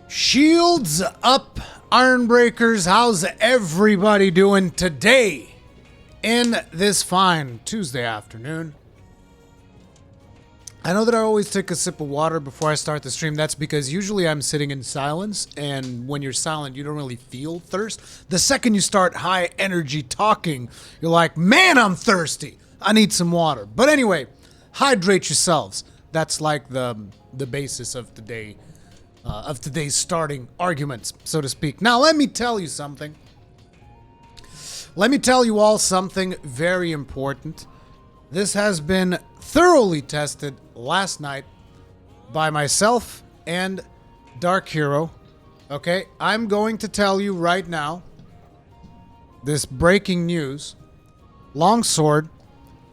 Shields up, Ironbreakers. How's everybody doing today in this fine Tuesday afternoon? I know that I always take a sip of water before I start the stream. That's because usually I'm sitting in silence, and when you're silent, you don't really feel thirst. The second you start high energy talking, you're like, man, I'm thirsty. I need some water. But anyway, hydrate yourselves. That's like the basis of today. Of today's starting arguments, so to speak. Now, let me tell you something. Let me tell you all something very important. This has been thoroughly tested last night by myself and Dark Hero. Okay, I'm going to tell you right now this breaking news. Longsword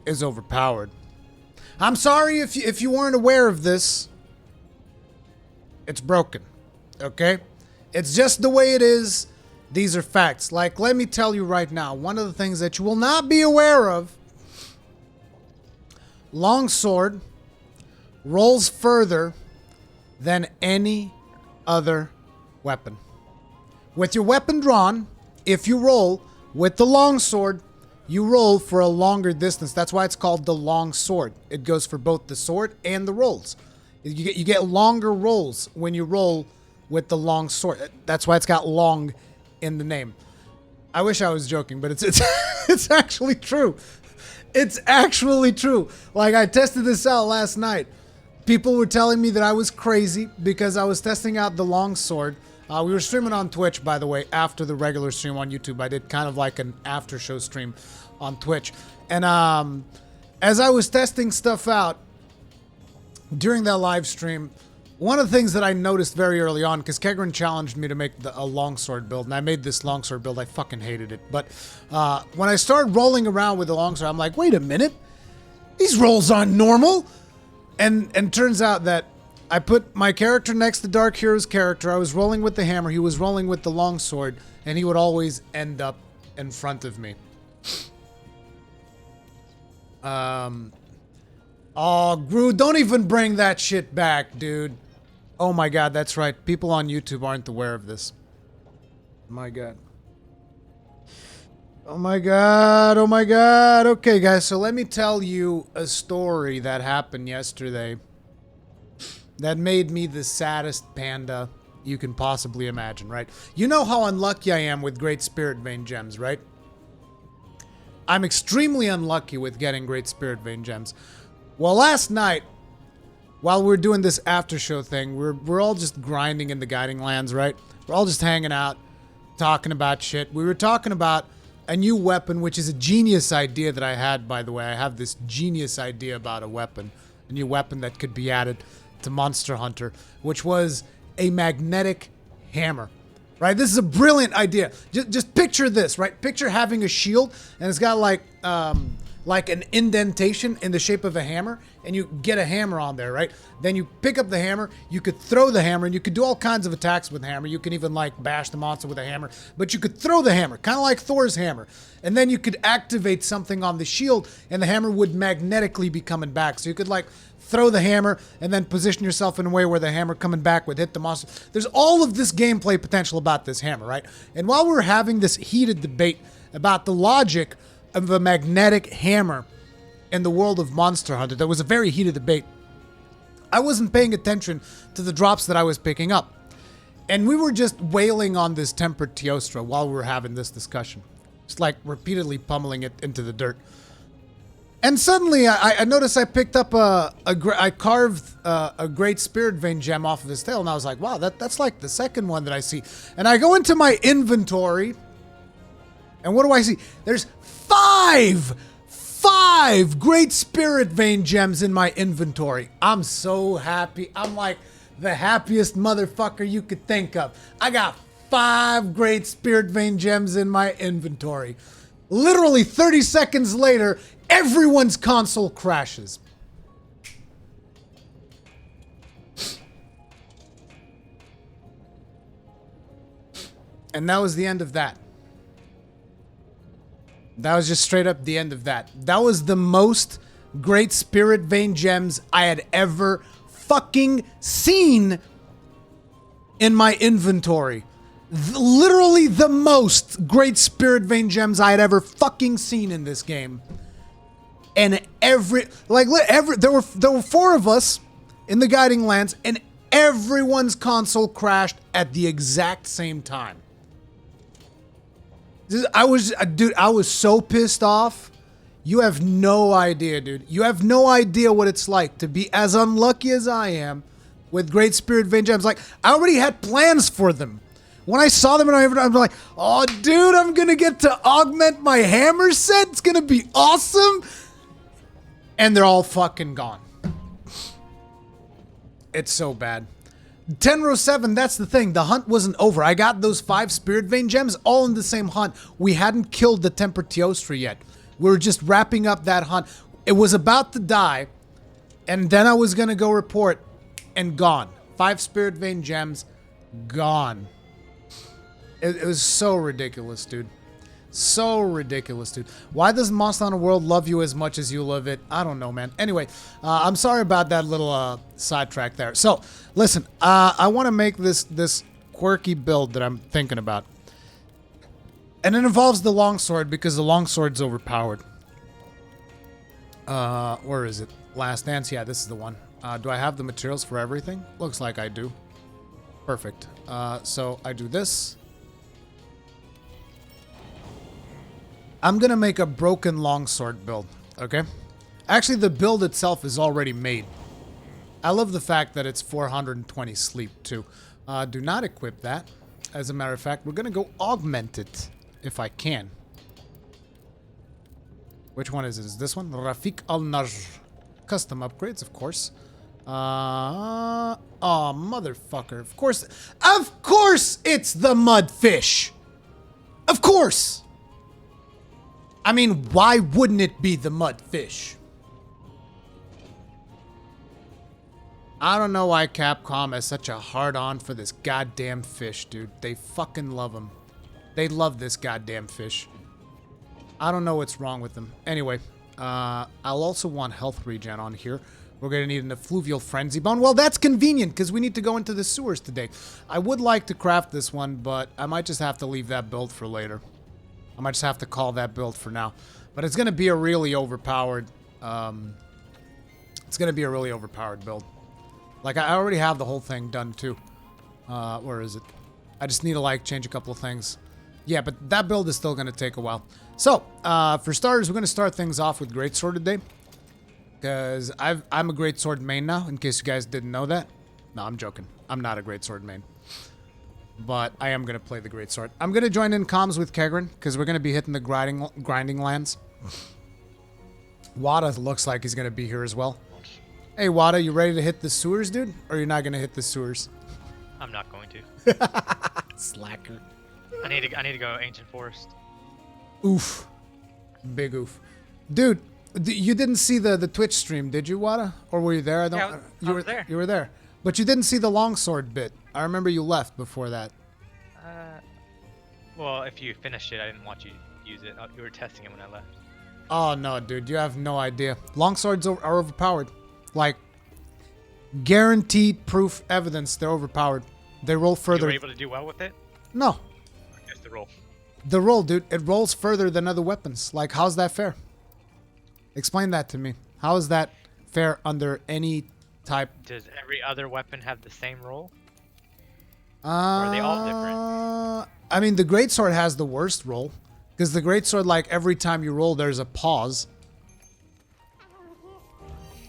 is overpowered. I'm sorry if you weren't aware of this. It's broken, okay? It's just the way it is. These are facts. Like, let me tell you right now, one of the things that you will not be aware of, Longsword rolls further than any other weapon. With your weapon drawn, if you roll with the Longsword, you roll for a longer distance. That's why it's called the Longsword. It goes for both the sword and the rolls. You get longer rolls when you roll with the long sword. That's why it's got long in the name. I wish I was joking, but it's it's actually true. It's actually true. Like, I tested this out last night. People were telling me that I was crazy because I was testing out the long sword. We were streaming on Twitch, by the way, after the regular stream on YouTube. I did kind of like an after show stream on Twitch. And as I was testing stuff out, during that live stream, one of the things that I noticed very early on, because Kegrin challenged me to make a longsword build, and I made this longsword build. I fucking hated it. But when I started rolling around with the longsword, I'm like, wait a minute. These rolls aren't normal. And turns out that I put my character next to Dark Hero's character. I was rolling with the hammer. He was rolling with the longsword. And he would always end up in front of me. Oh, Gru, don't even bring that shit back, dude. Oh my god, that's right. People on YouTube aren't aware of this. My god. Oh my god, oh my god. Okay, guys, so let me tell you a story that happened yesterday that made me the saddest panda you can possibly imagine, right? You know how unlucky I am with Great Spirit Vein gems, right? I'm extremely unlucky with getting Great Spirit Vein gems. Well, last night, while we were doing this after show thing, we're all just grinding in the guiding lands, right? We're all just hanging out, talking about shit. We were talking about a new weapon, which is a genius idea that I had, by the way. I have this genius idea about a weapon, a new weapon that could be added to Monster Hunter, which was a magnetic hammer, right? This is a brilliant idea. Just picture this, right? Picture having a shield, and it's got like an indentation in the shape of a hammer, and you get a hammer on there, right? Then you pick up the hammer, you could throw the hammer, and you could do all kinds of attacks with the hammer. You can even like bash the monster with a hammer, but you could throw the hammer, kind of like Thor's hammer. And then you could activate something on the shield, and the hammer would magnetically be coming back. So you could like throw the hammer, and then position yourself in a way where the hammer coming back would hit the monster. There's all of this gameplay potential about this hammer, right? And while we were having this heated debate about the logic of a magnetic hammer in the world of Monster Hunter, there was a very heated debate. I wasn't paying attention to the drops that I was picking up. And we were just wailing on this tempered Teostra while we were having this discussion. Just like repeatedly pummeling it into the dirt. And suddenly I noticed I picked up I carved a Great Spirit Vein gem off of his tail, and I was like, wow, that's like the second one that I see. And I go into my inventory, and what do I see? There's five Great Spirit Vein gems in my inventory. I'm so happy. I'm like the happiest motherfucker you could think of. I got 5 Great Spirit Vein gems in my inventory. Literally 30 seconds later, everyone's console crashes. And that was the end of that. That was just straight up the end of that. That was the most Great Spirit Vein gems I had ever fucking seen in my inventory. Literally the most Great Spirit Vein gems I had ever fucking seen in this game. And there were 4 of us in the Guiding Lance, and everyone's console crashed at the exact same time. I was so pissed off. You have no idea, dude. You have no idea what it's like to be as unlucky as I am with Great Spirit Vein gems. Like, I already had plans for them. When I saw them, I'm like, oh, dude, I'm gonna get to augment my hammer set. It's gonna be awesome. And they're all fucking gone. It's so bad. 10 row 7, that's the thing. The hunt wasn't over. I got those 5 Spirit Vein gems all in the same hunt. We hadn't killed the Temper Teostra yet. We were just wrapping up that hunt. It was about to die, and then I was gonna go report, and gone. 5 Spirit Vein gems, gone. It was so ridiculous, dude. So ridiculous, dude. Why doesn't Monster Hunter World love you as much as you love it? I don't know, man. Anyway, I'm sorry about that little sidetrack there. So, listen, I want to make this quirky build that I'm thinking about. And it involves the longsword because the longsword's overpowered. Where is it? Last Dance? Yeah, this is the one. Do I have the materials for everything? Looks like I do. Perfect. So I do this. I'm gonna make a broken longsword build, okay? Actually, the build itself is already made. I love the fact that it's 420 sleep, too. Do not equip that. As a matter of fact, we're gonna go augment it, if I can. Which one is it? Is this one? Rafik al-Najr. Custom upgrades, of course. Oh, motherfucker. Of course it's the mudfish! Of course! I mean, why wouldn't it be the mudfish? I don't know why Capcom has such a hard-on for this goddamn fish, dude. They fucking love him. They love this goddamn fish. I don't know what's wrong with them. Anyway, I'll also want health regen on here. We're gonna need an effluvial frenzy bone. Well, that's convenient, because we need to go into the sewers today. I would like to craft this one, but I might just have to leave that build for later. I might just have to call that build for now. But it's going to be a really overpowered... it's going to be a really overpowered build. Like, I already have the whole thing done, too. Where is it? I just need to, like, change a couple of things. Yeah, but that build is still going to take a while. So, for starters, we're going to start things off with Greatsword today. Because I'm a Greatsword main now, in case you guys didn't know that. No, I'm joking. I'm not a Greatsword main. But I am going to play the Greatsword. I'm going to join in comms with Kegrin, because we're going to be hitting the grinding lands. Wada looks like he's going to be here as well. Hey, Wada, you ready to hit the sewers, dude? Or you're not going to hit the sewers? I'm not going to. Slacker. I need to go Ancient Forest. Oof. Big oof. Dude, you didn't see the Twitch stream, did you, Wada? Or were you there? I was there. You were there. But you didn't see the longsword bit. I remember you left before that. Well, if you finished it, I didn't want you to use it. You were testing it when I left. Oh, no, dude. You have no idea. Longswords are overpowered. Like, guaranteed proof evidence they're overpowered. They roll further. You were able to do well with it? No. Just the roll. The roll, dude. It rolls further than other weapons. Like, how's that fair? Explain that to me. How is that fair under any type? Does every other weapon have the same roll? Or are they all different? I mean, the Greatsword has the worst roll. Because the Greatsword, like, every time you roll, there's a pause.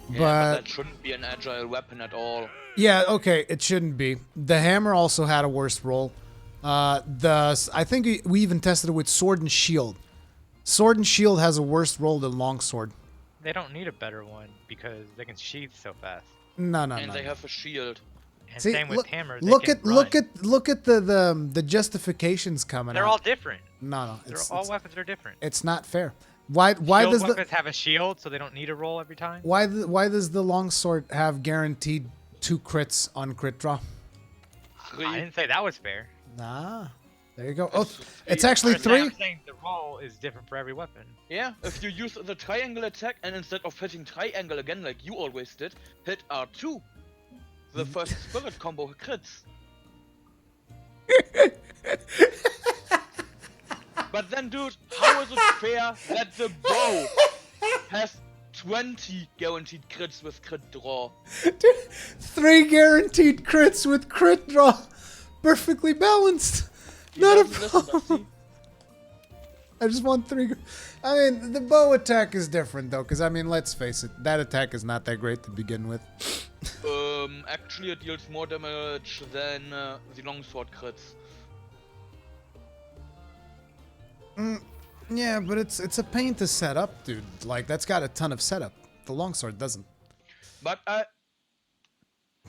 Yeah, but that shouldn't be an agile weapon at all. Yeah, okay, it shouldn't be. The hammer also had a worse roll. I think we even tested it with Sword and Shield. Sword and Shield has a worse roll than Longsword. They don't need a better one because they can sheath so fast. No. And they have a shield. And See, same with hammer. Look at the justifications coming. They're all different. No. All weapons are different. It's not fair. Why does the weapons have a shield so they don't need a roll every time? Why does the longsword have guaranteed 2 crits on crit draw? I didn't say that was fair. Nah. There you go. Oh, it's actually 3. I'm saying the roll is different for every weapon. Yeah, if you use the triangle attack and instead of hitting triangle again like you always did, hit R2. The first spirit combo crits. But then, dude, how is it fair that the bow has 20 guaranteed crits with crit draw? Dude, 3 guaranteed crits with crit draw. Perfectly balanced. He Not a doesn't listen, does problem. he? I just want 3. I mean, the bow attack is different though, because I mean, let's face it, that attack is not that great to begin with. Actually, it deals more damage than the longsword crits. Yeah, but it's a pain to set up, dude. Like, that's got a ton of setup. The longsword doesn't. But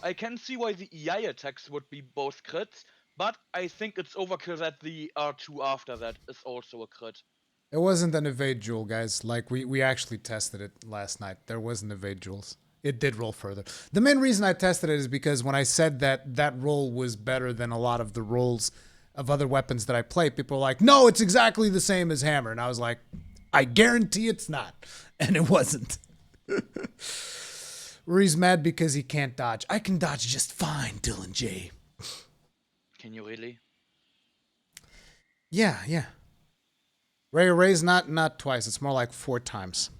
I can see why the EI attacks would be both crits, but I think it's overkill that the R2 after that is also a crit. It wasn't an evade jewel, guys. Like, we actually tested it last night. There wasn't evade jewels. It did roll further. The main reason I tested it is because when I said that roll was better than a lot of the rolls of other weapons that I play, people were like, no, it's exactly the same as hammer. And I was like, I guarantee it's not. And it wasn't. Ruri's mad because he can't dodge. I can dodge just fine, Dylan J. Can you really? Yeah. Ray's not twice. It's more like 4 times.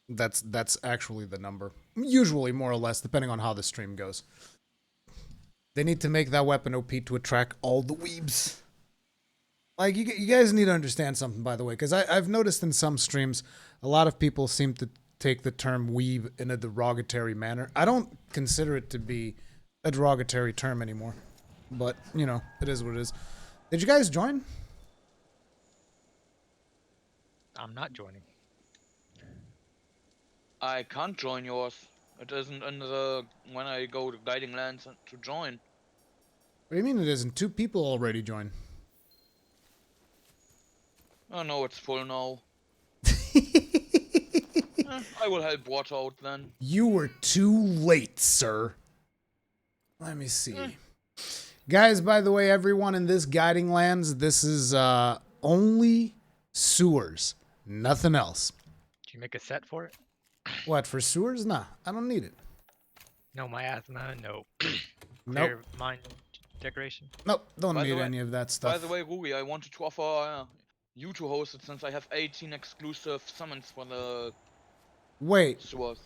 That's actually the number. Usually, more or less, depending on how the stream goes. They need to make that weapon OP to attract all the weebs. Like, you guys need to understand something, by the way, because I've noticed in some streams, a lot of people seem to take the term weeb in a derogatory manner. I don't consider it to be a derogatory term anymore. But, you know, it is what it is. Did you guys join? I'm not joining. I can't join yours. It isn't in the when I go to Guiding Lands to join. What do you mean it isn't? 2 people already joined. Oh no, it's full now. I will help Water out then. You were too late, sir. Let me see. Guys, by the way, everyone in this Guiding Lands, this is only sewers. Nothing else. Did you make a set for it? What, for sewers? Nah, I don't need it. No miasma, no Nope. clear mine decoration. Nope, don't By the need way- any of that stuff. By the way, Ruri, I wanted to offer you to host it since I have 18 exclusive summons for the Wait, sewers.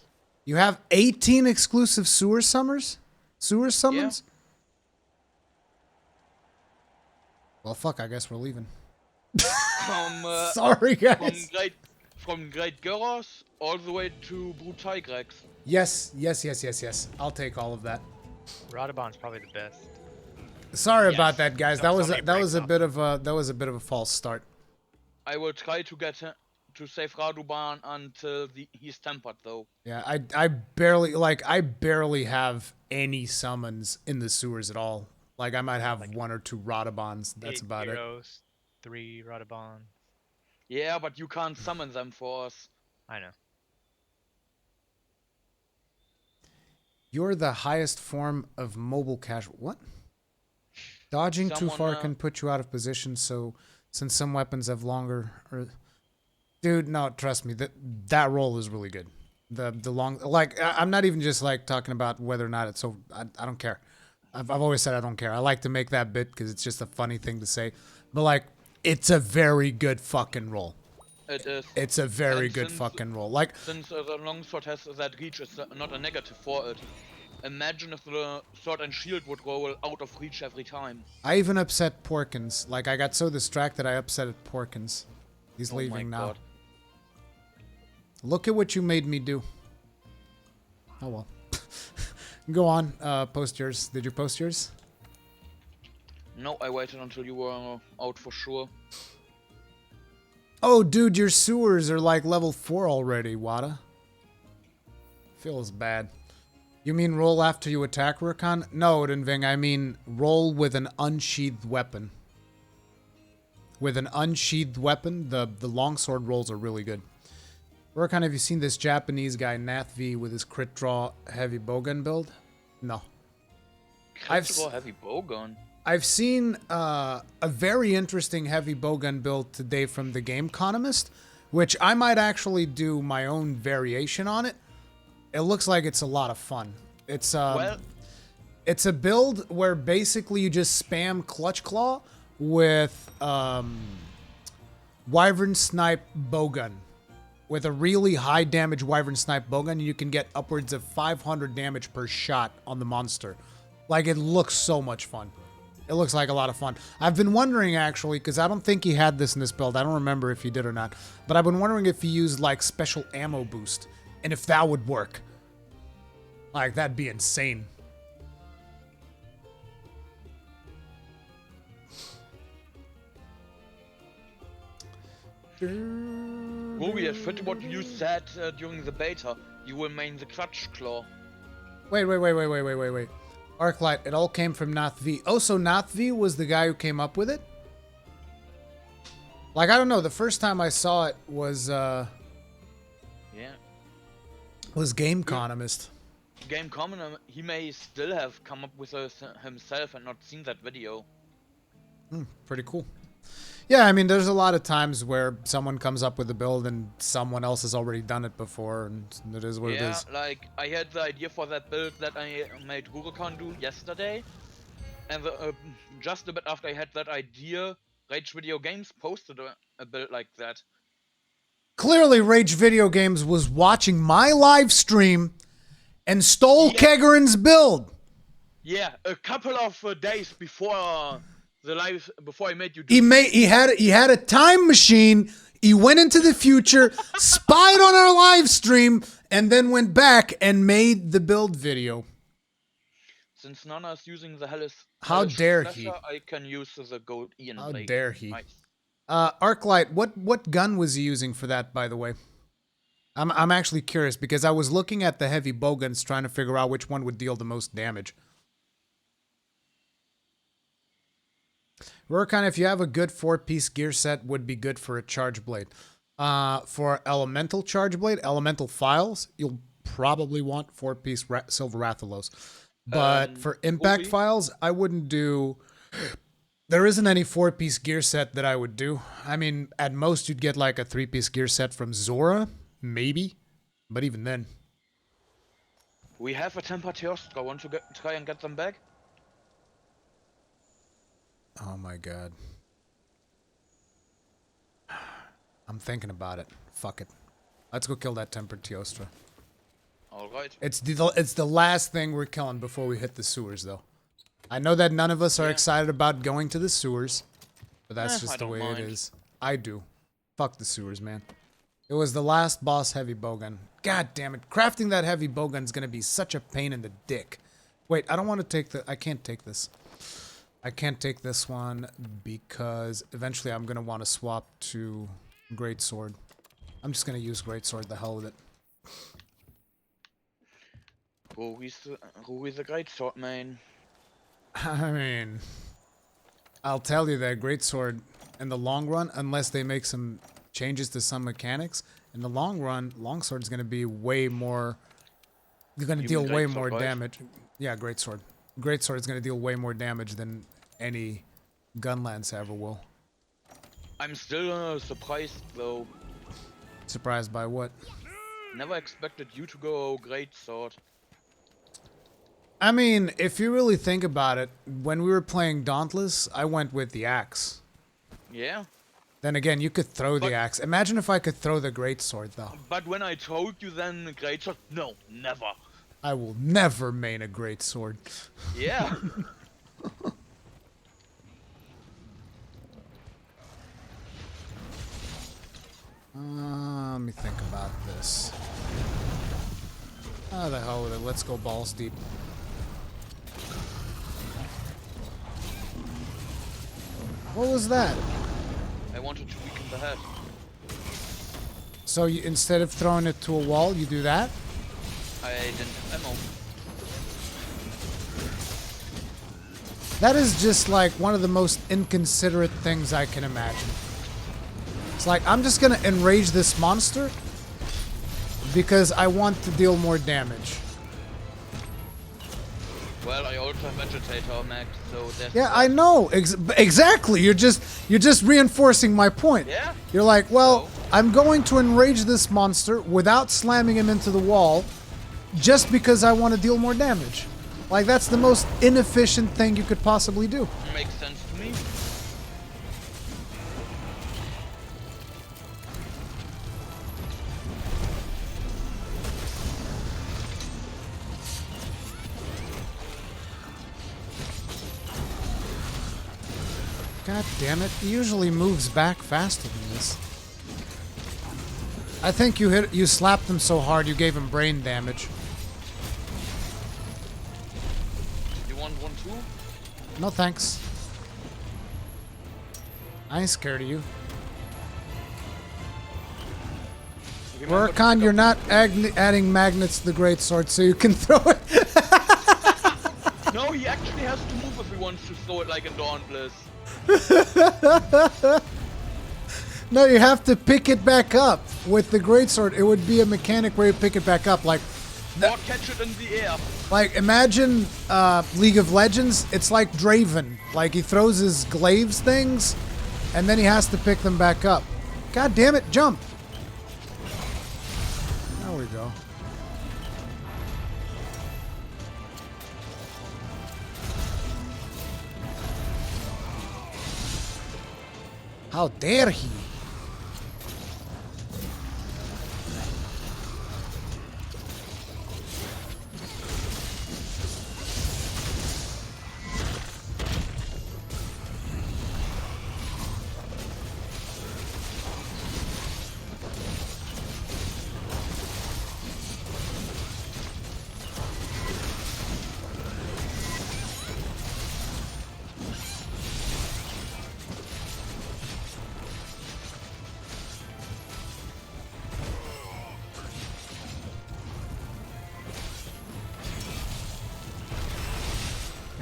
you have 18 exclusive sewer summers? Sewer summons? Well, fuck, I guess we're leaving. Sorry, guys. From Great Gyros all the way to Brute Tigrex. Yes. I'll take all of that. Rodabon's probably the best. Sorry Yes. about that, guys. No, That was somebody that was a breaks bit of a false start. I will try to get to save Raduban until he's tempered though. Yeah, I barely have any summons in the sewers at all. Like, I might have 1 or 2 Rodabons. That's 8 about it. heroes, 3 Rodabon. Yeah, but you can't summon them for us. I know. You're the highest form of mobile casual. What? Dodging too Someone, far can put you out of position, so since some weapons have longer... Dude, no, trust me. That roll is really good. The long... Like, I'm not even just, like, talking about whether or not it's so... I don't care. I've always said I don't care. I like to make that bit because it's just a funny thing to say. But, like, it's a very good fucking roll. It is. It's a very And good since- fucking roll. Like, Since the longsword has that reach, is not a negative for it. Imagine if the sword and shield would roll out of reach every time. I even upset Porkins. Like, I got so distracted I upset at Porkins. He's Oh leaving my now. God. Look at what you made me do. Oh well. Go on, post yours. Did you post yours? No, I waited until you were out for sure. Oh, dude, your sewers are like level 4 already, Wada. Feels bad. You mean roll after you attack, Rurikhan? No, Rinving, I mean roll with an unsheathed weapon. With an unsheathed weapon, the longsword rolls are really good. Rurikhan, have you seen this Japanese guy, Nathv, with his crit draw heavy bowgun build? No. Critical heavy bowgun. I've seen a very interesting heavy bowgun build today from the Game Economist, which I might actually do my own variation on it. It looks like it's a lot of fun. It's Well, It's a build where basically you just spam Clutch Claw with Wyvern Snipe Bowgun. With a really high damage Wyvern Snipe Bowgun, you can get upwards of 500 damage per shot on the monster. Like, it looks so much fun. It looks like a lot of fun. I've been wondering, actually, because I don't think he had this in this build. I don't remember if he did or not. But I've been wondering if he used, like, special ammo boost. And if that would work. Like, that'd be insane. Ruby, as fit what you said during the beta, you will main the Clutch Claw. Wait. Arclight, it all came from Nath V. Oh, so Nath V was the guy who came up with it? Like, I don't know. The first time I saw it was, Yeah. was Gameconomist. Gameconomist, he may still have come up with it himself and not seen that video. Pretty cool. Yeah, I mean, there's a lot of times where someone comes up with a build and someone else has already done it before, and it is what it is. Yeah, like, I had the idea for that build that I made Rurikhan do yesterday, and just a bit after I had that idea, Rage Video Games posted a build like that. Clearly, Rage Video Games was watching my live stream and stole Kegarin's build. Yeah, a couple of days before the live, before I made you do He had a time machine. He went into the future, spied on our live stream, and then went back and made the build video. Since Nana is using the Hellish How dare he? I can use the gold Ian How blade. dare he? Nice. Arclight, what gun was he using for that, by the way? I'm actually curious because I was looking at the heavy bowguns trying to figure out which one would deal the most damage. Rurikhan, if you have a good 4-piece gear set, would be good for a charge blade. For elemental charge blade, elemental files, you'll probably want 4-piece silver Rathalos. But for impact files, I wouldn't do... There isn't any 4-piece gear set that I would do. I mean, at most you'd get like a 3-piece gear set from Zora, maybe. But even then. We have a temper Teostra. Want to try and get them back? Oh my god. I'm thinking about it. Fuck it. Let's go kill that tempered Teostra. Alright. It's the last thing we're killing before we hit the sewers, though. I know that none of us are excited about going to the sewers, but that's just the way it is. I do. Fuck the sewers, man. It was the last boss heavy bowgun. God damn it. Crafting that heavy bowgun is going to be such a pain in the dick. Wait, I don't want to take the... I can't take this. I can't take this one because eventually I'm going to want to swap to Greatsword. I'm just going to use Greatsword, the hell with it. Ruby's a Greatsword main. I mean, I'll tell you that Greatsword, in the long run, unless they make some changes to some mechanics, in the long run, Longsword's going to be way more... You're going to deal way more damage. Yeah, Greatsword. Greatsword is going to deal way more damage than any Gunlance ever will. I'm still surprised, though. Surprised by what? Never expected you to go Greatsword. I mean, if you really think about it, when we were playing Dauntless, I went with the axe. Yeah. Then again, you could throw the axe. Imagine if I could throw the Greatsword, though. But when I told you then Greatsword, no, never. I will never main a Greatsword. Yeah. Let me think about this. Oh, the hell with it. Let's go balls deep. What was that? I wanted to weaken the head. So you, instead of throwing it to a wall, you do that? I didn't have ammo. That is just like one of the most inconsiderate things I can imagine. It's like, I'm just gonna enrage this monster because I want to deal more damage. Well, I also have Vegetator Max, so that's... Yeah, I know. Exactly. You're just reinforcing my point. Yeah? You're like, well, I'm going to enrage this monster without slamming him into the wall just because I want to deal more damage. Like, that's the most inefficient thing you could possibly do. Makes sense to me. God damn it. He usually moves back faster than this. I think you slapped him so hard you gave him brain damage. You want one too? No thanks. I ain't scared of you. Rurikhan, you're not adding magnets to the greatsword so you can throw it. No, he actually has to move if he wants to throw it like in Dauntless. No, you have to pick it back up. With the greatsword, it would be a mechanic where you pick it back up, like... Or catch it in the air. Like, imagine League of Legends, it's like Draven. Like, he throws his glaives things, and then he has to pick them back up. God damn it, jump! There we go. How dare he?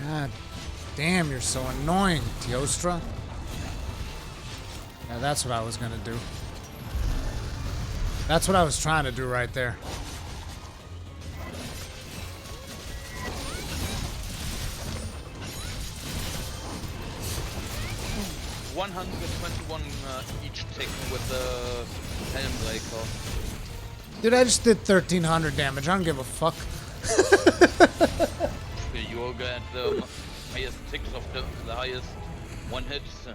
God damn, you're so annoying, Teostra. Yeah, that's what I was gonna do. That's what I was trying to do right there. $121 each tick with the Helmbreaker. Dude, I just did 1,300 damage. I don't give a fuck. You'll get the highest ticks of the highest one hits.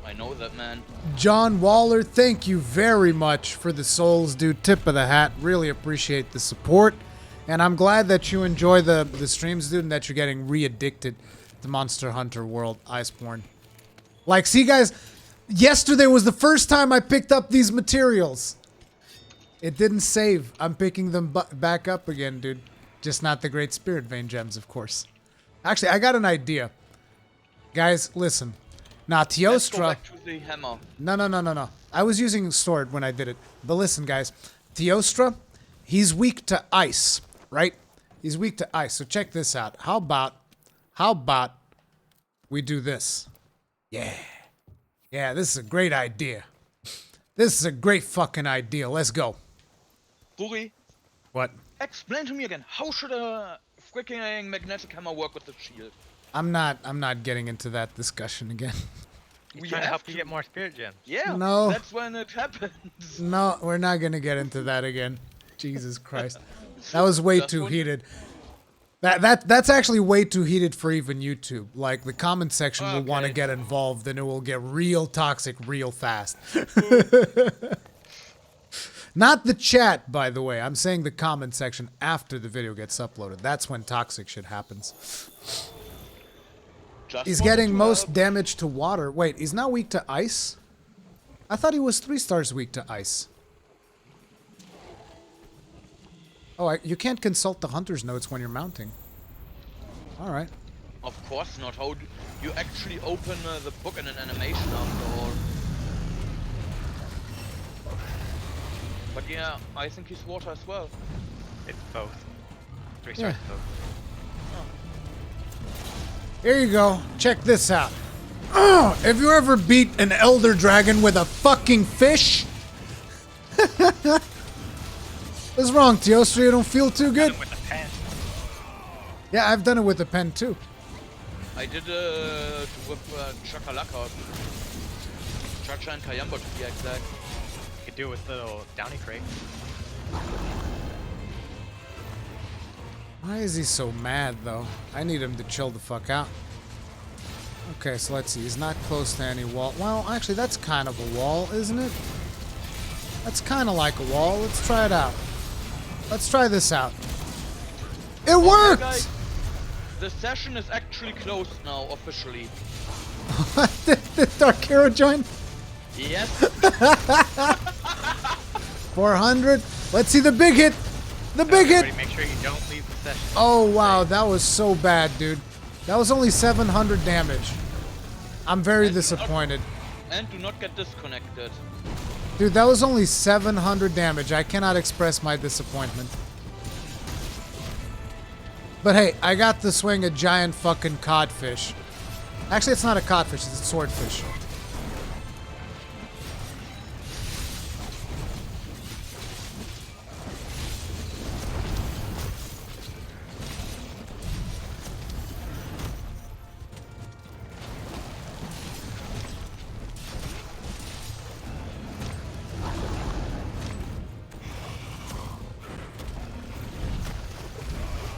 I know that, man. John Waller, thank you very much for the souls, dude. Tip of the hat. Really appreciate the support. And I'm glad that you enjoy the streams, dude, and that you're getting re-addicted to Monster Hunter World Iceborne. Like, see, guys, yesterday was the first time I picked up these materials. It didn't save. I'm picking them back up again, dude. Just not the Great Spirit Vein Gems, of course. Actually, I got an idea. Guys, listen. Now, Teostra... Let's go back to the hammer. No. I was using sword when I did it. But listen, guys. Teostra, he's weak to ice, right? He's weak to ice. So check this out. How about we do this? Yeah. Yeah, this is a great idea. This is a great fucking idea. Let's go. Ruri, What? explain to me again. How should a freaking magnetic hammer work with the shield? I'm not getting into that discussion again. He's trying to help you get more spirit gems. Yeah, No. that's when it happens. No, we're not gonna get into that again. Jesus Christ. That was way Just too one- heated. That's actually way too heated for even YouTube. Like, the comment section will want to Okay. get involved and it will get real toxic real fast. Not the chat, by the way. I'm saying the comment section after the video gets uploaded. That's when toxic shit happens. Just He's wanted getting to most help. damage to water. Wait, he's not weak to ice? I thought he was 3 stars weak to ice. Oh, you can't consult the hunter's notes when you're mounting. Alright. Of course not. How do you actually open the book in an animation after all? But yeah, I think he's water as well. It's both. 3 Yeah. stars both. Here you go. Check this out. Have you ever beat an elder dragon with a fucking fish? What's wrong, Teostra? You don't feel too good? With a pen. Yeah, I've done it with a pen too. I did with Chakalaka. Chacha and Kayamba to be exact. You could do it with little downy crate. Why is he so mad, though? I need him to chill the fuck out. Okay, so let's see. He's not close to any wall. Well, actually, that's kind of a wall, isn't it? That's kind of like a wall. Let's try it out. Let's try this out. It worked! Guys, the session is actually closed now, officially. Did Dark Hero join? Yes. 400. Let's see the big hit. The big hit. Make sure you don't leave the session. Oh, wow. That was so bad, dude. That was only 700 damage. I'm very disappointed. And do not get disconnected. Dude, that was only 700 damage. I cannot express my disappointment. But hey, I got to swing a giant fucking codfish. Actually, it's not a codfish, it's a swordfish.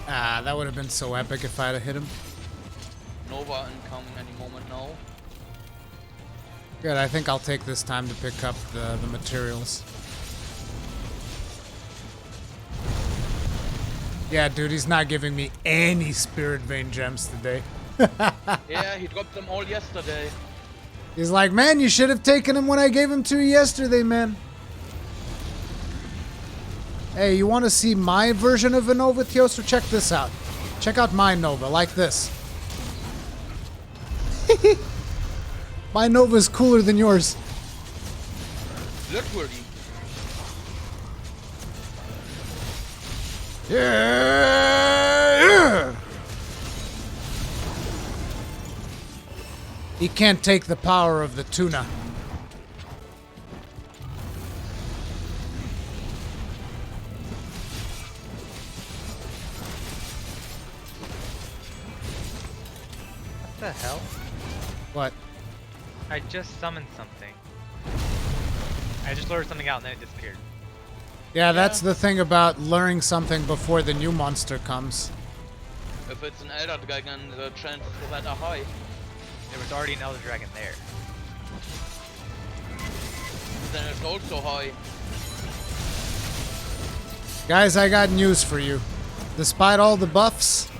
Ah, that would have been so epic if I'd have hit him. Nova incoming any moment now. Good, I think I'll take this time to pick up the materials. Yeah, dude, he's not giving me any Spirit Vein gems today. Yeah, he dropped them all yesterday. He's like, man, you should have taken him when I gave him to you yesterday, man. Hey, you want to see my version of a Nova, Teostra? Check this out. Check out my Nova, like this. My Nova is cooler than yours. Literally. Yeah. He can't take the power of the tuna. What the hell? What? I just summoned something. I just lured something out and then it disappeared. Yeah, that's the thing about luring something before the new monster comes. If it's an Elder Dragon, the chances for that are high. There was already an Elder Dragon there. Then it's also high. Guys, I got news for you. Despite all the buffs,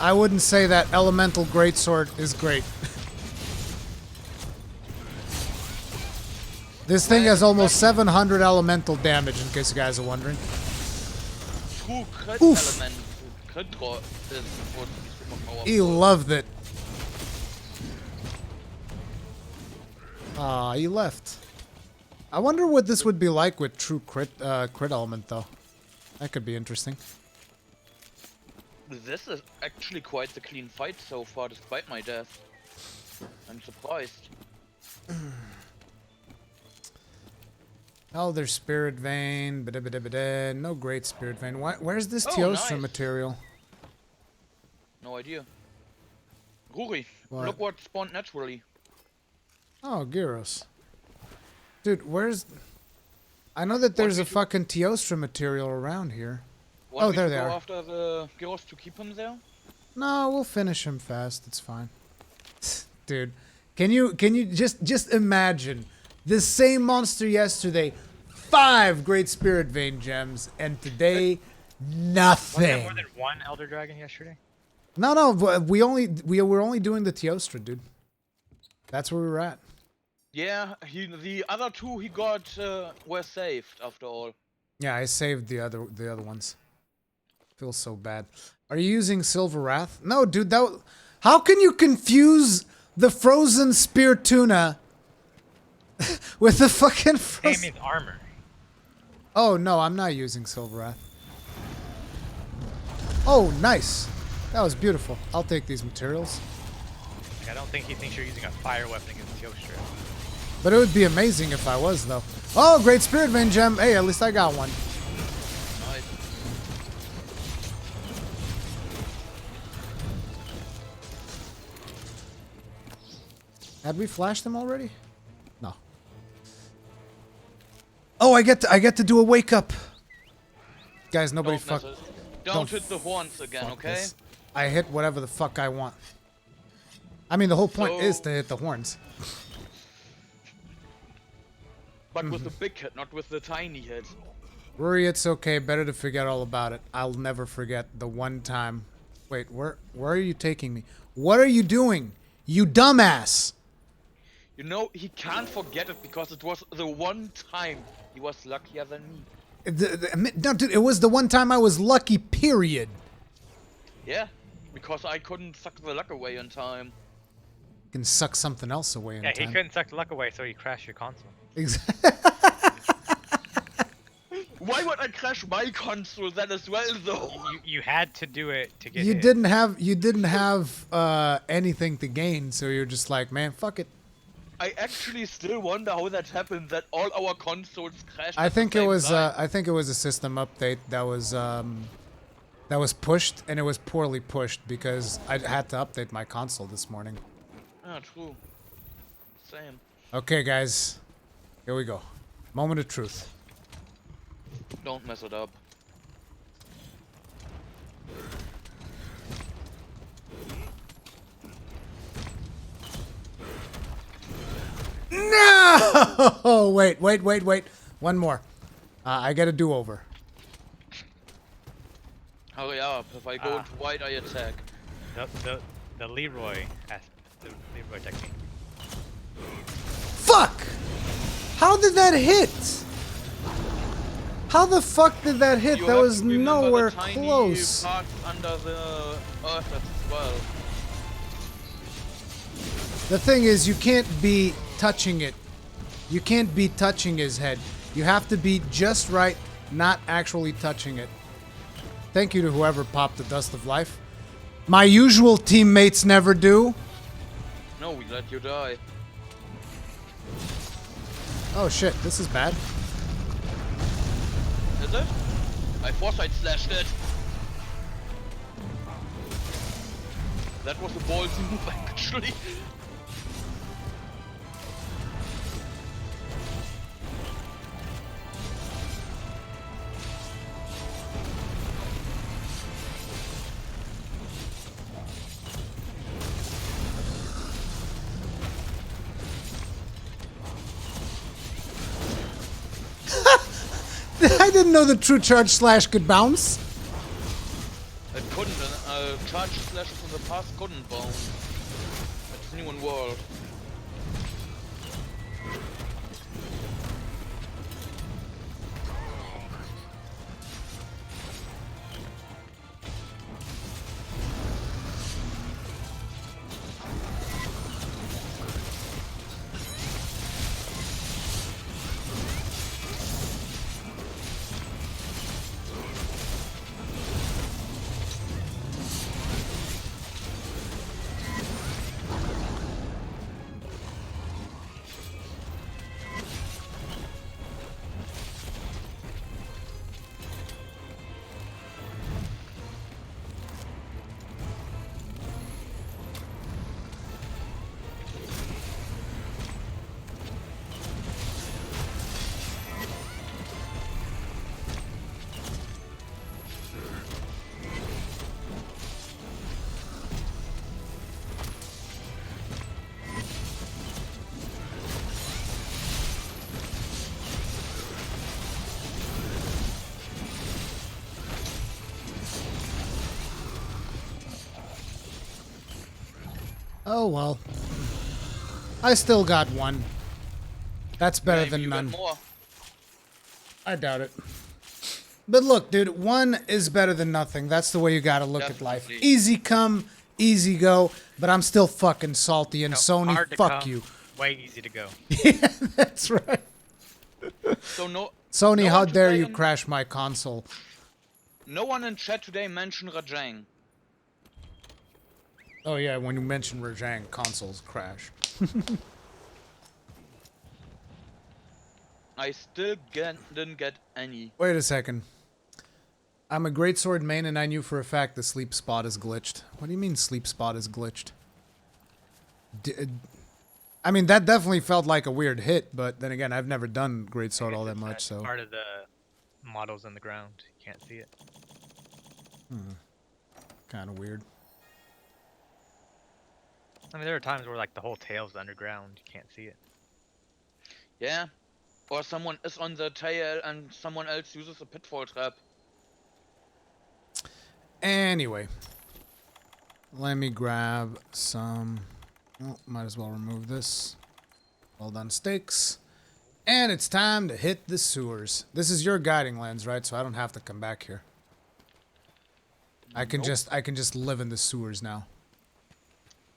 I wouldn't say that Elemental Greatsword is great. This thing has almost 700 elemental damage, in case you guys are wondering. True crit Oof. element. Crit draw is supposed to be super powerful. He loved it. Ah, he left. I wonder what this would be like with true crit element, though. That could be interesting. This is actually quite the clean fight so far, despite my death. I'm surprised. Elder Spirit Vein, ba-da-ba-da-ba-da. No Great Spirit Vein. Where's this Teostra nice. material? No idea. Ruri, What? look what spawned naturally. Oh, Gyros. Dude, where's... I know that there's a fucking Teostra material around here. Want me there to they go are. after the Gyros to keep him there? No, we'll finish him fast. It's fine. Dude, can you just imagine this same monster yesterday, 5 Great Spirit Vein gems, and today Wasn't nothing. there more than one Elder Dragon yesterday? No, we were only doing the Teostra, dude. That's where we were at. Yeah, the other two he got were saved after all. Yeah, I saved the other ones. Feels so bad. Are you using Silver Wrath? No, dude. How can you confuse the frozen spear tuna with the fucking frozen? Same as armor. Oh no, I'm not using Silver Wrath. Oh, nice. That was beautiful. I'll take these materials. Like, I don't think he thinks you're using a fire weapon against Teostra. But it would be amazing if I was, though. Oh, Great Spirit Vein gem. Hey, at least I got one. Nice. Had we flashed them already? No. Oh, I get to do a wake up. Guys, nobody Don't mess fuck. it. Don't hit the horns again, Fuck okay? this. I hit whatever the fuck I want. I mean, the whole point is to hit the horns. But with the big hit, not with the tiny hit. Ruri, it's okay. Better to forget all about it. I'll never forget the one time. Wait, where are you taking me? What are you doing? You dumbass! You know, he can't forget it because it was the one time he was luckier than me. No, dude, it was the one time I was lucky, period. Yeah, because I couldn't suck the luck away in time. You can suck something else away in Yeah, time. he couldn't suck the luck away, so he crashed your console. Exactly. Why would I crash my console then as well, though? You had to do it to get You hit. didn't have anything to gain, so you're just like, man, fuck it. I actually still wonder how that happened, that all our consoles crashed I at think the it same was time. I think it was a system update that was pushed, and it was poorly pushed because I had to update my console this morning. Ah, true. Same. Okay, guys, here we go. Moment of truth. Don't mess it up. No! Wait. One more. I get a do-over. Hurry up. If I go into white, I attack. The Leroy technique. Fuck! How did that hit? How the fuck did that hit? You That have was to remember nowhere the tiny close. parts under the earth as well. The thing is, you can't be touching it. You can't be touching his head. You have to be just right, not actually touching it. Thank you to whoever popped the Dust of Life. My usual teammates never do. No, we let you die. Oh shit, this is bad. Is it? I foresight slashed it. That was a ballsy move, actually. I didn't know the true charge slash could bounce. It couldn't. Charge slashes in the past couldn't bounce. It's new in world. Oh well. I still got one. That's better Maybe than you got none. more. I doubt it. But look, dude, one is better than nothing. That's the way you gotta look at life. Definitely. Easy come, easy go, but I'm still fucking salty, and No, Sony, hard to fuck come, you. Way easy to go. Yeah, that's right. So Sony, no how one dare today you in- crash my console? No one in chat today mentioned Rajang. Oh yeah, when you mention Rajang, consoles crash. I still didn't get any. Wait a second. I'm a greatsword main, and I knew for a fact the sleep spot is glitched. What do you mean sleep spot is glitched? I mean, that definitely felt like a weird hit, but then again, I've never done greatsword all that much, so... Part of the models in the ground. You can't see it. Kind of weird. I mean, there are times where like the whole tail's underground. You can't see it. Yeah. Or someone is on the tail and someone else uses a pitfall trap. Anyway. Let me grab some... Oh, might as well remove this. Well done steaks. And it's time to hit the sewers. This is your guiding lands, right? So I don't have to come back here. I can just live in the sewers now.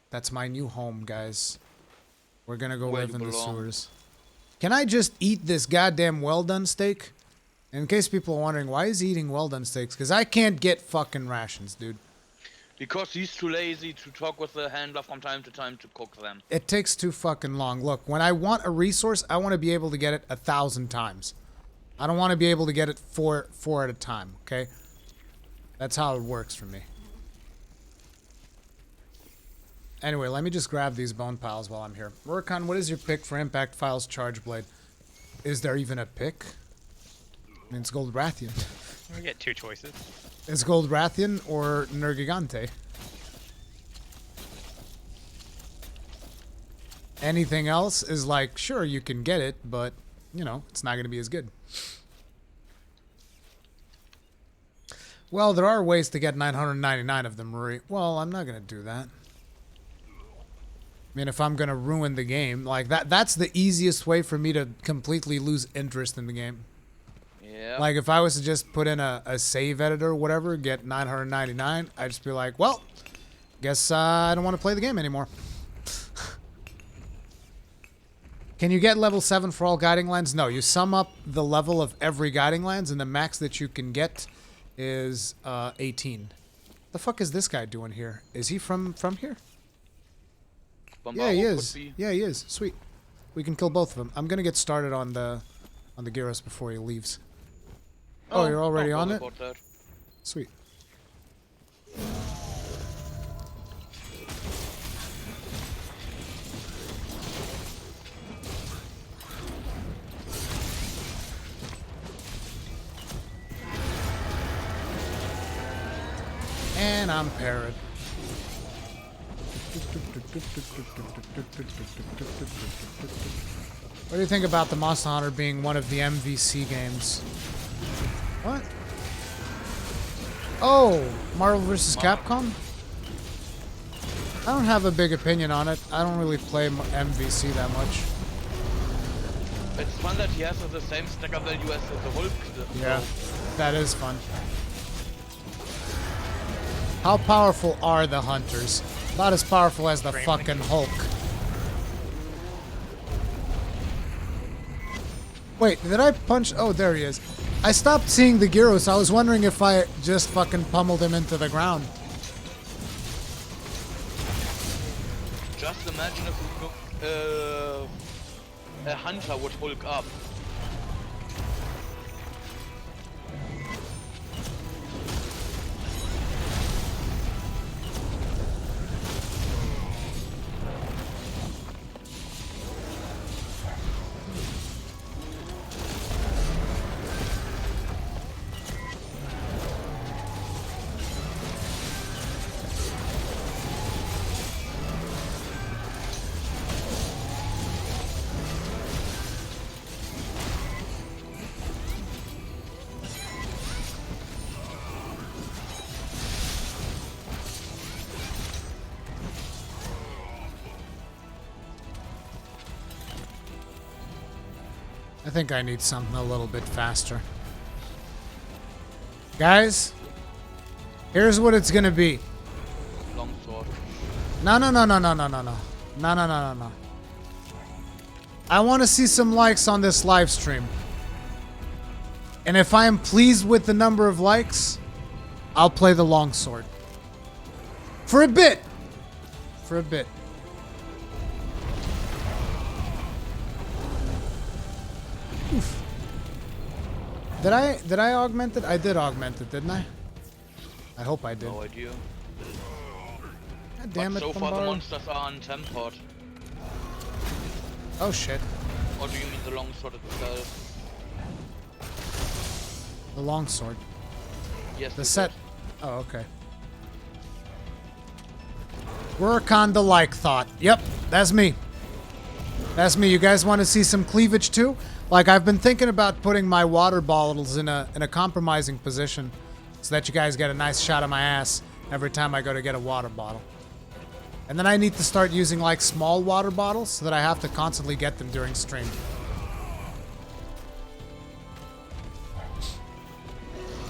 That's my new home, guys. We're gonna go live in the sewers. Can I just eat this goddamn well done steak? In case people are wondering, why is he eating well done steaks? Because I can't get fucking rations, dude. Because he's too lazy to talk with the handler from time to time to cook them. It takes too fucking long. Look, when I want a resource, I want to be able to get it 1,000 times. I don't want to be able to get it four at a time, okay? That's how it works for me. Anyway, let me just grab these bone piles while I'm here. Rurikhan, what is your pick for Impact Files Charge Blade? Is there even a pick? I mean, it's Gold Rathian. We get two choices. It's Gold Rathian or Nergigante. Anything else is like, sure, you can get it, but, you know, it's not going to be as good. Well, there are ways to get 999 of them, Ruri. Well, I'm not going to do that. I mean, if I'm going to ruin the game, like, that's the easiest way for me to completely lose interest in the game. Yeah. Like, if I was to just put in a save editor or whatever, get 999, I'd just be like, well, guess I don't want to play the game anymore. Can you get level 7 for all guiding lands? No, you sum up the level of every guiding lands, and the max that you can get is 18. The fuck is this guy doing here? Is he from here? Yeah, he is. Yeah, he is. Sweet. We can kill both of them. I'm gonna get started on the Gyros before he leaves. Oh, you're already on it? Sweet. And I'm parried. What do you think about the Monster Hunter being one of the MVC games? What? Oh, Marvel vs. Capcom? I don't have a big opinion on it. I don't really play MVC that much. It's fun that he has the same stacker value as the Hulk. Yeah, that is fun. How powerful are the hunters? Not as powerful as the fucking Hulk. Wait, did I punch? Oh, there he is. I stopped seeing the Gyros. I was wondering if I just fucking pummeled him into the ground. Just imagine if a hunter would Hulk up. I think I need something a little bit faster. Guys, here's what it's gonna be. Longsword. No. No. I want to see some likes on this live stream. And if I am pleased with the number of likes, I'll play the longsword. For a bit. For a bit. Oof. Did I augment it? I did augment it, didn't I? I hope I did. No idea. God damn it, So far the Bombard. monsters are untempered. Oh shit. Or do you mean the longsword itself? The longsword. Yes. The set. Oh, okay. Rurikhan the like thought. Yep, that's me. That's me. You guys want to see some cleavage too? Like, I've been thinking about putting my water bottles in a compromising position so that you guys get a nice shot of my ass every time I go to get a water bottle. And then I need to start using like small water bottles so that I have to constantly get them during stream.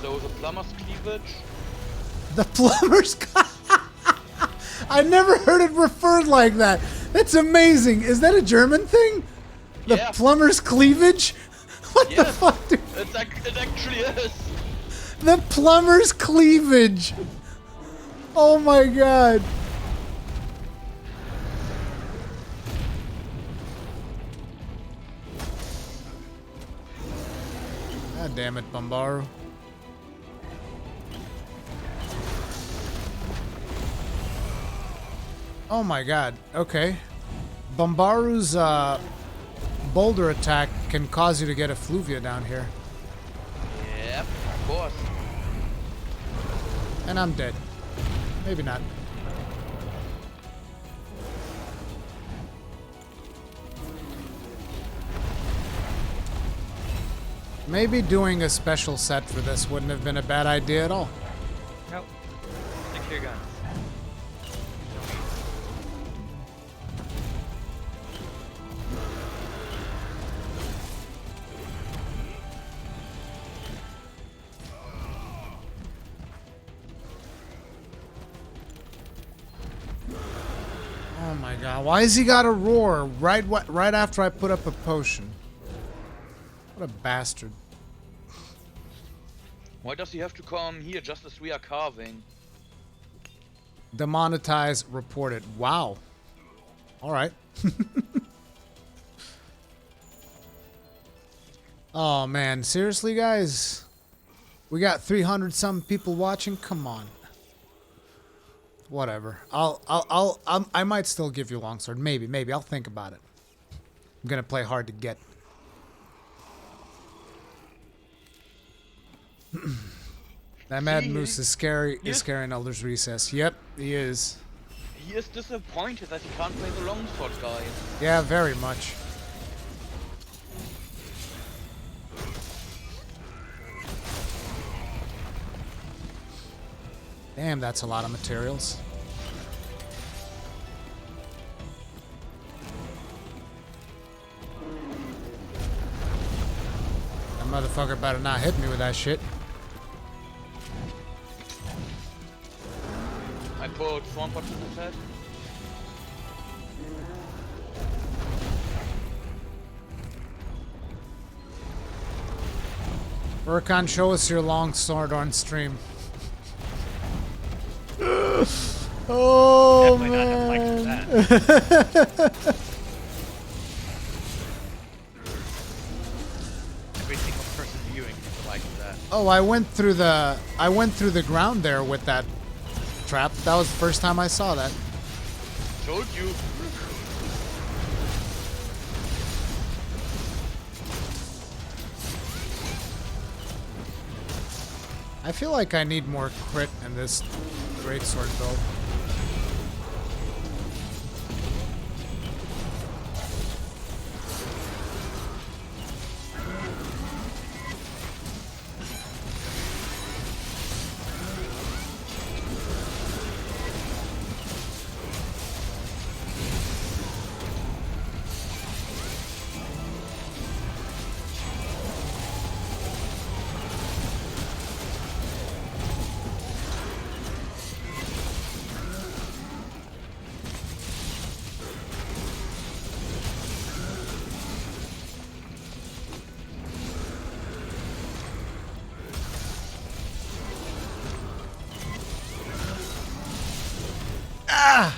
So the plumber's cleavage? The plumber's... I never heard it referred like that. That's amazing. Is that a German thing? The Yeah. plumber's cleavage? What the Yes. fuck, dude? It actually is. The plumber's cleavage. Oh my god. God damn it, Bombaru. Oh my god. Okay. Bombaru's boulder attack can cause you to get effluvia down here. Yep, of course. And I'm dead. Maybe not. Maybe doing a special set for this wouldn't have been a bad idea at all. Nope. Stick to your guns. Oh my god, why has he got a roar right after I put up a potion? What a bastard. Why does he have to come here just as we are carving? Demonetize reported. Wow. Alright. Oh man, seriously guys? We got 300 some people watching? Come on. Whatever. I might still give you longsword. Maybe. I'll think about it. I'm gonna play hard to get. That Mad Moose is scary. Is scary in Elder's Recess. Yep, he is. He is disappointed that he can't play the longsword guy. Yeah, very much. Damn, that's a lot of materials. That motherfucker better not hit me with that shit. I put swarm pots in his head. Rurikhan, show us your long sword on stream. Oh Definitely not enough likes for man! that. Every single person viewing likes that. Oh, I went through the ground there with that trap. That was the first time I saw that. Told you. I feel like I need more crit in this greatsword build. Ah!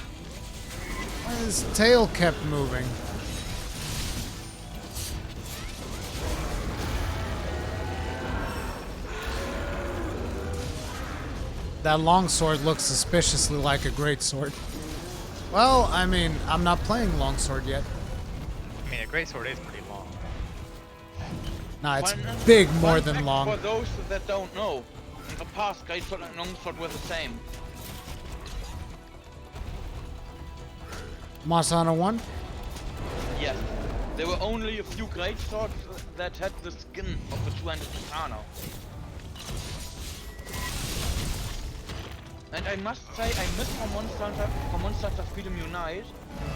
His tail kept moving. That longsword looks suspiciously like a greatsword. Well, I mean, I'm not playing longsword yet. I mean, a greatsword is pretty long. Nah, it's Fun- big more fun than fact long. For those that don't know, In the past, greatsword and longsword were the same. Monster Hunter 1? Yes. There were only a few greatswords that had the skin of the two-handed katana. And I must say, I miss from Monster Hunter Freedom Unite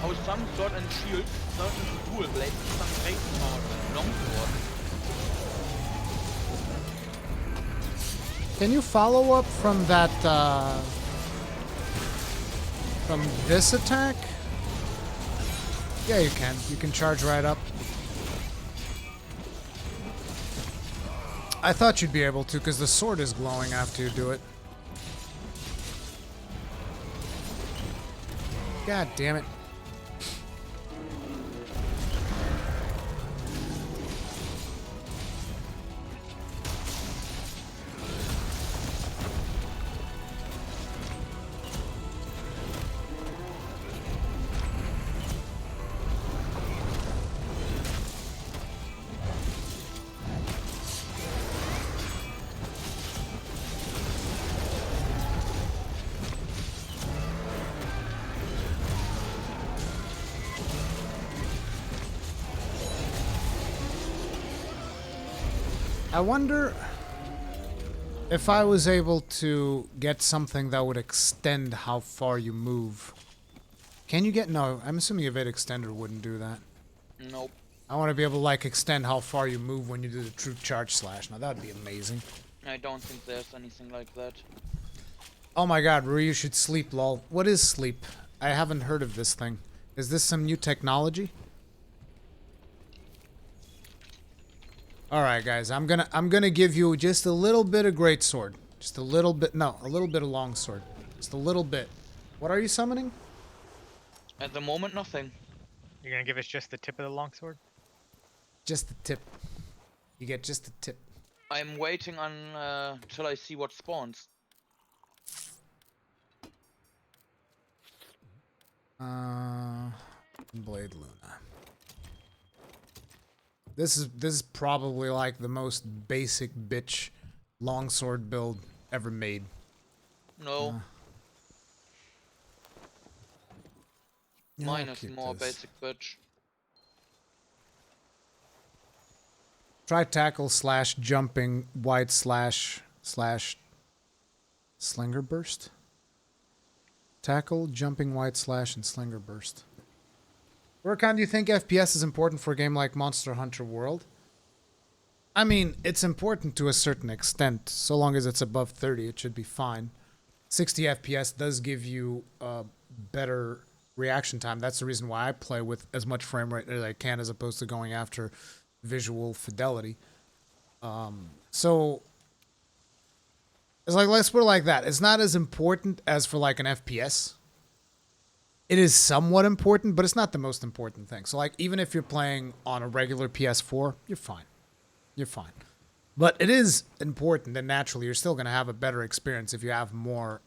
how some sword and shield turned into dual blades with some greatsword and longsword. Can you follow up from that, from this attack? Yeah, you can. You can charge right up. I thought you'd be able to, because the sword is glowing after you do it. God damn it. I wonder if I was able to get something that would extend how far you move. Can you get... No, I'm assuming a Evade Extender wouldn't do that. Nope. I want to be able to, like, extend how far you move when you do the true charge slash. Now, that would be amazing. I don't think there's anything like that. Oh my god, Rui, you should sleep, lol. What is sleep? I haven't heard of this thing. Is this some new technology? Alright, guys, I'm gonna give you just a little bit of greatsword. Just a little bit, no, a little bit of longsword. Just a little bit. What are you summoning? At the moment, nothing. You're gonna give us just the tip of the longsword? Just the tip. You get just the tip. I'm waiting on till I see what spawns. Blade Luna. This is probably like the most basic bitch longsword build ever made. No. Mine I'll is keep more this. basic bitch. Try tackle slash jumping wide slash slinger burst. Tackle, jumping wide slash, and slinger burst. Rurikhan, do you think FPS is important for a game like Monster Hunter World? I mean, it's important to a certain extent. So long as it's above 30, it should be fine. 60 FPS does give you better reaction time. That's the reason why I play with as much frame rate as I can, as opposed to going after visual fidelity. So it's like, let's put it like that. It's not as important as for like an FPS. It is somewhat important, but it's not the most important thing. So like, even if you're playing on a regular PS4, you're fine. You're fine. But it is important, and naturally you're still going to have a better experience if you have more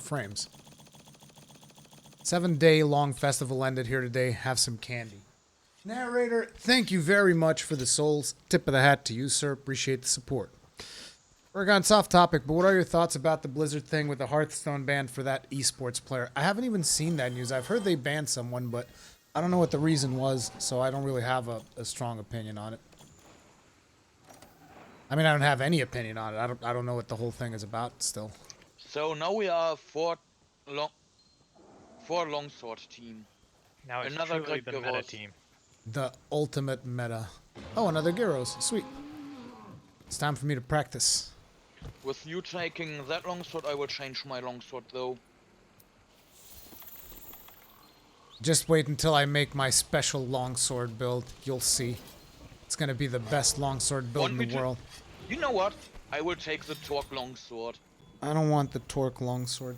frames. 7-day long festival ended here today. Have some candy. Narrator, thank you very much for the souls. Tip of the hat to you, sir. Appreciate the support. We're on soft topic, but what are your thoughts about the Blizzard thing with the Hearthstone ban for that esports player? I haven't even seen that news. I've heard they banned someone, but I don't know what the reason was, so I don't really have a strong opinion on it. I mean, I don't have any opinion on it. I don't know what the whole thing is about still. So now we are four longsword team. Now it's Another truly great the meta Gyros. team. The ultimate meta. Oh, another Gyros. Sweet. It's time for me to practice. With you taking that longsword, I will change my longsword though. Just wait until I make my special longsword build. You'll see. It's gonna be the best longsword build in the world. You know what? I will take the Torque longsword. I don't want the Torque longsword.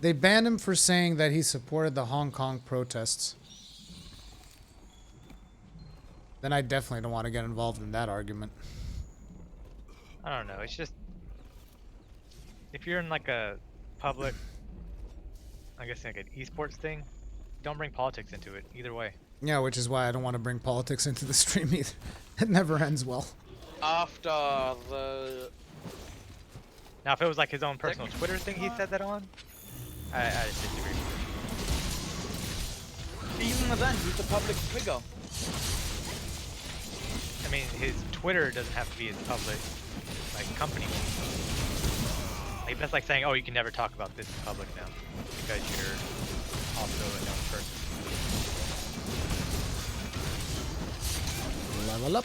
They banned him for saying that he supported the Hong Kong protests. Then I definitely don't want to get involved in that argument. I don't know. It's just if you're in like a public, I guess like an esports thing, don't bring politics into it. Either way. Yeah, which is why I don't want to bring politics into the stream either. It never ends well. after the... Now, if it was like his own personal Twitter thing he said that on, I just disagree. Even then, he's a public figure. I mean, his Twitter doesn't have to be his public, like, company. Like, that's like saying, oh, you can never talk about this in public now, because you're also a known person. Level up.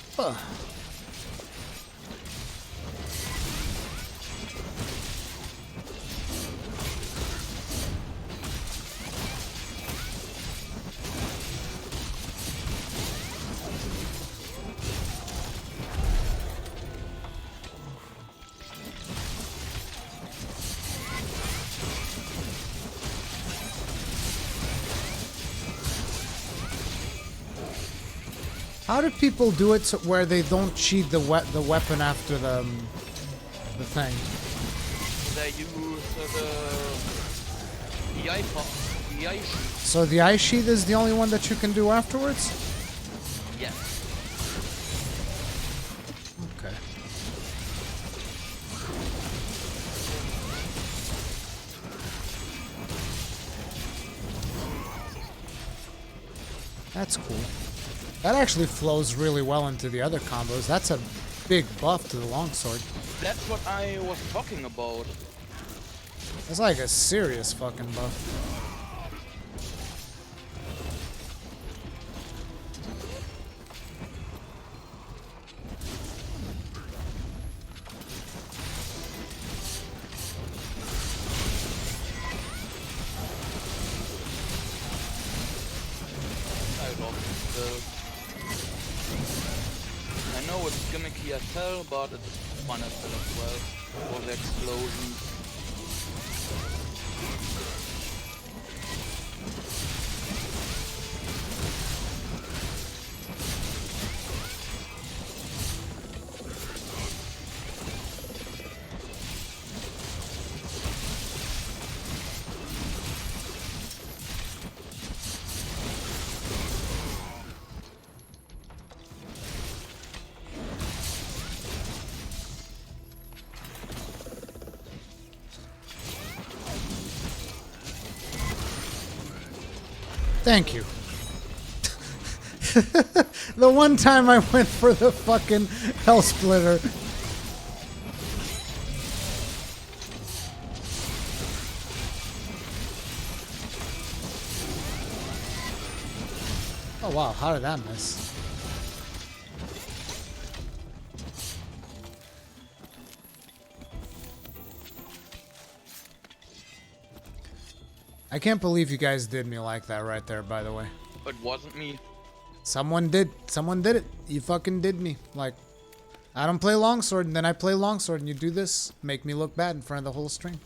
How do people do it so where they don't cheat the weapon after the thing? They use the eye sheet. So the eye sheet is the only one that you can do afterwards? Yes. Okay. That's cool. That actually flows really well into the other combos. That's a big buff to the longsword. That's what I was talking about. That's like a serious fucking buff. I know it's gimmicky as hell, but it's fun as hell as well. For the explosions. Thank you. The one time I went for the fucking hell splitter. Oh wow, how did that miss? I can't believe you guys did me like that right there, by the way. It wasn't me. Someone did. Someone did it. You fucking did me. Like, I don't play longsword, and then I play longsword, and you do this. Make me look bad in front of the whole stream.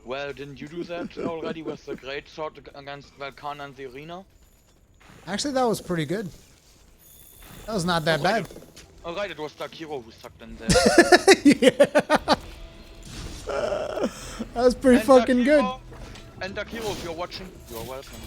Well, didn't you do that already with the great sword against Rurikhan and the arena? Actually, that was pretty good. That was not that bad. Alright, it was Takiro who sucked in there. Yeah. That was pretty fucking good. And Takiro, if you're watching, you're welcome.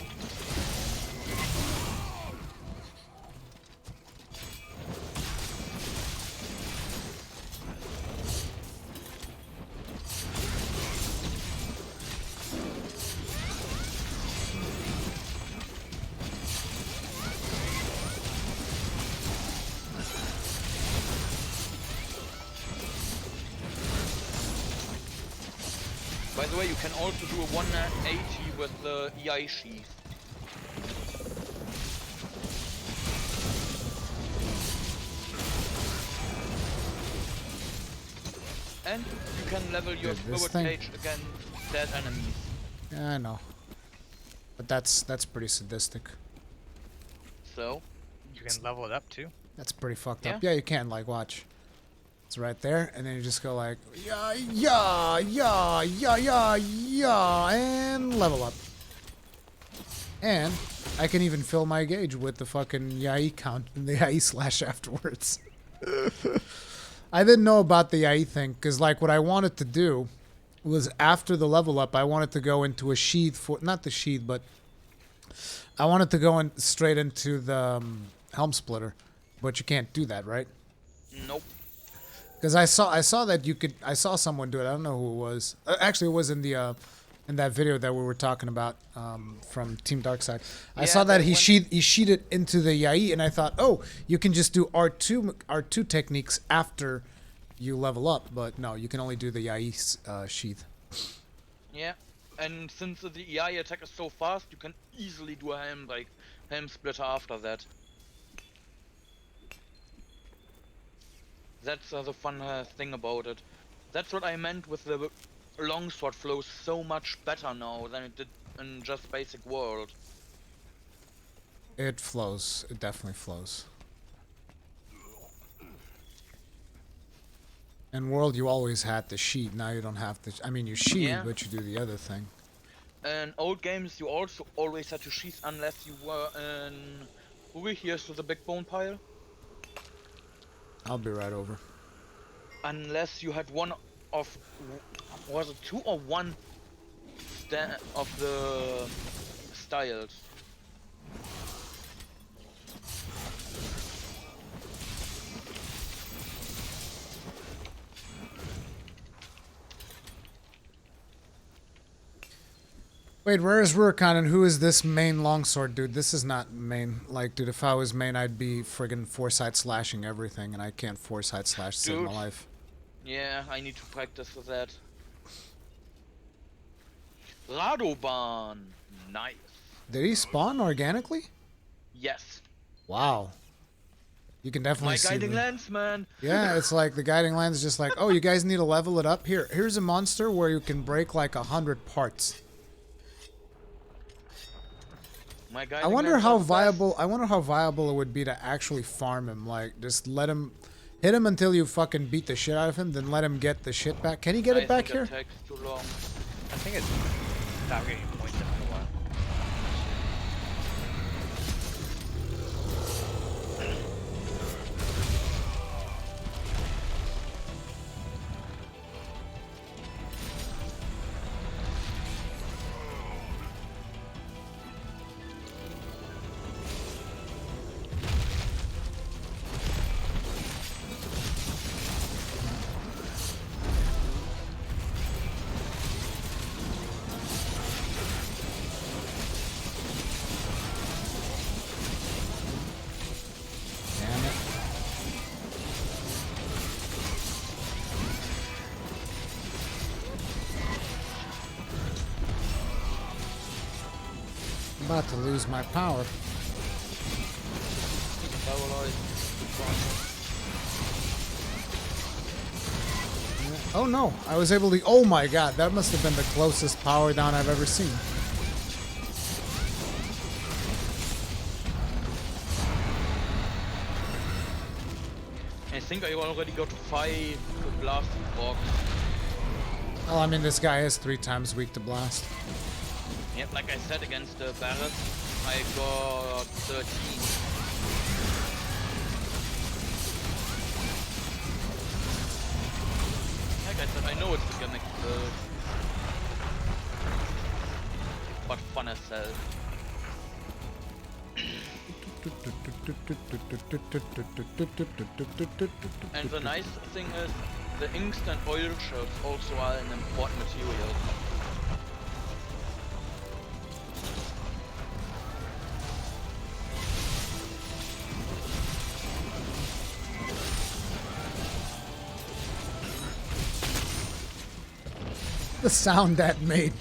By the way, you can also do a 180 with the EI sheath. And you can level your spirit page against dead enemies. Yeah, I know. But that's pretty sadistic. So? You can level it up too. That's pretty fucked Yeah. up. Yeah, you can, like, watch. It's right there, and then you just go like, yeah, yeah, yeah, yeah, yeah, yeah, and level up. And I can even fill my gauge with the fucking Yai count and the Yai slash afterwards. I didn't know about the Yai thing, because like what I wanted to do was after the level up, I wanted to go into a sheath for, not the sheath, but I wanted to go in straight into the helm splitter. But you can't do that, right? Nope. Because I saw that you could. I saw someone do it. I don't know who it was. Actually, it was in the in that video that we were talking about from Team Darkside. I Yeah, saw that but he when- sheeted into the Yai, and I thought, oh, you can just do R2 techniques after you level up. But no, you can only do the Yai sheath. Yeah, and since the EI attack is so fast, you can easily do a helm splitter after that. That's the fun thing about it. That's what I meant with the longsword flows so much better now than it did in just basic world. It flows. It definitely flows. In World, you always had the sheet. Now you don't have to. I mean, you sheet, Yeah. but you do the other thing. In old games, you also always had to sheath unless you were in. Here's to the big bone pile. I'll be right over. Unless you had one of. Was it 2 or 1 of the styles? Wait, where is Rurikhan and who is this main longsword dude? This is not main. Like, dude, if I was main, I'd be friggin' foresight slashing everything, and I can't foresight slash to save my Dude. life. Yeah, I need to practice with that. Radoban! Nice. Did he spawn organically? Yes. Wow. You can definitely My see guiding the- lance, man. Yeah, it's like the guiding lens is just like, oh, you guys need to level it up. Here's a monster where you can break like 100 parts. My guiding I wonder lance how are the best. viable. I wonder how viable it would be to actually farm him. Like, just let him, hit him until you fucking beat the shit out of him, then let him get the shit back. Can he get it back think here? It takes too long. I think it's stop getting points after a while. Damn it. I'm about to lose my power. That will always be fun. Oh no, I was able to. Oh my god, that must have been the closest power down I've ever seen. I think I already got 5 blasting box. Well, I mean, this guy is 3 times weak to blast. Yep, like I said, against the Barret, I got 13. Like I said, I know it's a gimmick build. But fun as hell. And the nice thing is, the instant oil shells also are an important material. The sound that made.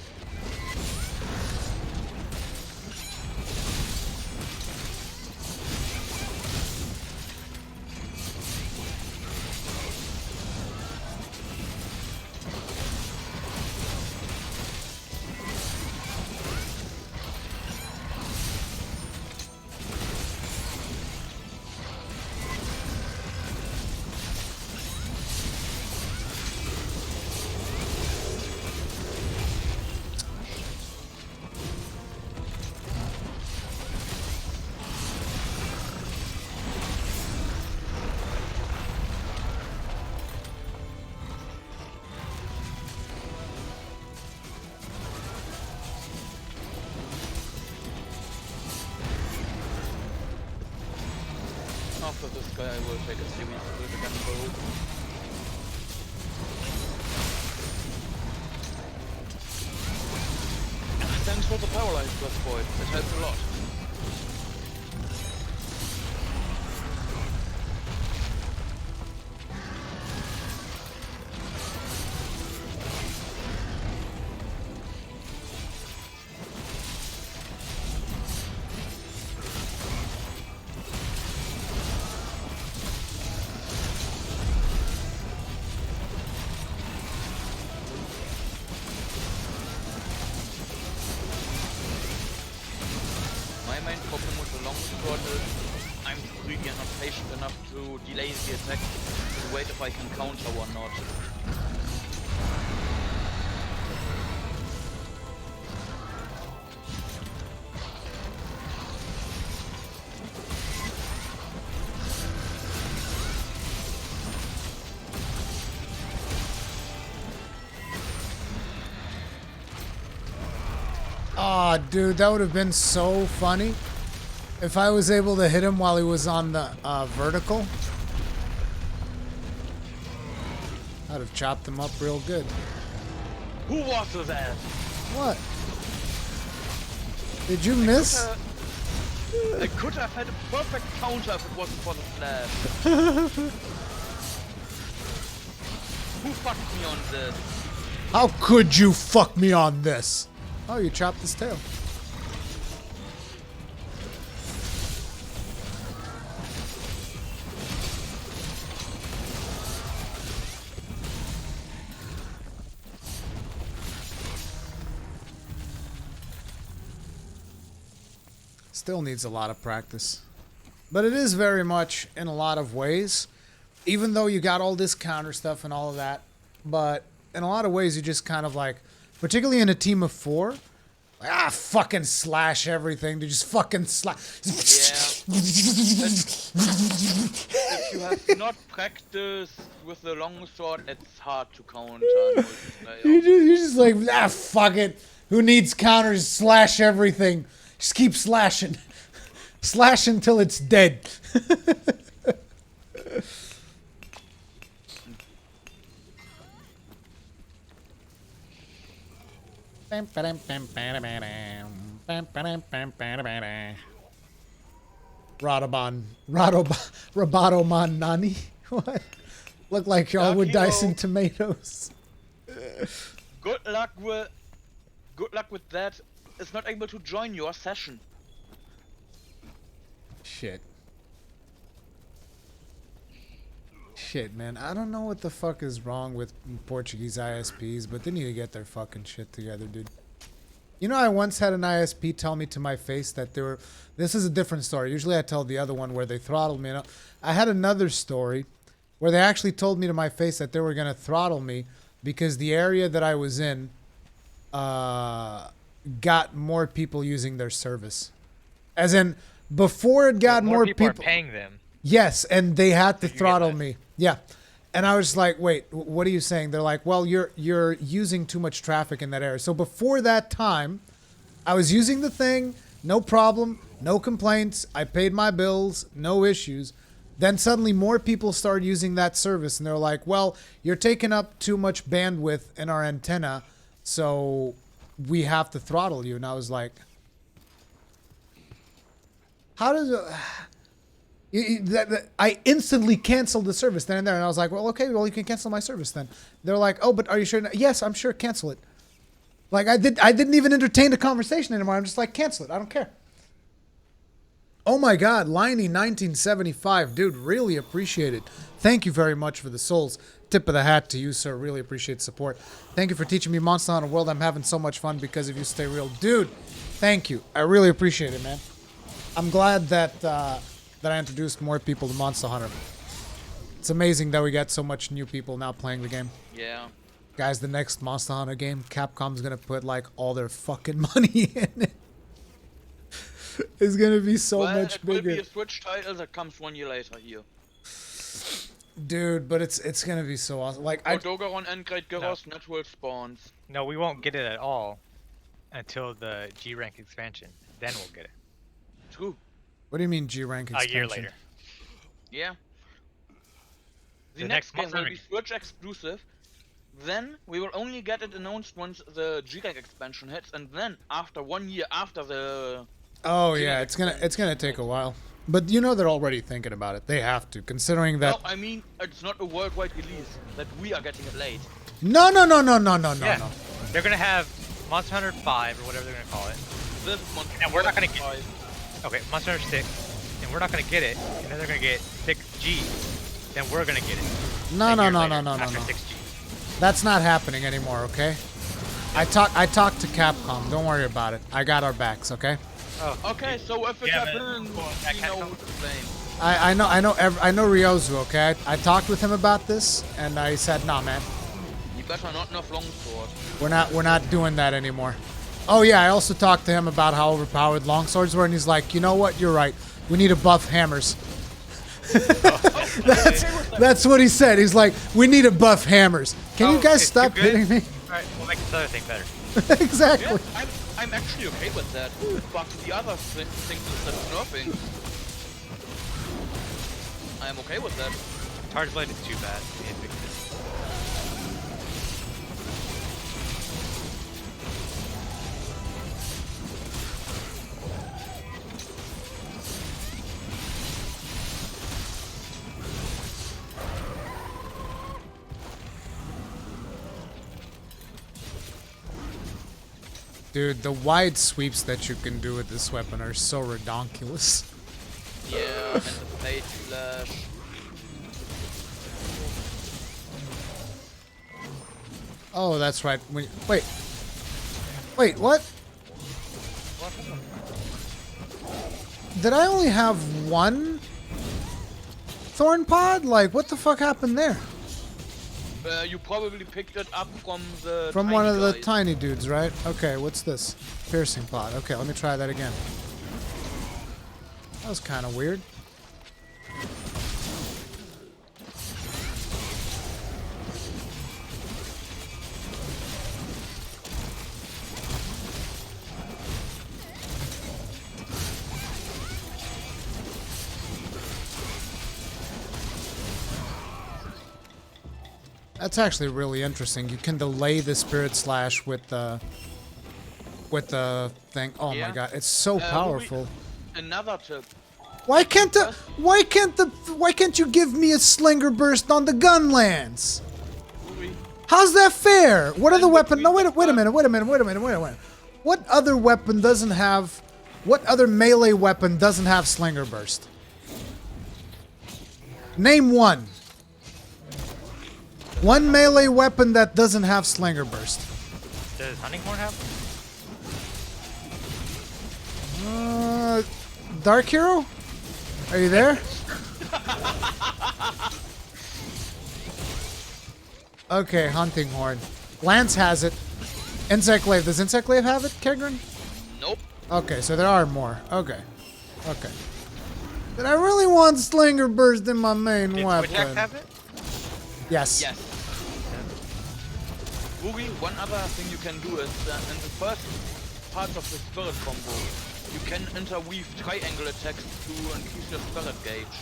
after this guy, I will take a serious build again, though. Thanks for the paralyzed Blast Void, it helps a lot. My main problem with the long sword is I'm greedy and not patient enough to delay the attack to wait if I can counter or not. Aw, dude, that would have been so funny if I was able to hit him while he was on the vertical. I'd have chopped him up real good. Who was that? What? Did you miss? I could have had a perfect counter if it wasn't for the flash. Who fucked me on this? How could you fuck me on this? Oh, you chopped his tail. Still needs a lot of practice. But it is very much in a lot of ways. Even though you got all this counter stuff and all of that. But in a lot of ways you just kind of like, particularly in a team of 4, like, fucking slash everything. To just fucking slash. Yeah. If you have not practiced with the long sword, it's hard to counter. You're just like, fuck it. Who needs counters? Slash everything. Just keep slashing. Slash until it's dead. Robotomon Nani? What? Look like y'all with Dyson tomatoes. Good luck with that. Is not able to join your session. Shit. Shit, man. I don't know what the fuck is wrong with Portuguese ISPs, but they need to get their fucking shit together, dude. You know, I once had an ISP tell me to my face that they were... This is a different story. Usually I tell the other one where they throttled me. I had another story where they actually told me to my face that they were going to throttle me because the area that I was in got more people using their service. As in, before it got more people... are paying them. Yes, and they had to throttle me. Yeah. And I was like, wait, what are you saying? They're like, well, you're using too much traffic in that area. So before that time, I was using the thing, no problem, no complaints. I paid my bills, no issues. Then suddenly more people started using that service, and they're like, well, you're taking up too much bandwidth in our antenna, so we have to throttle you. And I was like, how does it... I instantly canceled the service then and there, and I was like, well, okay, well, you can cancel my service then. They're like, oh, but are you sure? Yes, I'm sure. Cancel it. Like I didn't even entertain the conversation anymore. I'm just like, cancel it. I don't care. Oh my God, Liney 1975, dude, really appreciate it. Thank you very much for the souls. Tip of the hat to you, sir. Really appreciate the support. Thank you for teaching me Monster Hunter World. I'm having so much fun because of you. Stay real, dude. Thank you. I really appreciate it, man. I'm glad that I introduced more people to Monster Hunter. It's amazing that we got so much new people now playing the game. Yeah. Guys, the next Monster Hunter game, Capcom's gonna put like all their fucking money in it. It's gonna be so much bigger. It will be a Switch title that comes 1 year later here. Dude, but it's gonna be so awesome. Like Dogaron and Great Gyros Network spawns. No, we won't get it at all until the G rank expansion. Then we'll get it. True. What do you mean G rank expansion? A year later. Yeah. The The next next game will be Monster Switch exclusive. Then we will only get it announced once the Tigrex expansion hits, and then after 1 year after the Oh Tigrex yeah, it's gonna take a while. But you know they're already thinking about it. They have to, considering that. No, I mean it's not a worldwide release. That we are getting it late. No, no, no, no, no, no, no, Yeah. no. They're gonna have Monster Hunter 5 or whatever they're gonna call it. This month. And we're not gonna get. Okay, Monster Hunter 6, and we're not gonna get it. And then they're gonna get 6G. Then we're gonna get it. No, a no, year no, later, no, no, no, after no. 6G. That's not happening anymore. Okay. I talked to Capcom. Don't worry about it. I got our backs. Okay. Oh. Okay, so if it Yeah, happens, that we can't know come. what to blame. I know Ryozu. Okay. I talked with him about this, and I said, nah, man. You better not enough longsword. We're not doing that anymore. Oh yeah, I also talked to him about how overpowered longswords were, and he's like, you know what? You're right. We need to buff hammers. That's what he said. He's like, we need to buff hammers. Can you guys it's stop too good? hitting me? Alright, we'll make this other thing better. Exactly. Yeah, I'm actually okay with that. But the other things instead of nerfing, I am okay with that. Charge Blade is too bad. We need to fix it. Dude, the wide sweeps that you can do with this weapon are so redonkulous. Yeah, and the fade slash. Oh, that's right. Wait, what? Did I only have one thorn pod? Like, what the fuck happened there? You probably picked it up from the From tiny one of the guys. tiny dudes, right? Okay, what's this? Piercing pod. Okay, let me try that again. That was kind of weird. That's actually really interesting. You can delay the spirit slash with the thing. Oh Yeah. my god, it's so powerful. Another tip. Why can't you give me a slinger burst on the Gunlance? Movie. How's that fair? What other And weapon? No, between wait a minute. What other weapon doesn't have? What other melee weapon doesn't have slinger burst? Name one. One melee weapon that doesn't have slinger burst. Does Hunting Horn have? Dark Hero? Are you there? Okay, Hunting Horn. Lance has it. Insect Glaive. Does Insect Glaive have it, Kegrin? Nope. Okay, so there are more. Okay. Okay. But I really want Slinger Burst in my main Did weapon. Switch have it? Yes. Yes. Boogie, one other thing you can do is in the first parts of the spirit combo, you can interweave triangle attacks to increase your spirit gauge.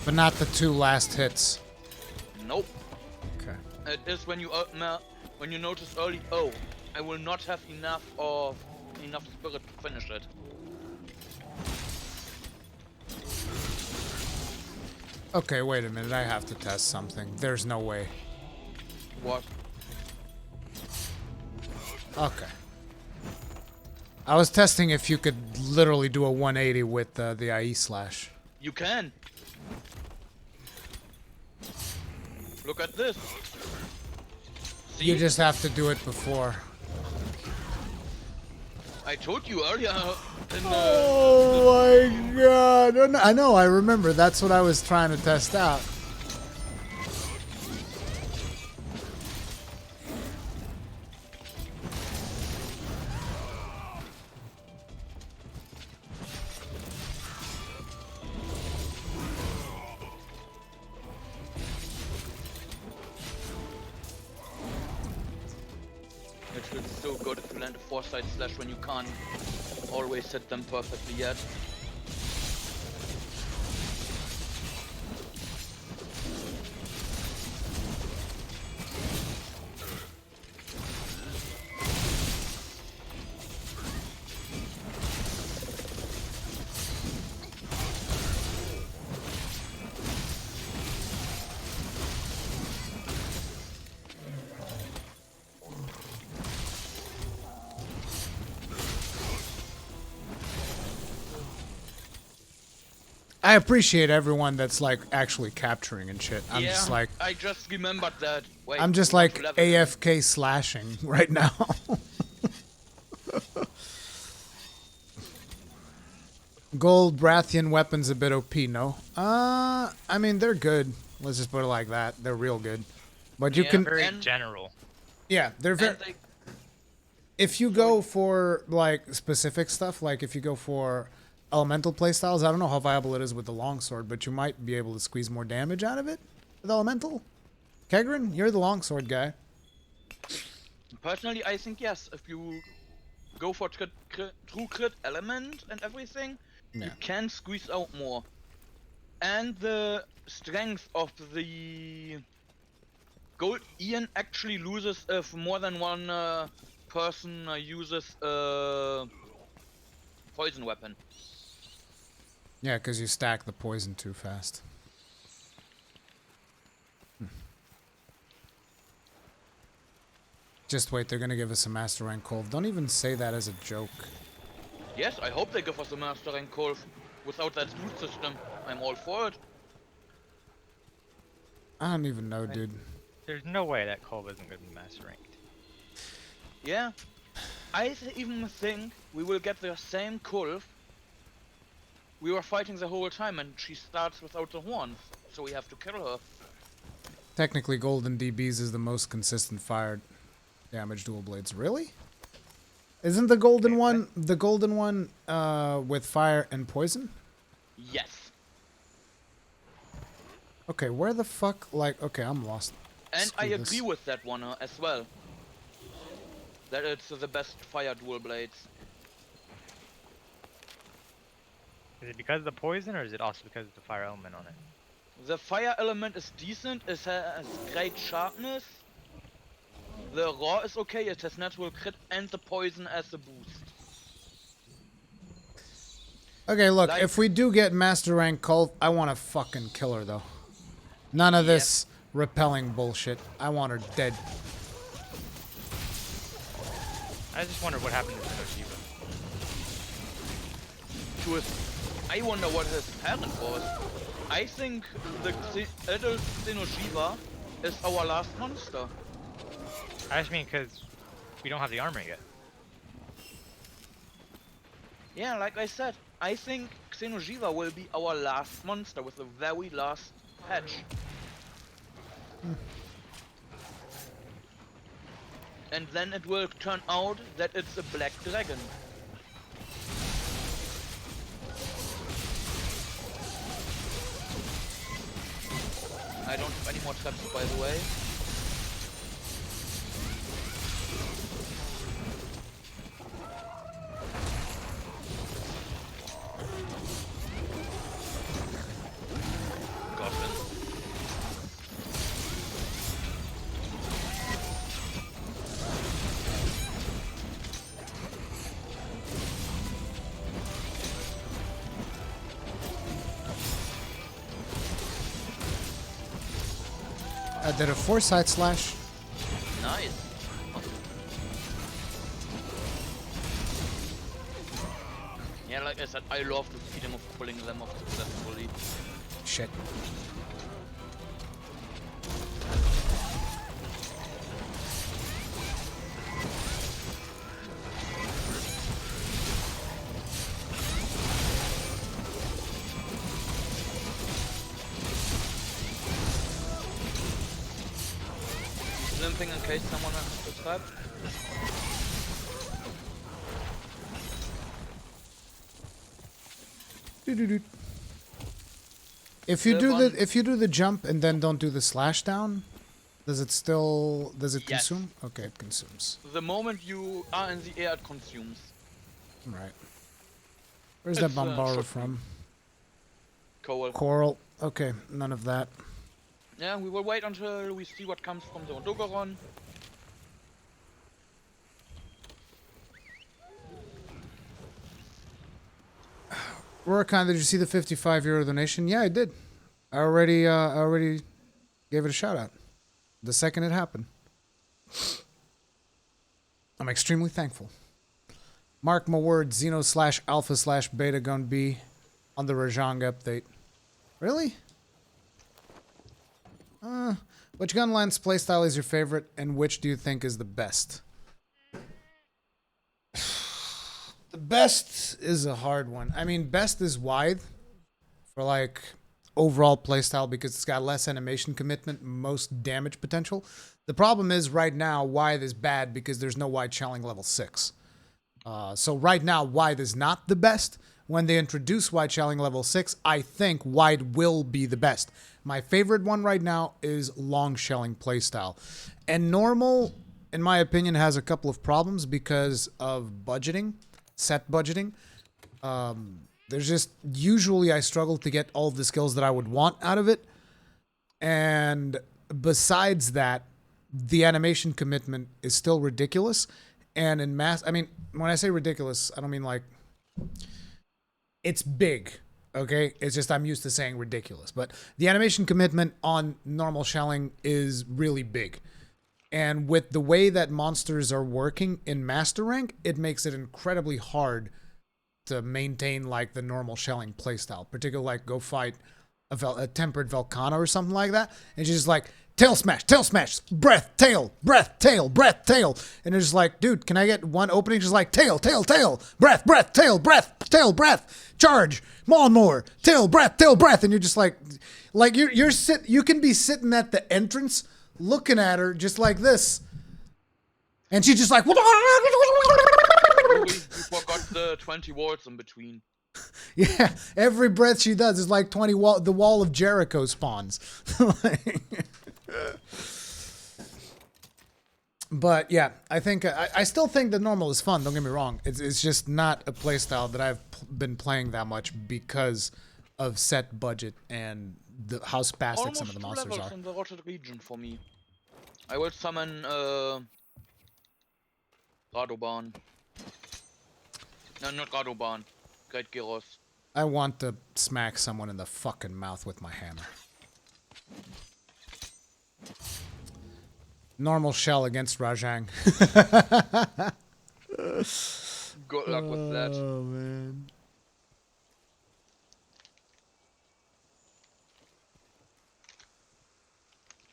But not the two last hits. Nope. Okay. It is when you notice early, oh, I will not have enough spirit to finish it. Okay, wait a minute. I have to test something. There's no way. What? Okay. I was testing if you could literally do a 180 with the IE slash. You can. Look at this. See? You just have to do it before. I told you earlier in the... Oh my god. I know, I remember. That's what I was trying to test out. land a foresight slash when you can't always hit them perfectly yet. I appreciate everyone that's like actually capturing and shit. I'm just like I just remembered that. Wait, I'm just we want like to level them. AFK slashing right now. Gold Brathian weapons a bit OP, no? I mean they're good. Let's just put it like that. They're real good. But you Yeah, can Very And- general. yeah, they're very And they, if you go for like specific stuff, like if you go for elemental playstyles, I don't know how viable it is with the longsword, but you might be able to squeeze more damage out of it with elemental. Kegrin, you're the longsword guy. personally, I think yes. If you go for true crit element and everything, you Yeah. can squeeze out more. And the strength of the gold Ian actually loses if more than one person uses a poison weapon. Yeah, because you stack the poison too fast. Just wait, they're gonna give us a master rank cove. Don't even say that as a joke. Yes, I hope they give us a master rank call. Without that loot system, I'm all for it. I don't even know, dude. There's no way that Kolb isn't going to be master ranked. Yeah, I even think we will get the same Kulf we were fighting the whole time, and she starts without the horns, so we have to kill her. Technically, golden DBs is the most consistent fire damage dual blades. Really? Isn't the golden one with fire and poison? Yes. Okay, where the fuck? Like, okay, I'm lost. And Screw I this. agree with that one as well. That it's the best fire dual blades. Is it because of the poison, or is it also because of the fire element on it? The fire element is decent, it has great sharpness. The raw is okay, it has natural crit and the poison as a boost. Okay, look, Like- if we do get master rank cult, I want to fucking kill her though. None of this repelling bullshit. I want her dead. I just wondered what happened to Shiva. To his, I wonder what his parent was. I think the adult Xenoshiva is our last monster. I just mean because we don't have the armor yet. Yeah, like I said, I think Xenoshiva will be our last monster with the very last patch. And then it will turn out that it's a black dragon. I don't have any more traps, by the way. Goblin. I did a foresight slash. Nice. Yeah, like I said, I love the feeling of pulling them off successfully. Shit. Limping in case someone has to trap. Doo-doo-doo. If you do the jump and then don't do the slash down, Does it still... Does it Yes. consume? Okay, it consumes. The moment you are in the air, it consumes. Right. Where's that It's, bomb borrow should be. from? Coal. Coral. Okay, none of that. Yeah, we will wait until we see what comes from the Odogaron. Rurikhan, did you see the 55 € donation? Yeah, I did. I already gave it a shout out. The second it happened. I'm extremely thankful. Mark my words, Xeno /Alpha /Beta gonna be on the Rajang update. Really? Which Gunlance playstyle is your favorite, and which do you think is the best? The best is a hard one. I mean, best is wide for like overall playstyle because it's got less animation commitment, most damage potential. The problem is right now wide is bad because there's no wide shelling level 6. So right now wide is not the best. When they introduce wide shelling level 6, I think wide will be the best. My favorite one right now is long shelling playstyle. And normal, in my opinion, has a couple of problems because of budgeting. Set budgeting. There's just usually I struggle to get all the skills that I would want out of it, and besides that, the animation commitment is still ridiculous. And in mass, I mean, when I say ridiculous, I don't mean like it's big. Okay, it's just I'm used to saying ridiculous, but the animation commitment on normal shelling is really big. And with the way that monsters are working in Master Rank, it makes it incredibly hard to maintain like the normal shelling playstyle. Particularly like go fight a tempered Velcana or something like that. And she's just like, tail smash, breath, tail, breath, tail, breath, tail. And it's just like, dude, can I get one opening? Just like tail, tail, tail, breath, breath, tail, breath, tail, breath, charge, lawnmower, tail, breath, and you're just like you can be sitting at the entrance looking at her just like this, and she's just like, You forgot the 20 walls in between. yeah, every breath she does is like the wall of Jericho spawns. But yeah, I think I still think the normal is fun. Don't get me wrong. It's just not a playstyle that I've been playing that much because of set budget and how spastic Almost some of the two monsters levels are. in the rotted region for me. I will summon Radoban. No, not Radoban. Great Gyros. I want to smack someone in the fucking mouth with my hammer. Normal shell against Rajang. Good luck with that. Oh, man.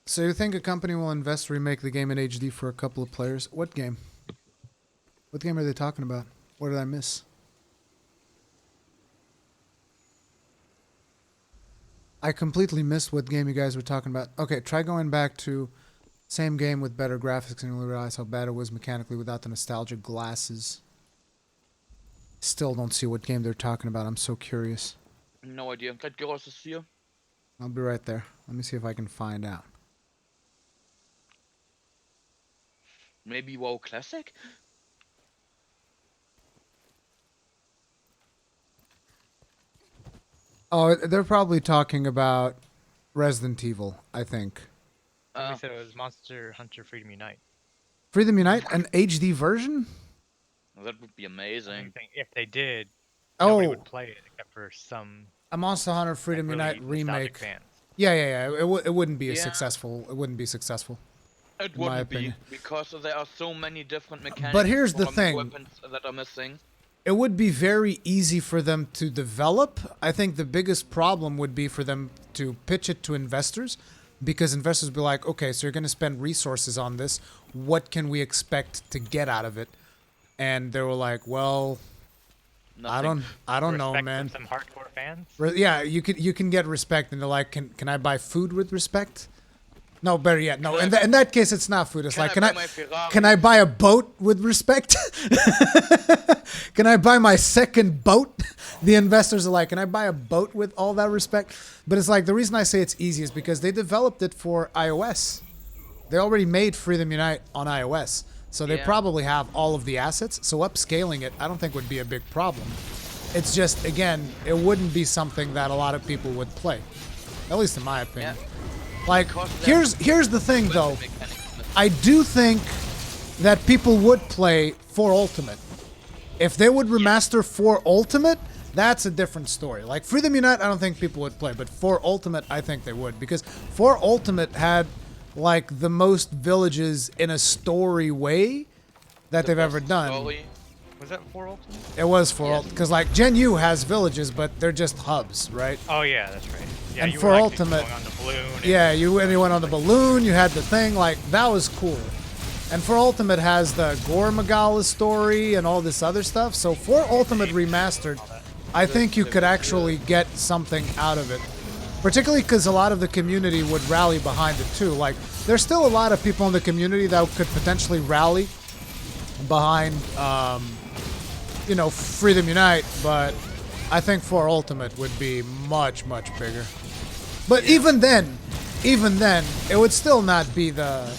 So you think a company will invest to remake the game in HD for a couple of players? What game? What game are they talking about? What did I miss? I completely missed what game you guys were talking about. Okay, try going back to same game with better graphics and you'll realize how bad it was mechanically without the nostalgic glasses. Still don't see what game they're talking about. I'm so curious. No idea. Great Gyros is here. I'll be right there. Let me see if I can find out. Maybe WoW Classic? Oh, they're probably talking about Resident Evil, I think. Somebody said it was Monster Hunter Freedom Unite. Freedom Unite? An HD version? That would be amazing. If they did, Oh, nobody would play it except for some a Monster Hunter Freedom really Unite nostalgic remake. fans. Yeah. It wouldn't be Yeah. successful. It wouldn't be successful. It In my wouldn't be, opinion. because there are so many different mechanics. But here's the from thing. Weapons that are missing. It would be very easy for them to develop. I think the biggest problem would be for them to pitch it to investors, because investors would be like, okay, so you're going to spend resources on this. What can we expect to get out of it? And they were like, well, Nothing. I don't know, Respect man. from some hardcore fans. Yeah, you can get respect, and they're like, can I buy food with respect? No, better yet, no. In that case, it's not food. It's like, buy my Ferrari? can I buy a boat with respect? Can I buy my second boat? The investors are like, can I buy a boat with all that respect? But it's like, the reason I say it's easy is because they developed it for iOS. They already made Freedom Unite on iOS, so they Yeah. probably have all of the assets. So upscaling it, I don't think would be a big problem. It's just, again, it wouldn't be something that a lot of people would play, at least in my opinion. Like, Because here's the thing though. Mechanics. I do think that people would play for Ultimate. If they would remaster for Ultimate, that's a different story. Like Freedom Unite, I don't think people would play, but for Ultimate, I think they would, because for Ultimate had like the most villages in a story way that they've ever done. Story. Was that 4 Ultimate? It was for Yes. because like Gen U has villages, but they're just hubs, right? Oh yeah, that's right. Yeah, And you for were like Ultimate- going on the balloon. and- Yeah, you went on the balloon, you had the thing, like that was cool. And for Ultimate has the Gore Magala story and all this other stuff. So for Ultimate Remastered, I think you could actually get something out of it. Particularly because a lot of the community would rally behind it too. Like, there's still a lot of people in the community that could potentially rally behind, you know, Freedom Unite, but I think for Ultimate would be much, much bigger. But even then, it would still not be the,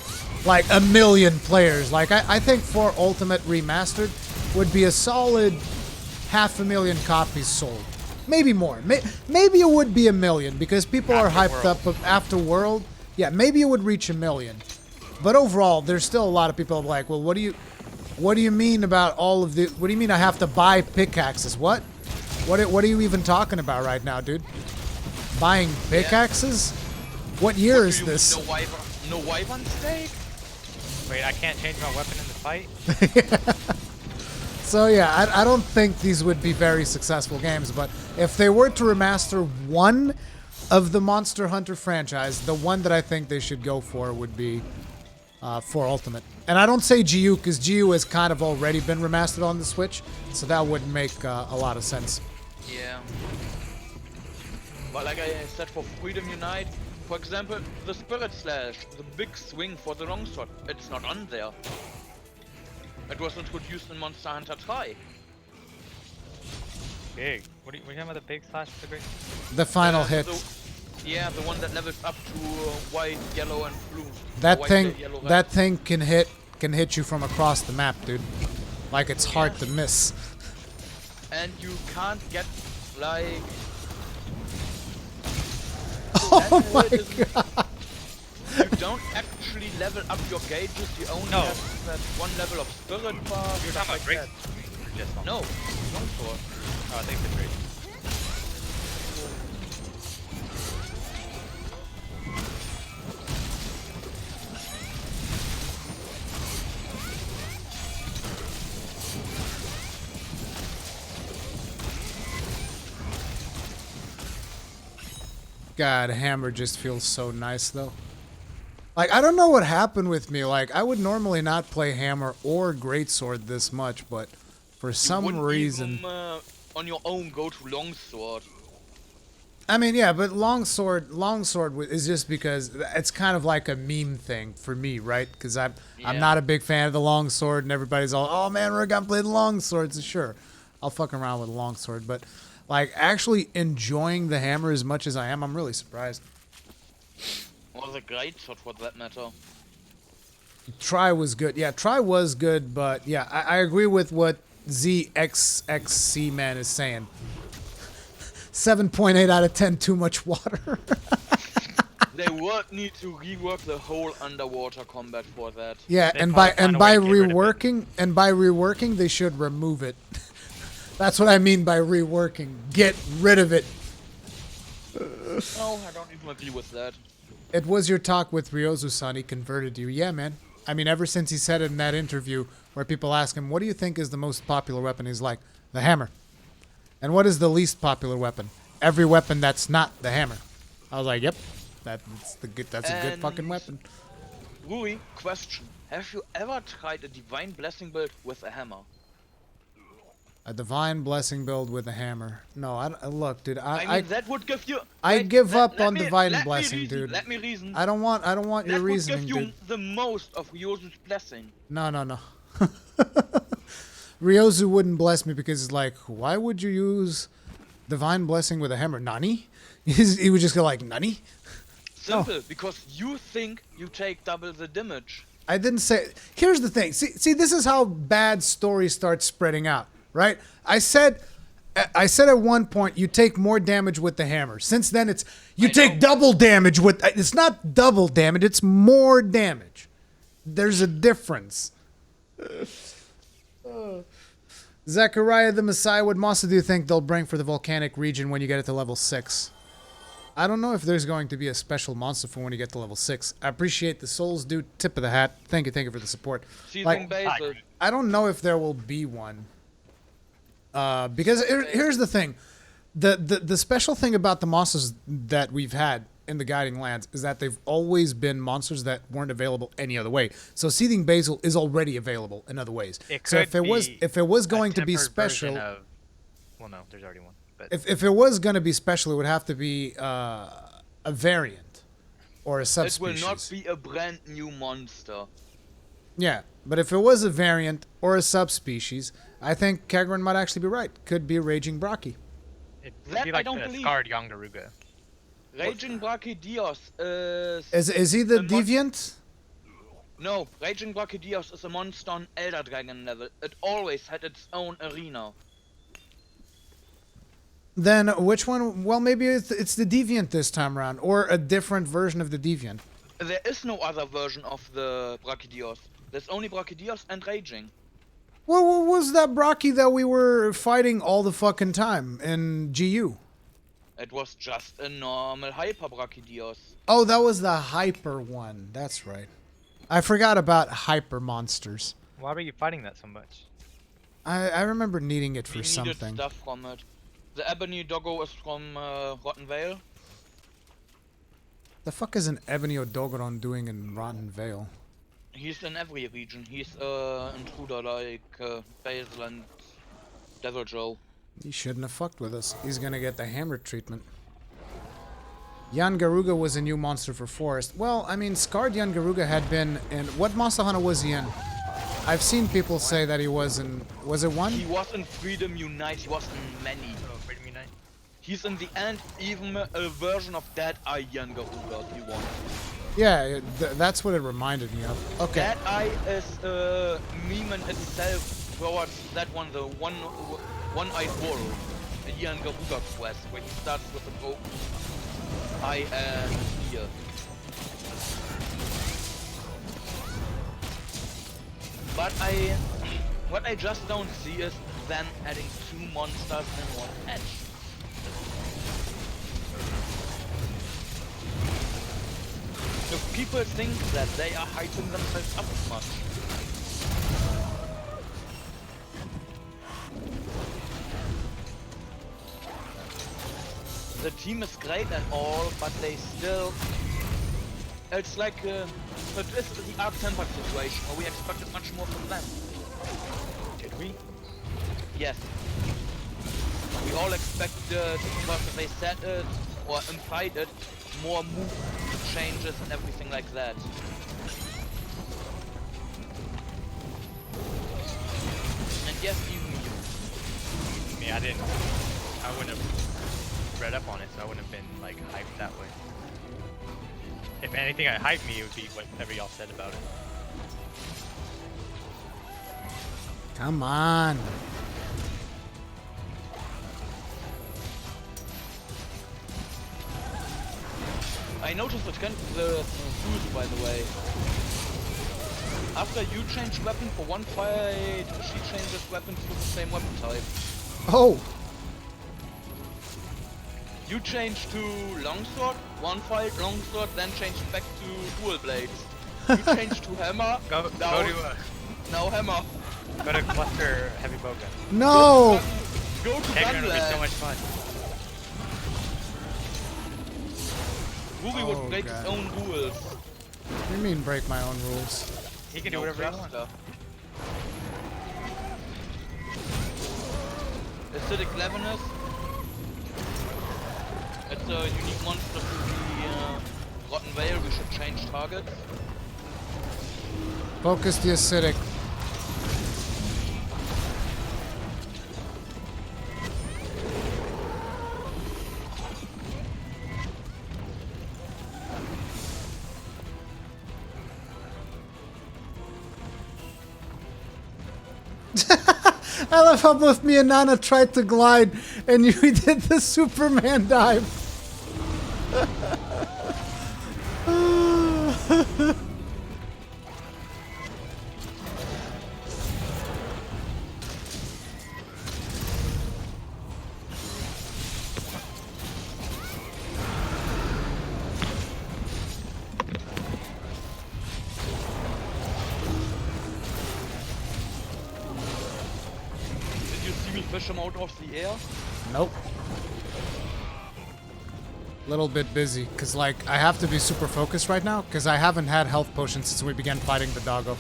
like, 1 million players. Like, I think for Ultimate Remastered would be a solid 500,000 copies sold. Maybe more. Maybe it would be 1 million because people are hyped up after World. Yeah, maybe it would reach 1 million. But overall, there's still a lot of people like, well, what do you mean about all of the? What do you mean I have to buy pickaxes? What? What are you even talking about right now, dude? Buying pickaxes? What year is this? No wyvern steak? Wait, I can't change my weapon in the fight? So yeah, I don't think these would be very successful games, but if they were to remaster one of the Monster Hunter franchise, the one that I think they should go for would be for Ultimate. And I don't say GU because GU has kind of already been remastered on the Switch, so that would make a lot of sense. Yeah. But like I said, for Freedom Unite, for example, the Spirit Slash, the big swing for the longsword, it's not on there. It was introduced in Monster Hunter 3. Big. What are you talking about? The big slash with the great? The final hit. Yeah, the one that levels up to white, yellow, and blue. That White, thing, yellow, red. that thing can hit you from across the map, dude. Like it's hard to miss. And you can't get like. Oh my That hit is- god! You don't actually level up your gauges. You only No. have that one level of spirit bar. You're stuff talking about like great. that. Just on. No, longsword. Oh, I think the great. God, hammer just feels so nice though. Like I don't know what happened with me. Like I would normally not play hammer or greatsword this much, but for some Wouldn't reason, even, on your own go to longsword. I mean, yeah, but longsword is just because it's kind of like a meme thing for me, right? Because I'm Yeah. not a big fan of the longsword, and everybody's all, oh man, we're gonna play the longsword. So sure, I'll fuck around with a longsword, but like actually enjoying the hammer as much as I am, I'm really surprised. Or the greatsword for that matter. Try was good. Yeah, try was good, but yeah, I agree with what ZXXC man is saying. 7.8 out of 10, too much water. They would need to rework the whole underwater combat for that. Yeah, They and probably by find and a by way to get rid of it. reworking, they should remove it. That's what I mean by reworking. Get rid of it. No, I don't even agree with that. It was your talk with Ryozu-san, he converted you. Yeah, man. I mean, ever since he said it in that interview where people ask him, what do you think is the most popular weapon? He's like, the hammer. And what is the least popular weapon? Every weapon that's not the hammer. I was like, yep, that's a good fucking And- weapon. Rui, question. Have you ever tried a Divine Blessing build with a hammer? A divine blessing build with a hammer. No, look, dude, I mean, that would give you... I Wait, give let- up let on me- divine let me blessing, reason, dude. Let me reason. I don't want your That would reasoning, give you dude. the most of Ryosu's blessing. No. Ryozu wouldn't bless me because it's like, why would you use divine blessing with a hammer? Nani? He would just go like, Nani? Simple, because you think you take double the damage. I didn't say. Here's the thing. See, this is how bad stories start spreading out, right? I said at one point you take more damage with the hammer. Since then, it's you take double damage with. It's not double damage. It's more damage. There's a difference. Zechariah the Messiah, what monster do you think they'll bring for the volcanic region when you get it to level 6? I don't know if there's going to be a special monster for when you get to level 6. I appreciate the souls, dude. Tip of the hat. Thank you for the support. Seething basil. I don't know if there will be one. Because here's the thing. The special thing about the monsters that we've had in the Guiding Lands is that they've always been monsters that weren't available any other way. So Seething Basil is already available in other ways. So if it was going to be special, well, no, there's already one. But if it was going to be special, it would have to be a variant or a subspecies. It will not be a brand new monster. Yeah, but if it was a variant or a subspecies, I think Kegron might actually be right. Could be a Raging Braki. it would be like I don't the believe. scarred Yongaruga. Raging Brachydios Is he the deviant? No, Raging Brachydios is a monster on Elder Dragon level. It always had its own arena. Then which one? Well, maybe it's the deviant this time around, or a different version of the deviant. There is no other version of the Brachydios. There's only Brachydios and Raging. Well, what was that Braki that we were fighting all the fucking time in GU? It was just a normal Hyper Brachydios. Oh, that was the hyper one. That's right. I forgot about hyper monsters. Why were you fighting that so much? I remember needing it for We needed something. stuff from it. The Ebony Doggo is from Rotten Vale. The fuck is an Ebony Odogoron doing in Rotten Vale? He's in every region. He's intruder like Basil and Devil Joe. He shouldn't have fucked with us. He's gonna get the hammer treatment. Yangaruga was a new monster for Forest. Well, I mean, Scarred Yangaruga had been in... What Monster Hunter was he in? I've seen people say that he was in... Was it one? He was in Freedom Unite. He was in many. Oh, Freedom Unite. He's in the end even a version of Dead Eye Yangaruga if you want. Yeah, that's what it reminded me of. Okay. Dead Eye is meme in itself towards that one, the one-eyed warrior. A Yangaruga quest where he starts with a broken eye and ear. But what I just don't see is them adding 2 monsters in one patch. If people think that they are hyping themselves up too much. The team is great and all, but they still... It's like it is the Arc Tempered situation where we expected much more from them. Did we? Yes. We all expected, because they said it or implied it, more move changes and everything like that. And yes, even you. Me, I wouldn't have read up on it, so I wouldn't have been like hyped that way. If anything I hyped me, it would be whatever y'all said about it. Come on. I noticed it can the fuse, by the way. After you change weapon for one fight, she changes weapons for the same weapon type. Oh! You change to longsword, one fight, longsword, then change back to dual blades. You change to hammer, Go to now hammer. go to cluster heavy bowgun. No! Go to Kegron would be so Gunlance. much fun. Ruby Oh, would break God. his own rules. What do you mean break my own rules? He can do No whatever he wants. cluster. Acidic Cleverness. It's a unique monster to the Rotten Vale. We should change targets. Focus the acidic. I love how both me and Nana tried to glide and you did the Superman dive. Did you see me fish him out of the air? Nope. Little bit busy, because, like, I have to be super focused right now, because I haven't had health potions since we began fighting the doggo.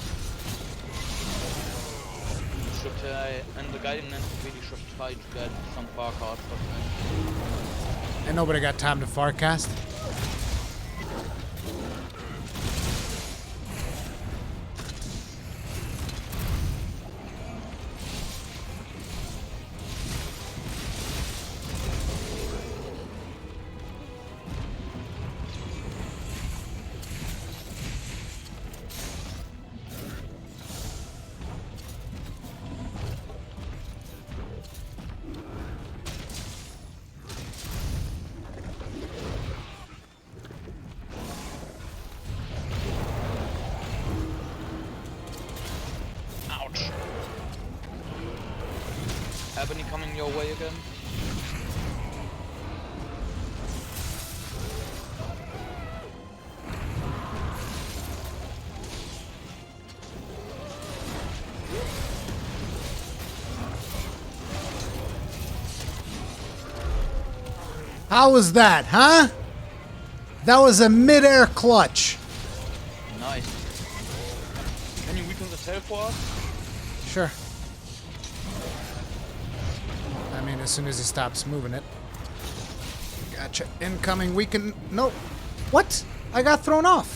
And the guy in really should try to get some far cards for me. And nobody got time to farcast. Ebony coming your way again? How was that, huh? That was a mid-air clutch. Nice. Can you weaken the tail for us? Sure. I mean, as soon as he stops moving it. Gotcha. Incoming weaken. Nope. What? I got thrown off.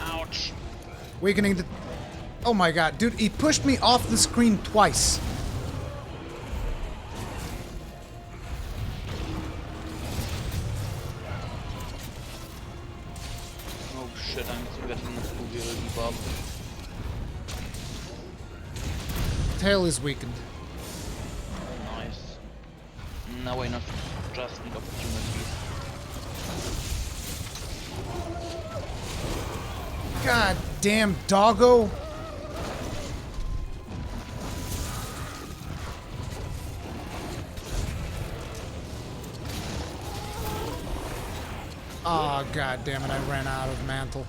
Ouch. Weakening the... Oh my god, dude, he pushed me off the screen twice. Oh shit, I'm getting the blue debuff. Tail is weakened. Nice. Now I not just need opportunities. God damn doggo. Oh, god damn it, I ran out of mantle.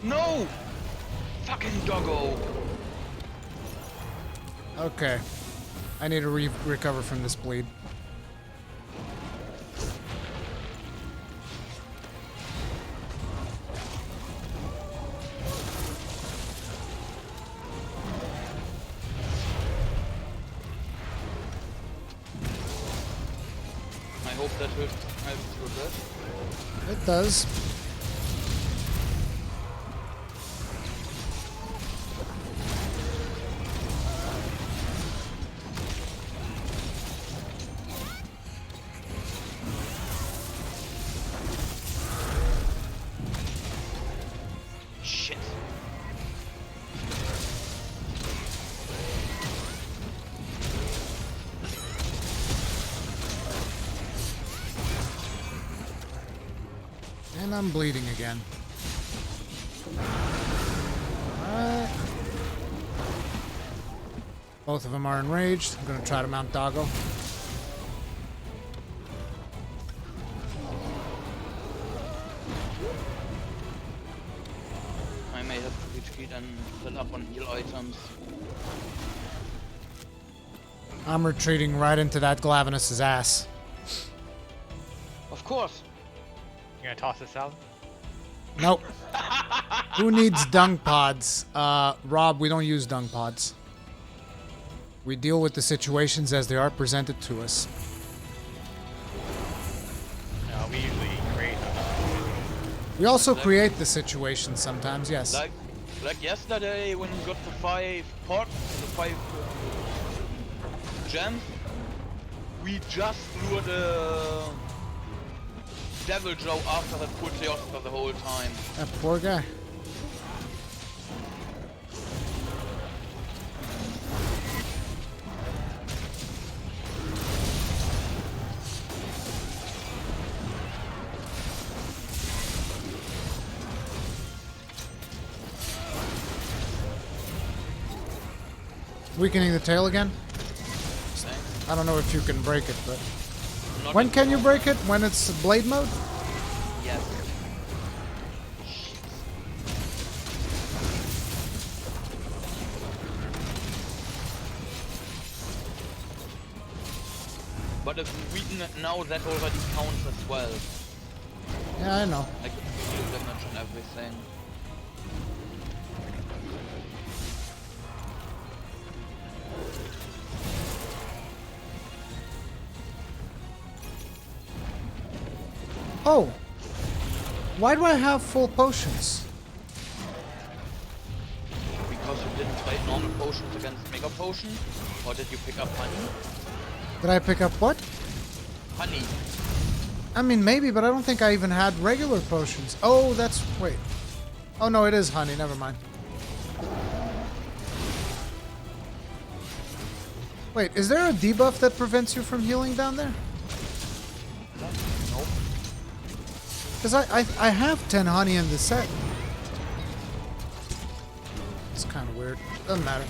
No! Fucking doggo! Okay. I need to recover from this bleed. I hope that helps with that. It does. Shit. And I'm bleeding again. Alright. Both of them are enraged. I'm gonna try to mount doggo. I may have to retreat and fill up on heal items. I'm retreating right into that Glavenus's ass. Of course. You gonna toss this out? Nope. Who needs dung pods? Rob, we don't use dung pods. We deal with the situations as they are presented to us. No, we usually create them. We also create the situation sometimes, yes. Like yesterday when we got the 5 pots, the 5 gems, we just lured a Devil Joe after that poor Teostra the whole time. That poor guy. Weakening the tail again? Thanks. I don't know if you can break it, but... Not When at can the you moment. break it? When it's blade mode? Yes. But if we weaken it now, that already counts as well. Yeah, I know. Like shield damage and everything. Oh! Why do I have full potions? Because you didn't trade normal potions against mega potions? Or did you pick up honey? Did I pick up what? Honey. I mean, maybe, but I don't think I even had regular potions. Oh, that's... Wait. Oh, no, it is honey. Never mind. Wait, is there a debuff that prevents you from healing down there? Nope. Because I have 10 honey in the set. It's kind of weird. Doesn't matter.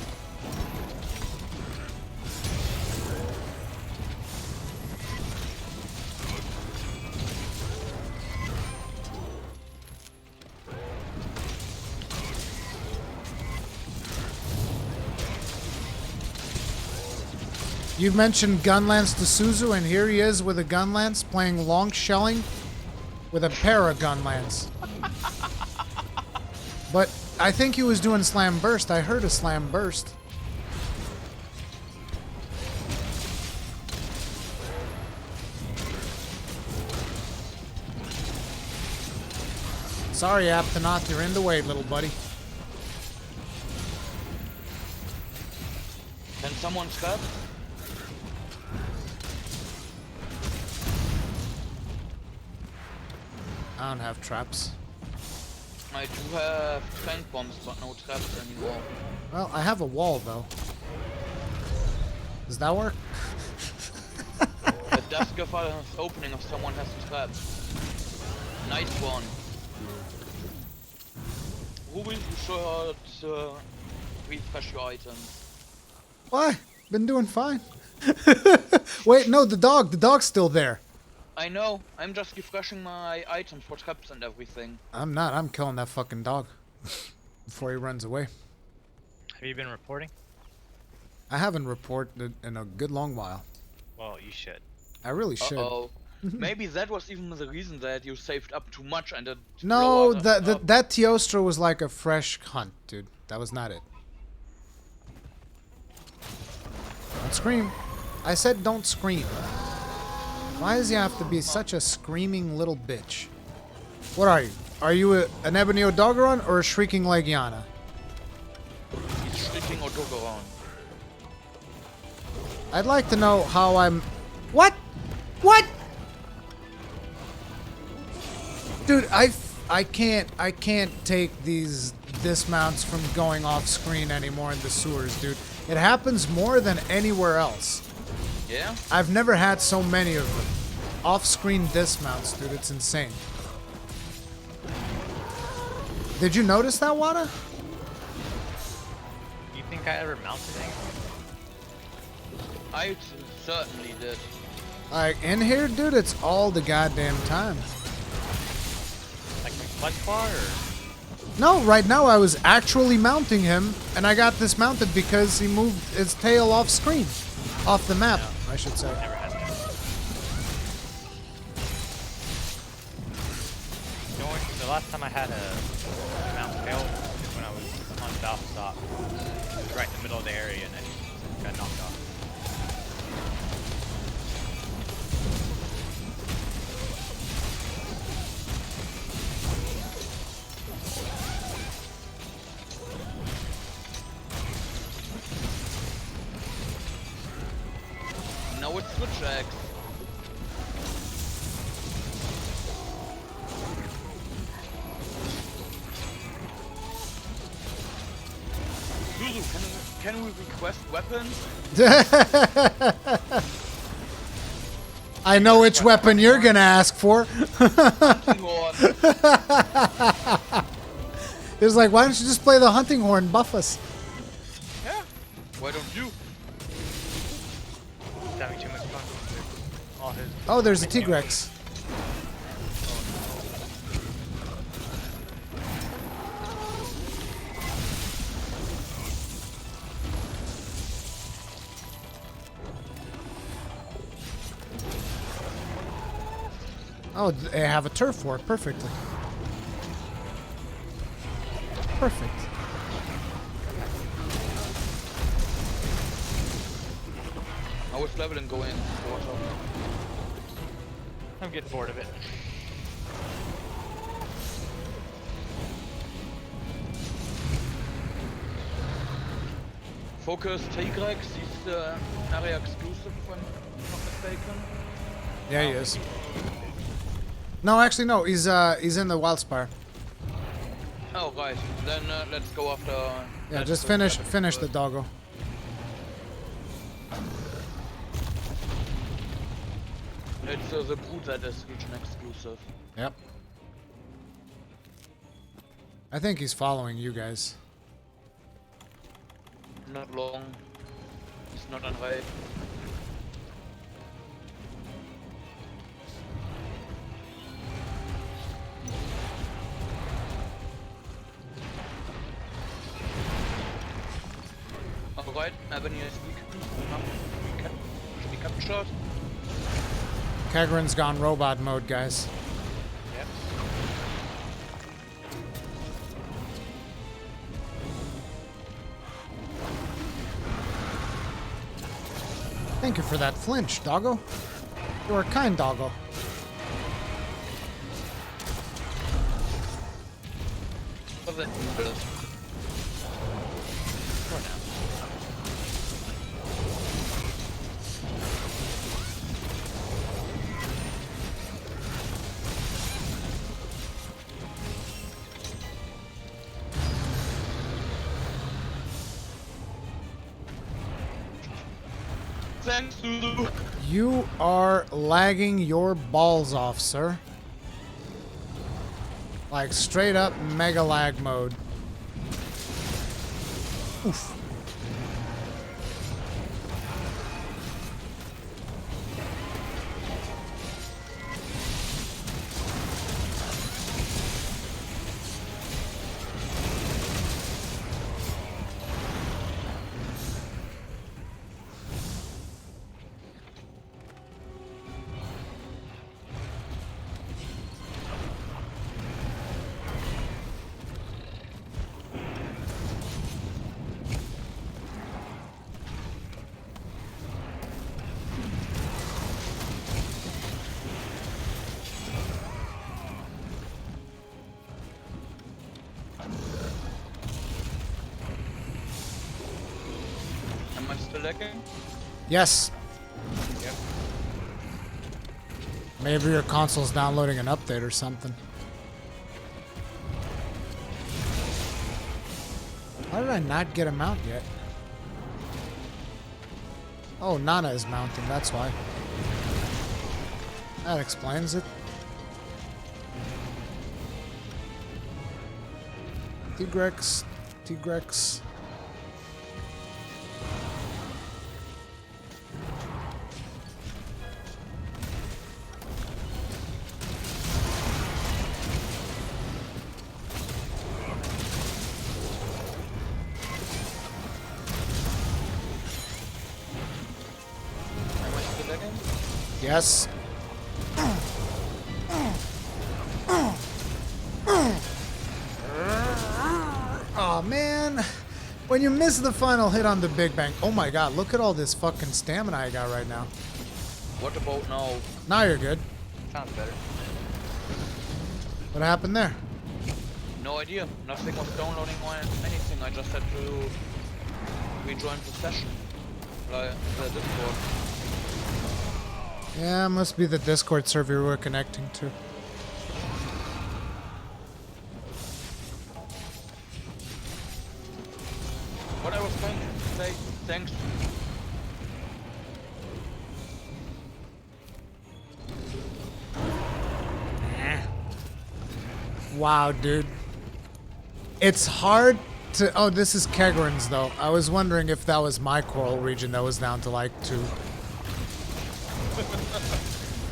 You mentioned Gunlance to Suzu, and here he is with a Gunlance playing long shelling with a para Gunlance. But I think he was doing Slam Burst. I heard a Slam Burst. Sorry, Aptonaut, you're in the way, little buddy. Can someone scrap? I don't have traps. I do have tank bombs, but no traps anymore. Well, I have a wall, though. Does that work? It does give us an opening if someone has traps. Nice one. Ruby, you should refresh your items. Why? Been doing fine. Wait, no, the dog. The dog's still there. I know, I'm just refreshing my items for traps and everything. I'm not. I'm killing that fucking dog before he runs away. Have you been reporting? I haven't reported in a good long while. Well, you should. I really should. Uh-oh. Maybe that was even the reason that you saved up too much and it No, blew out of- that Teostra was like a fresh hunt, dude. That was not it. Don't scream. I said don't scream. Why does he have to be such a screaming little bitch? What are you? Are you an Ebony Odogaron or a Shrieking Legiana? He's shrieking or dog around. I'd like to know how I'm... What? What? Dude, I can't take these dismounts from going off screen anymore in the sewers, dude. It happens more than anywhere else. Yeah? I've never had so many of them. Off-screen dismounts, dude. It's insane. Did you notice that, Wada? You think I ever mounted anything? I certainly did. Like, in here, dude, it's all the goddamn time. Like my flex bar or? No, right now I was actually mounting him, and I got dismounted because he moved his tail off screen. Off the map, I should say. Never had that. You know what? The last time I had a mount fail was when I was on South Stop. It was right in the middle of the area and then got knocked off. Now it's Switch X. Suzu, can we request weapons? I know which weapon you're gonna ask for. Hunting horn. It was like, why don't you just play the hunting horn, buff us? Yeah. Why don't from you. He's having too much fun with all his. Oh, there's a Tigrex. Oh, they have a turf war perfectly. Perfect. How is leveling going? I'm getting bored of it. Focus Tigrex, he's area exclusive if I'm not mistaken. Yeah, he is. No, actually, no. He's in the Wildspire. Oh right, then let's go after. Yeah, let's just go finish after the doggo. It's the brute that is region exclusive. Yep. I think he's following you guys. Not long. It's not on right. Alright, Avenue is weak. Should be captured. Kagran's gone robot mode, guys. Yep. Thank you for that flinch, doggo. You're a kind doggo. What's that? For now. Thanks, Lulu. You are lagging your balls off, sir. Like straight up mega lag mode. Oof. Am I still lagging? Yes. Yep. Maybe your console's downloading an update or something. How did I not get a mount yet? Oh, Nana is mounting, that's why. That explains it. Tigrex, Tigrex. Am I still lagging? Yes. Oh man, when you miss the final hit on the Big Bang. Oh my god, look at all this fucking stamina I got right now. What about now? Now you're good. Sounds better. What happened there? No idea. Nothing was downloading or anything. I just had to rejoin the session. Like the Discord. Yeah, must be the Discord server we're connecting to. What I was trying to say, thanks. Wow, dude. It's hard to... Oh, this is Kegrin's, though. I was wondering if that was my coral region that was down to, like, 2.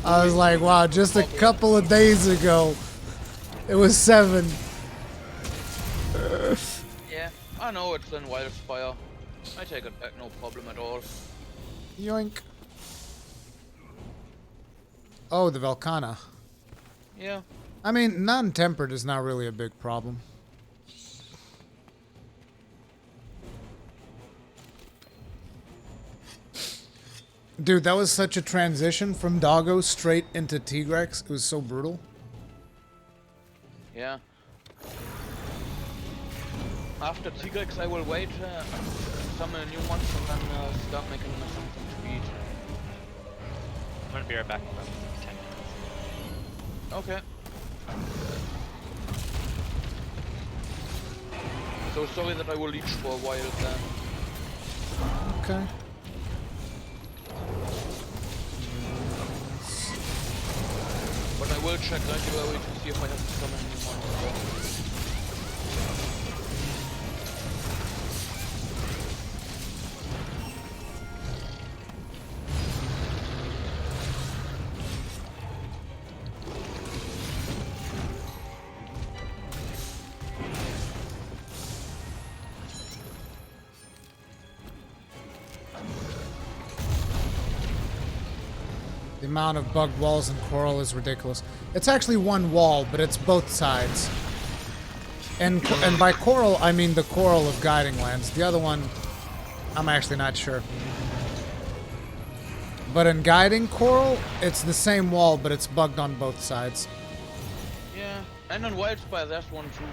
I was like, wow, just a couple of days ago, it was 7. Yeah, I know it's in Wildspire. I take it back, no problem at all. Yoink. Oh, the Velcana. Yeah. I mean, non-tempered is not really a big problem. Dude, that was such a transition from Doggo straight into Tigrex. It was so brutal. Yeah. After Tigrex, I will wait, summon a new monster, and then start making something to eat. I'm gonna be right back in about 10 minutes. Okay. So sorry that I will leech for a while then. Okay. But I will check regularly to see if I have to summon a new monster. The amount of bugged walls in Coral is ridiculous. It's actually one wall, but it's both sides. And by Coral, I mean the Coral of Guiding Lands. The other one, I'm actually not sure. But in Guiding Coral, it's the same wall, but it's bugged on both sides. Yeah, and on Wildspire there's one too.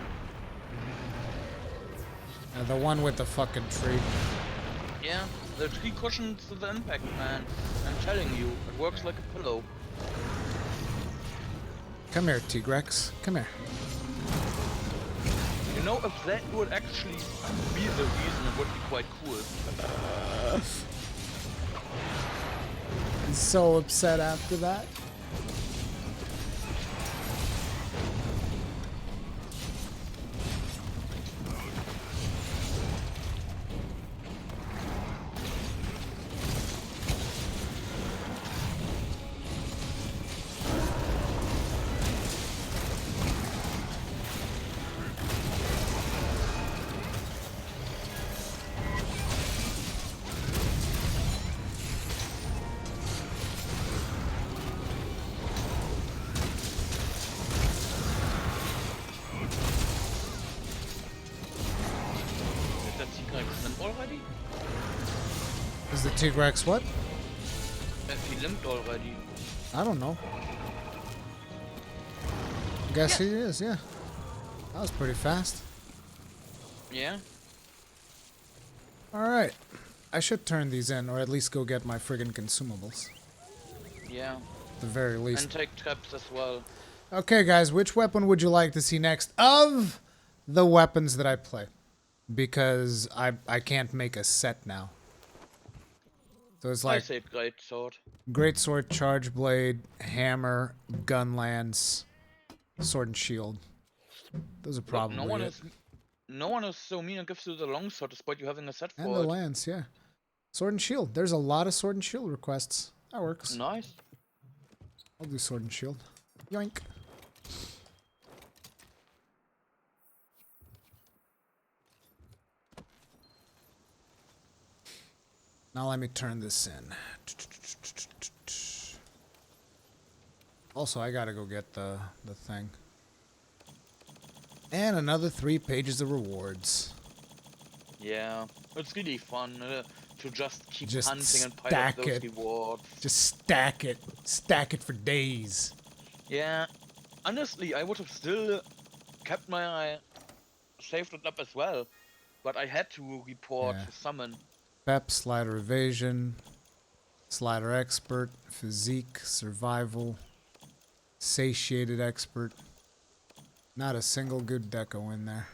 The one with the fucking tree. Yeah, the tree cushions the impact, man. I'm telling you, it works like a pillow. Come here, Tigrex. Come here. You know, if that would actually be the reason, it would be quite cool. I'm so upset after that. Is that Tigrex limped already? Is the Tigrex what? Is he limped already? I don't know. Guess he is, yeah. That was pretty fast. Yeah? Alright. I should turn these in, or at least go get my friggin' consumables. Yeah. At the very least. And take traps as well. Okay, guys, which weapon would you like to see next of the weapons that I play? Because I can't make a set now. So it's I like say great sword. Greatsword, Charge Blade, Hammer, Gunlance, Sword and Shield. Those are probably No one it. is so mean and gives you the longsword despite you having a set And for the it. lance, yeah. Sword and Shield. There's a lot of Sword and Shield requests. That works. Nice. I'll do Sword and Shield. Yoink. Now let me turn this in. Also, I gotta go get the thing. And another 3 pages of rewards. Yeah, it's really fun to just keep Just hunting and pile up stack those it. rewards. Just stack it. Stack it for days. Yeah, honestly, I would have still kept my saved it up as well, but I had to report Yeah. to summon. Pep, Slider Evasion, Slider Expert, Physique, Survival, Satiated Expert. Not a single good deco in there.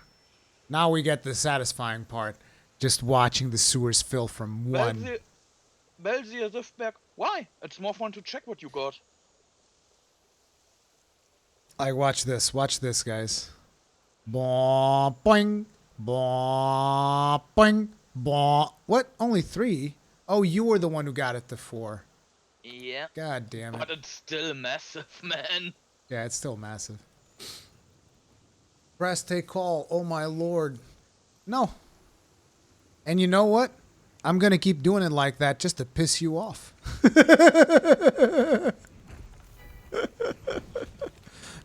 Now we get the satisfying part. Just watching the sewers fill from one. Belzier Riftberg, why? It's more fun to check what you got. Like, watch this, guys. Boing, boing, Blah, boing, blah. What? Only 3? Oh, you were the one who got it to 4. Yeah. God damn it. But it's still massive, man. Yeah, it's still massive. Press take call. Oh my lord. No. And you know what? I'm gonna keep doing it like that just to piss you off.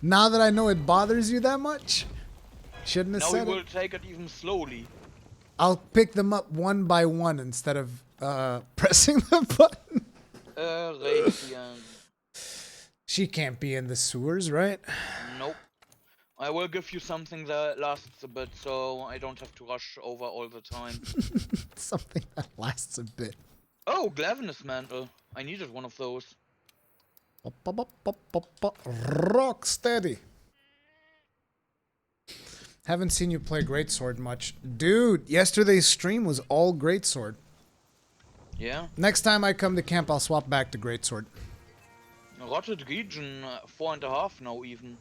Now that I know it bothers you that much, shouldn't have Now we said will it. take it even slowly. I'll pick them up one by one instead of pressing the button. Radiant. She can't be in the sewers, right? Nope. I will give you something that lasts a bit, so I don't have to rush over all the time. Something that lasts a bit. Oh, Glavenus Mantle. I needed one of those. Rock steady. Haven't seen you play Greatsword much. Dude, yesterday's stream was all Greatsword. Yeah. Next time I come to camp, I'll swap back to Greatsword. Rotted Region 4.5 now even.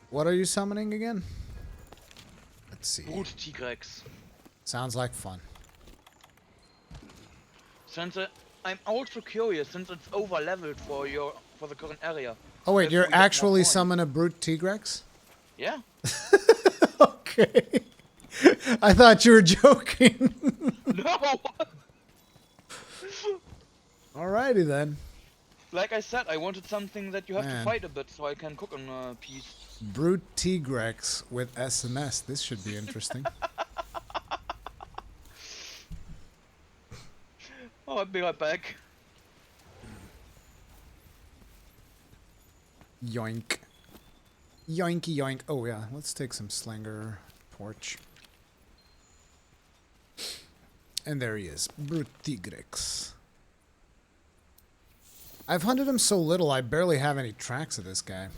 What are you summoning again? Let's see. Brute Tigrex. Sounds like fun. Since I'm also curious, since it's over leveled for the current area. Oh wait, if you're we get more actually points. summoning a Brute Tigrex? Yeah. Okay. I thought you were joking. No. Alrighty then. Like I said, I wanted something that you have Man. to fight a bit so I can cook on a piece. Brute Tigrex with SMS. This should be interesting. Oh, I'll be right back. Yoink. Yoinky yoink. Oh yeah, let's take some Slinger Porch. And there he is. Brute Tigrex. I've hunted him so little, I barely have any tracks of this guy.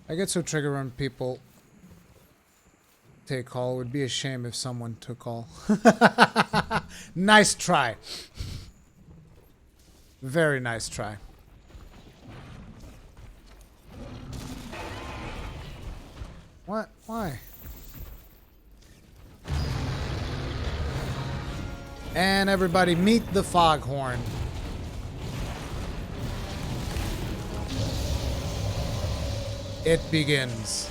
I get so triggered when people take call. It would be a shame if someone took call. Nice try. Very nice try. What? Why? And everybody meet the foghorn. It begins.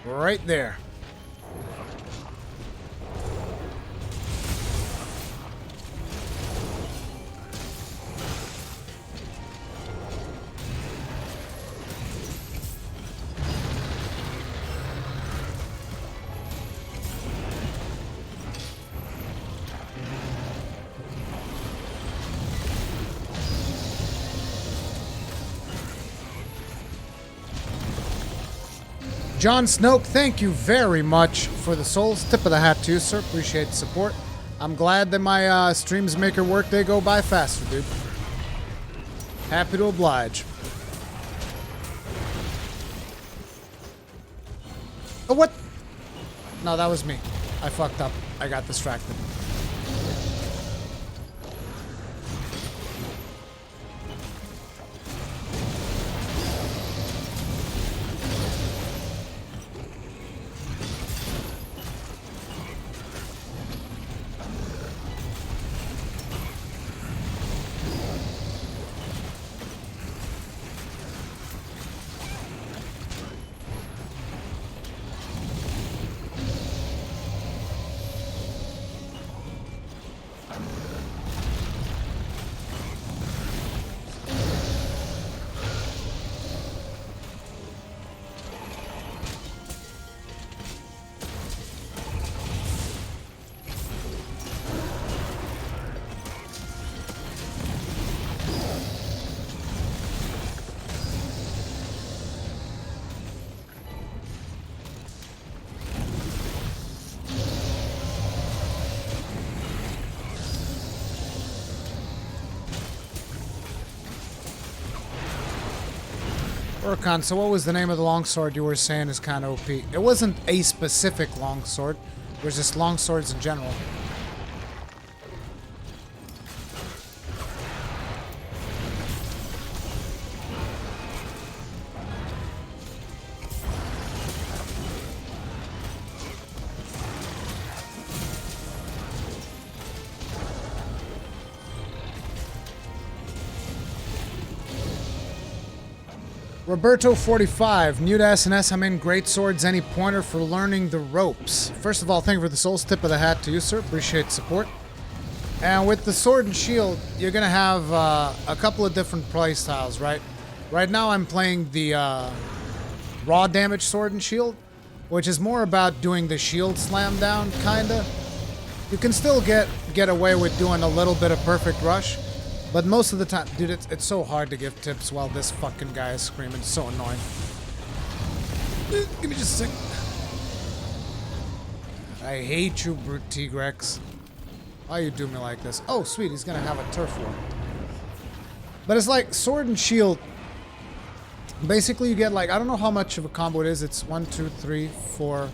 Right there. John Snoke, thank you very much for the souls. Tip of the hat to you, sir. Appreciate the support. I'm glad that my streams make your workday go by faster, dude. Happy to oblige. Oh, what? No, that was me. I fucked up. I got distracted. Rurikhan, so what was the name of the longsword you were saying is kind of OP? It wasn't a specific longsword. It was just longswords in general. Roberto45, new to SNS, I'm in great swords, any pointer for learning the ropes? First of all, thank you for the souls, tip of the hat to you, sir, appreciate the support. And with the sword and shield, you're gonna have a couple of different play styles, right? Right now I'm playing the raw damage sword and shield, which is more about doing the shield slam down, kinda. You can still get away with doing a little bit of perfect rush, but most of the time, dude, it's so hard to give tips while this fucking guy is screaming. It's so annoying. Give me just a sec. I hate you, brute Tigrex. Why you do me like this? Oh, sweet, he's gonna have a turf war. But it's like sword and shield. Basically, you get like, I don't know how much of a combo it is. It's 1, 2, 3, 4.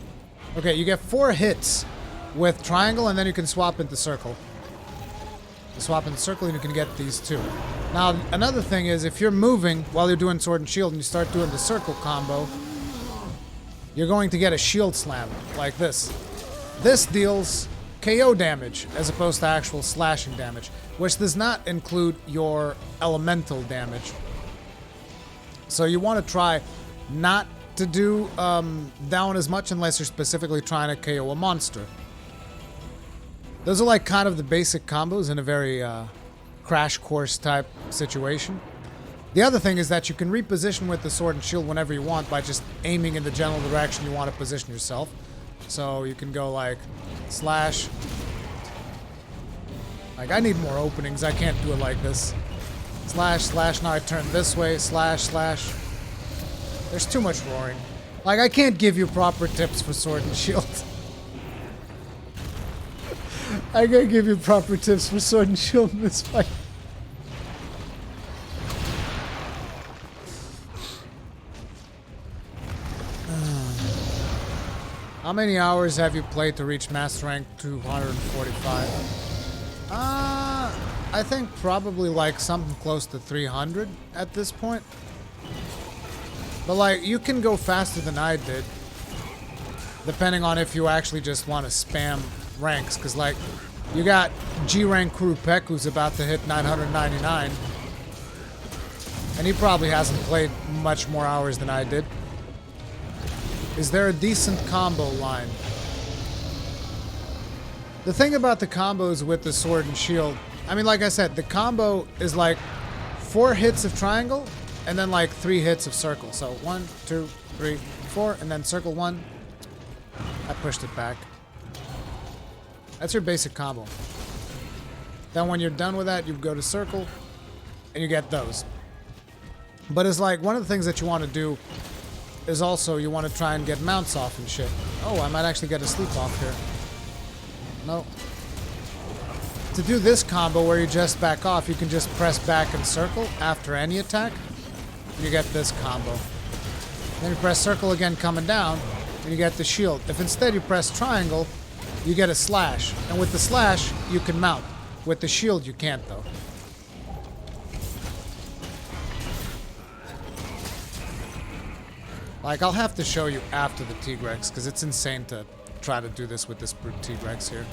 Okay, you get 4 hits with triangle, and then you can swap into circle. You swap in the circle and you can get these two. Now, another thing is if you're moving while you're doing sword and shield and you start doing the circle combo, you're going to get a shield slam like this. This deals KO damage as opposed to actual slashing damage, which does not include your elemental damage. So you want to try not to do down as much unless you're specifically trying to KO a monster. Those are like kind of the basic combos in a very crash course type situation. The other thing is that you can reposition with the sword and shield whenever you want by just aiming in the general direction you want to position yourself. So you can go like slash. Like I need more openings. I can't do it like this. Slash, slash. Now I turn this way. Slash, slash. There's too much roaring. Like I can't give you proper tips for sword and shield. I gotta give you proper tips for sword and shield in this fight. How many hours have you played to reach Master Rank 245? I think probably like something close to 300 at this point. But like, you can go faster than I did. Depending on if you actually just want to spam ranks, because like you got G rank Kurupek who's about to hit 999 and he probably hasn't played much more hours than I did. Is there a decent combo line? The thing about the combos with the sword and shield, I mean, like I said, the combo is like 4 hits of triangle and then like 3 hits of circle. So 1, 2, 3, 4, and then circle 1. I pushed it back. That's your basic combo. Then when you're done with that, you go to circle, and you get those. But it's like, one of the things that you want to do is also, you want to try and get mounts off and shit. Oh, I might actually get a sleep off here. No. To do this combo where you just back off, you can just press back and circle after any attack, and you get this combo. Then you press circle again coming down, and you get the shield. If instead you press triangle, you get a slash. And with the slash, you can mount. With the shield, you can't, though. Like, I'll have to show you after the Tigrex, because it's insane to try to do this with this brute Tigrex here.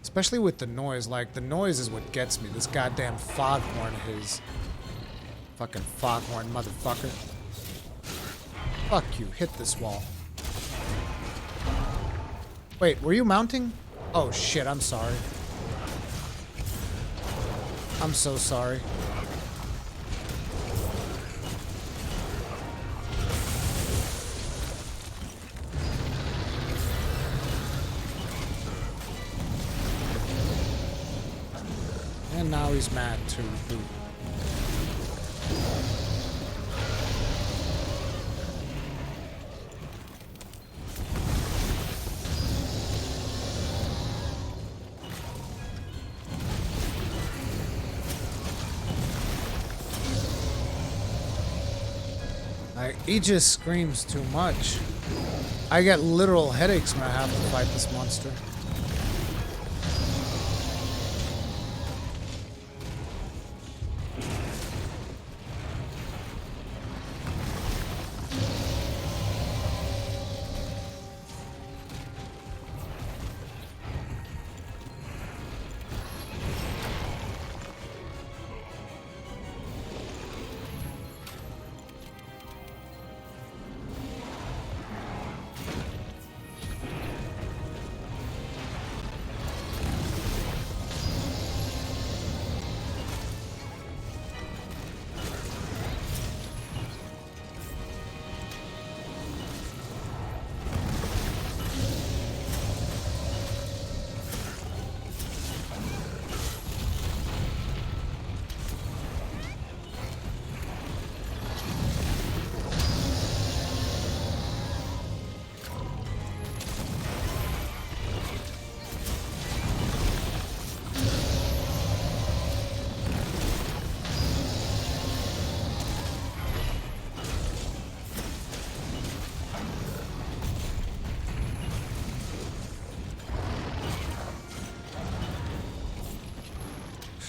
Especially with the noise. Like, the noise is what gets me. This goddamn foghorn of his. Fucking foghorn, motherfucker. Fuck you. Hit this wall. Wait, were you mounting? Oh shit, I'm sorry. I'm so sorry. And now he's mad too. Like, he just screams too much. I get literal headaches when I have to fight this monster.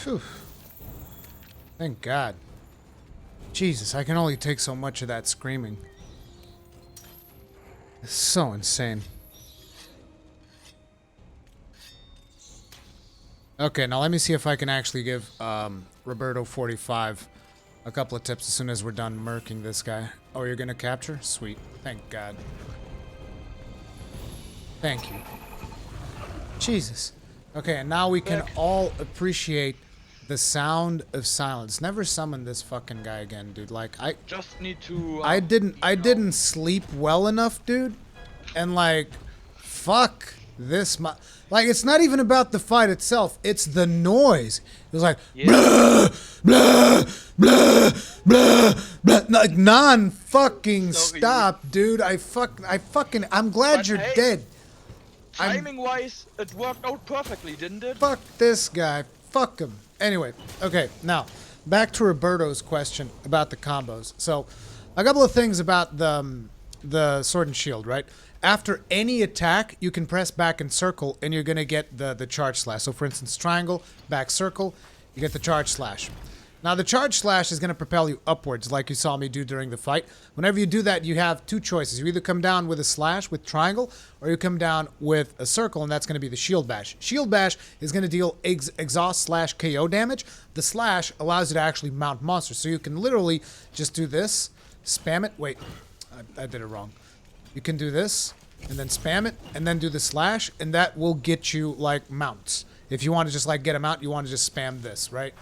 Phew. Thank God. Jesus, I can only take so much of that screaming. It's so insane. Okay, now let me see if I can actually give Roberto45 a couple of tips as soon as we're done murking this guy. Oh, you're gonna capture? Sweet. Thank God. Thank you. Jesus. Okay, and now we can all appreciate the sound of silence. Never summon this fucking guy again, dude. Like, I just need to. I didn't sleep well enough, dude. And like, fuck this. Like, it's not even about the fight itself. It's the noise. It was like, blah, blah, blah, blah, blah. Like, non-fucking stop, dude. I'm glad But you're hey, dead. Timing-wise, it worked out perfectly, didn't it? Fuck this guy. Fuck him. Anyway, okay, now, back to Roberto's question about the combos. So, a couple of things about the Sword and Shield, right? After any attack, you can press back and circle, and you're going to get the charge slash. So, for instance, triangle, back circle, you get the charge slash. Now, the charge slash is going to propel you upwards, like you saw me do during the fight. Whenever you do that, you have two choices. You either come down with a slash with triangle, or you come down with a circle, and that's going to be the shield bash. Shield bash is going to deal exhaust slash KO damage. The slash allows you to actually mount monsters. So you can literally just do this, spam it. Wait, I did it wrong. You can do this, and then spam it, and then do the slash, and that will get you, like, mounts. If you want to just, like, get them out, you want to just spam this, right?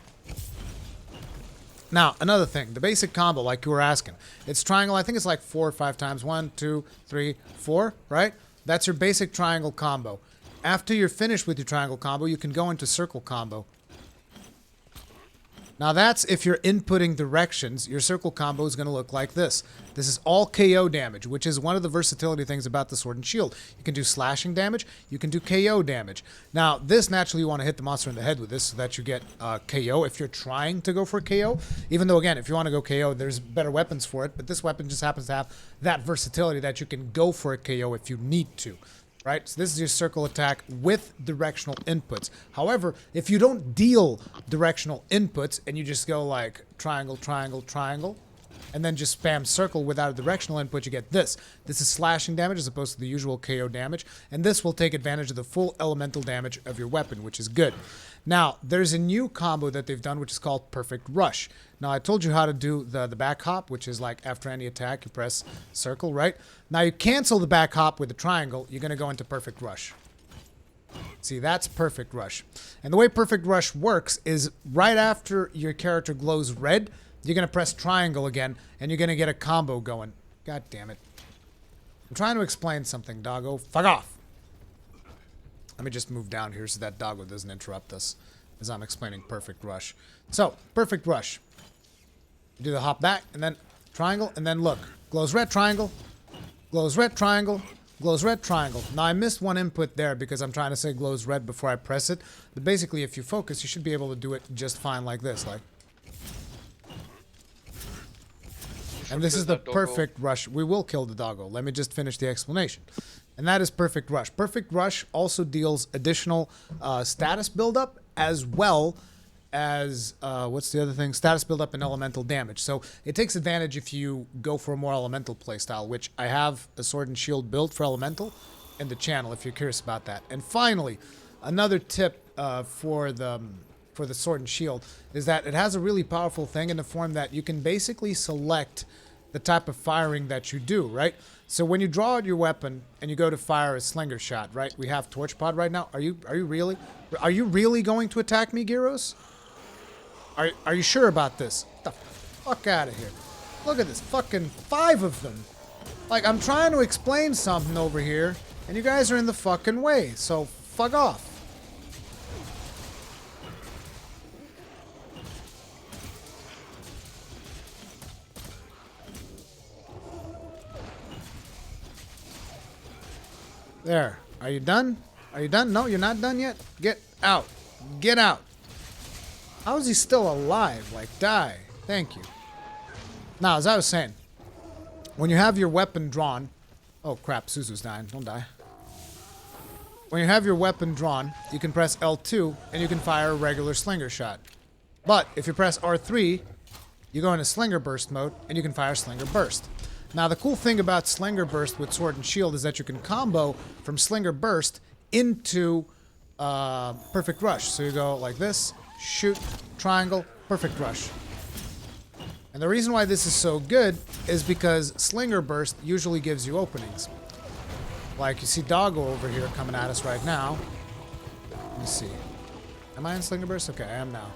Now, another thing, the basic combo, like you were asking, it's triangle, I think it's like 4 or 5 times. 1, 2, 3, 4, right? That's your basic triangle combo. After you're finished with your triangle combo, you can go into circle combo. Now that's if you're inputting directions, your circle combo is going to look like this. This is all KO damage, which is one of the versatility things about the Sword and Shield. You can do slashing damage, you can do KO damage. Now this, naturally you want to hit the monster in the head with this so that you get KO if you're trying to go for KO. Even though, again, if you want to go KO, there's better weapons for it, but this weapon just happens to have that versatility that you can go for a KO if you need to. Right? So this is your circle attack with directional inputs. However, if you don't deal directional inputs and you just go like triangle, triangle, triangle, and then just spam circle without a directional input, you get this. This is slashing damage as opposed to the usual KO damage, and this will take advantage of the full elemental damage of your weapon, which is good. Now, there's a new combo that they've done, which is called Perfect Rush. Now, I told you how to do the back hop, which is like after any attack, you press circle, right? Now, you cancel the back hop with the triangle, you're going to go into Perfect Rush. See, that's Perfect Rush. And the way Perfect Rush works is right after your character glows red, you're going to press triangle again, and you're going to get a combo going. God damn it. I'm trying to explain something, doggo. Fuck off. Let me just move down here so that doggo doesn't interrupt us as I'm explaining Perfect Rush. So, Perfect Rush. You do the hop back, and then triangle, and then look. Glows red, triangle. Glows red, triangle. Glows red, triangle. Now, I missed one input there because I'm trying to say glows red before I press it. But basically, if you focus, you should be able to do it just fine like this. Like. should And this kill is the that doggo. perfect rush. We will kill the doggo. Let me just finish the explanation. And that is perfect rush. Perfect rush also deals additional status buildup as well as, what's the other thing? Status buildup and elemental damage. So it takes advantage if you go for a more elemental playstyle, which I have a sword and shield build for elemental in the channel if you're curious about that. And finally, another tip for the sword and shield is that it has a really powerful thing in the form that you can basically select the type of firing that you do, right? So when you draw out your weapon and you go to fire a slinger shot, right? We have torch pod right now. Are you really going to attack me, Gyros? Are you sure about this? Get the fuck out of here. Look at this, fucking 5 of them. Like, I'm trying to explain something over here, and you guys are in the fucking way, so fuck off. There. Are you done? Are you done? No, you're not done yet? Get out. Get out. How is he still alive? Like, die. Thank you. Now, as I was saying, when you have your weapon drawn... Oh, crap. Suzu's dying. Don't die. When you have your weapon drawn, you can press L2, and you can fire a regular slinger shot. But, if you press R3, you go into slinger burst mode, and you can fire slinger burst. Now, the cool thing about Slinger Burst with Sword and Shield is that you can combo from Slinger Burst into Perfect Rush. So you go like this, shoot, triangle, Perfect Rush. And the reason why this is so good is because Slinger Burst usually gives you openings. Like, you see Doggo over here coming at us right now. Let me see. Am I in Slinger Burst? Okay, I am now.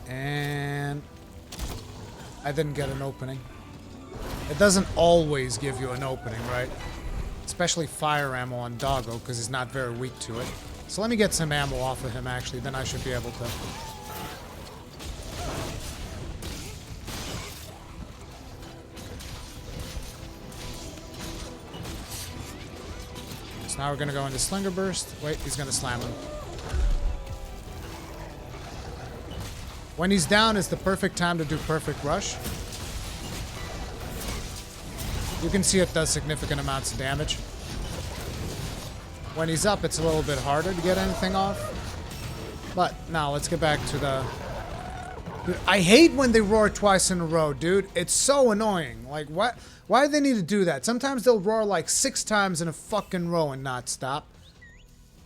And I didn't get an opening. It doesn't always give you an opening, right? Especially fire ammo on Doggo, because he's not very weak to it. So let me get some ammo off of him, actually. Then I should be able to. So now we're going to go into Slinger Burst. Wait, he's going to slam him. When he's down is the perfect time to do Perfect Rush. You can see it does significant amounts of damage. When he's up, it's a little bit harder to get anything off. But now let's get back to the... Dude, I hate when they roar twice in a row, dude. It's so annoying. Like, what? Why do they need to do that? Sometimes they'll roar like 6 times in a fucking row and not stop.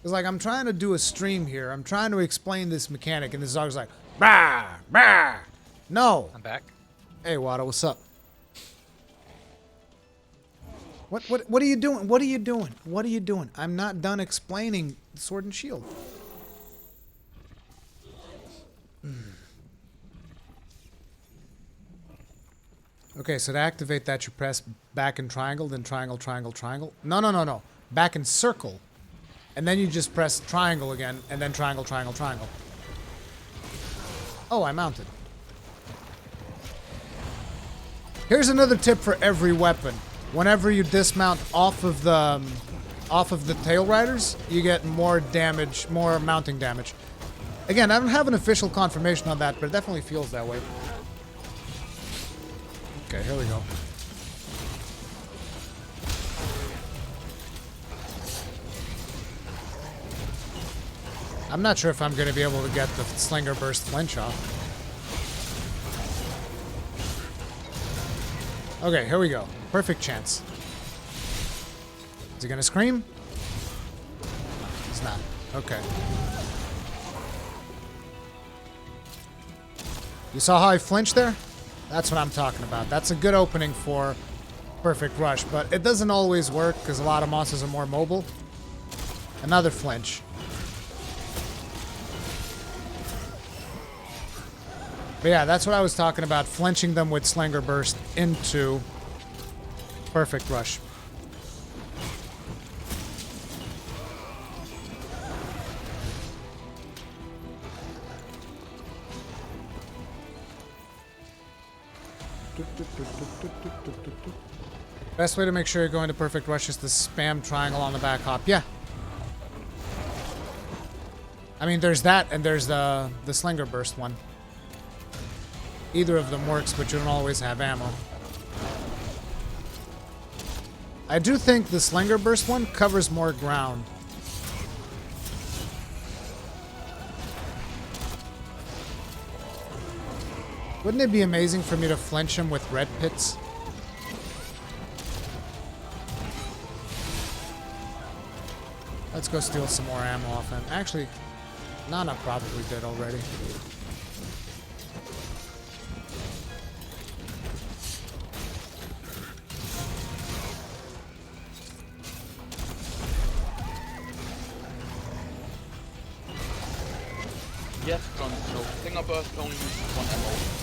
It's like, I'm trying to do a stream here. I'm trying to explain this mechanic, and this dog's like, bah, bah. No. I'm back. Hey, Wada, what's up? What are you doing? What are you doing? What are you doing? I'm not done explaining Sword and Shield. Okay, so to activate that, you press back and triangle, then triangle, triangle, triangle. No. Back and circle. And then you just press triangle again, and then triangle, triangle, triangle. Oh, I mounted. Here's another tip for every weapon. Whenever you dismount off of the tail riders, you get more damage, more mounting damage. Again, I don't have an official confirmation on that, but it definitely feels that way. Okay, here we go. I'm not sure if I'm going to be able to get the Slinger Burst flinch off. Okay, here we go. Perfect chance. Is he going to scream? He's not. Okay. You saw how I flinched there? That's what I'm talking about. That's a good opening for Perfect Rush, but it doesn't always work because a lot of monsters are more mobile. Another flinch. But yeah, that's what I was talking about, flinching them with Slinger Burst into Perfect Rush. Best way to make sure you're going to perfect rush is to spam triangle on the back hop. Yeah. I mean, there's that, and there's the Slinger Burst one. Either of them works, but you don't always have ammo. I do think the Slinger Burst one covers more ground. Wouldn't it be amazing for me to flinch him with red pits? Let's go steal some more ammo off him. Actually, Nana probably did already. Yes, Jon Snow. Stinger Burst only uses 1 ammo.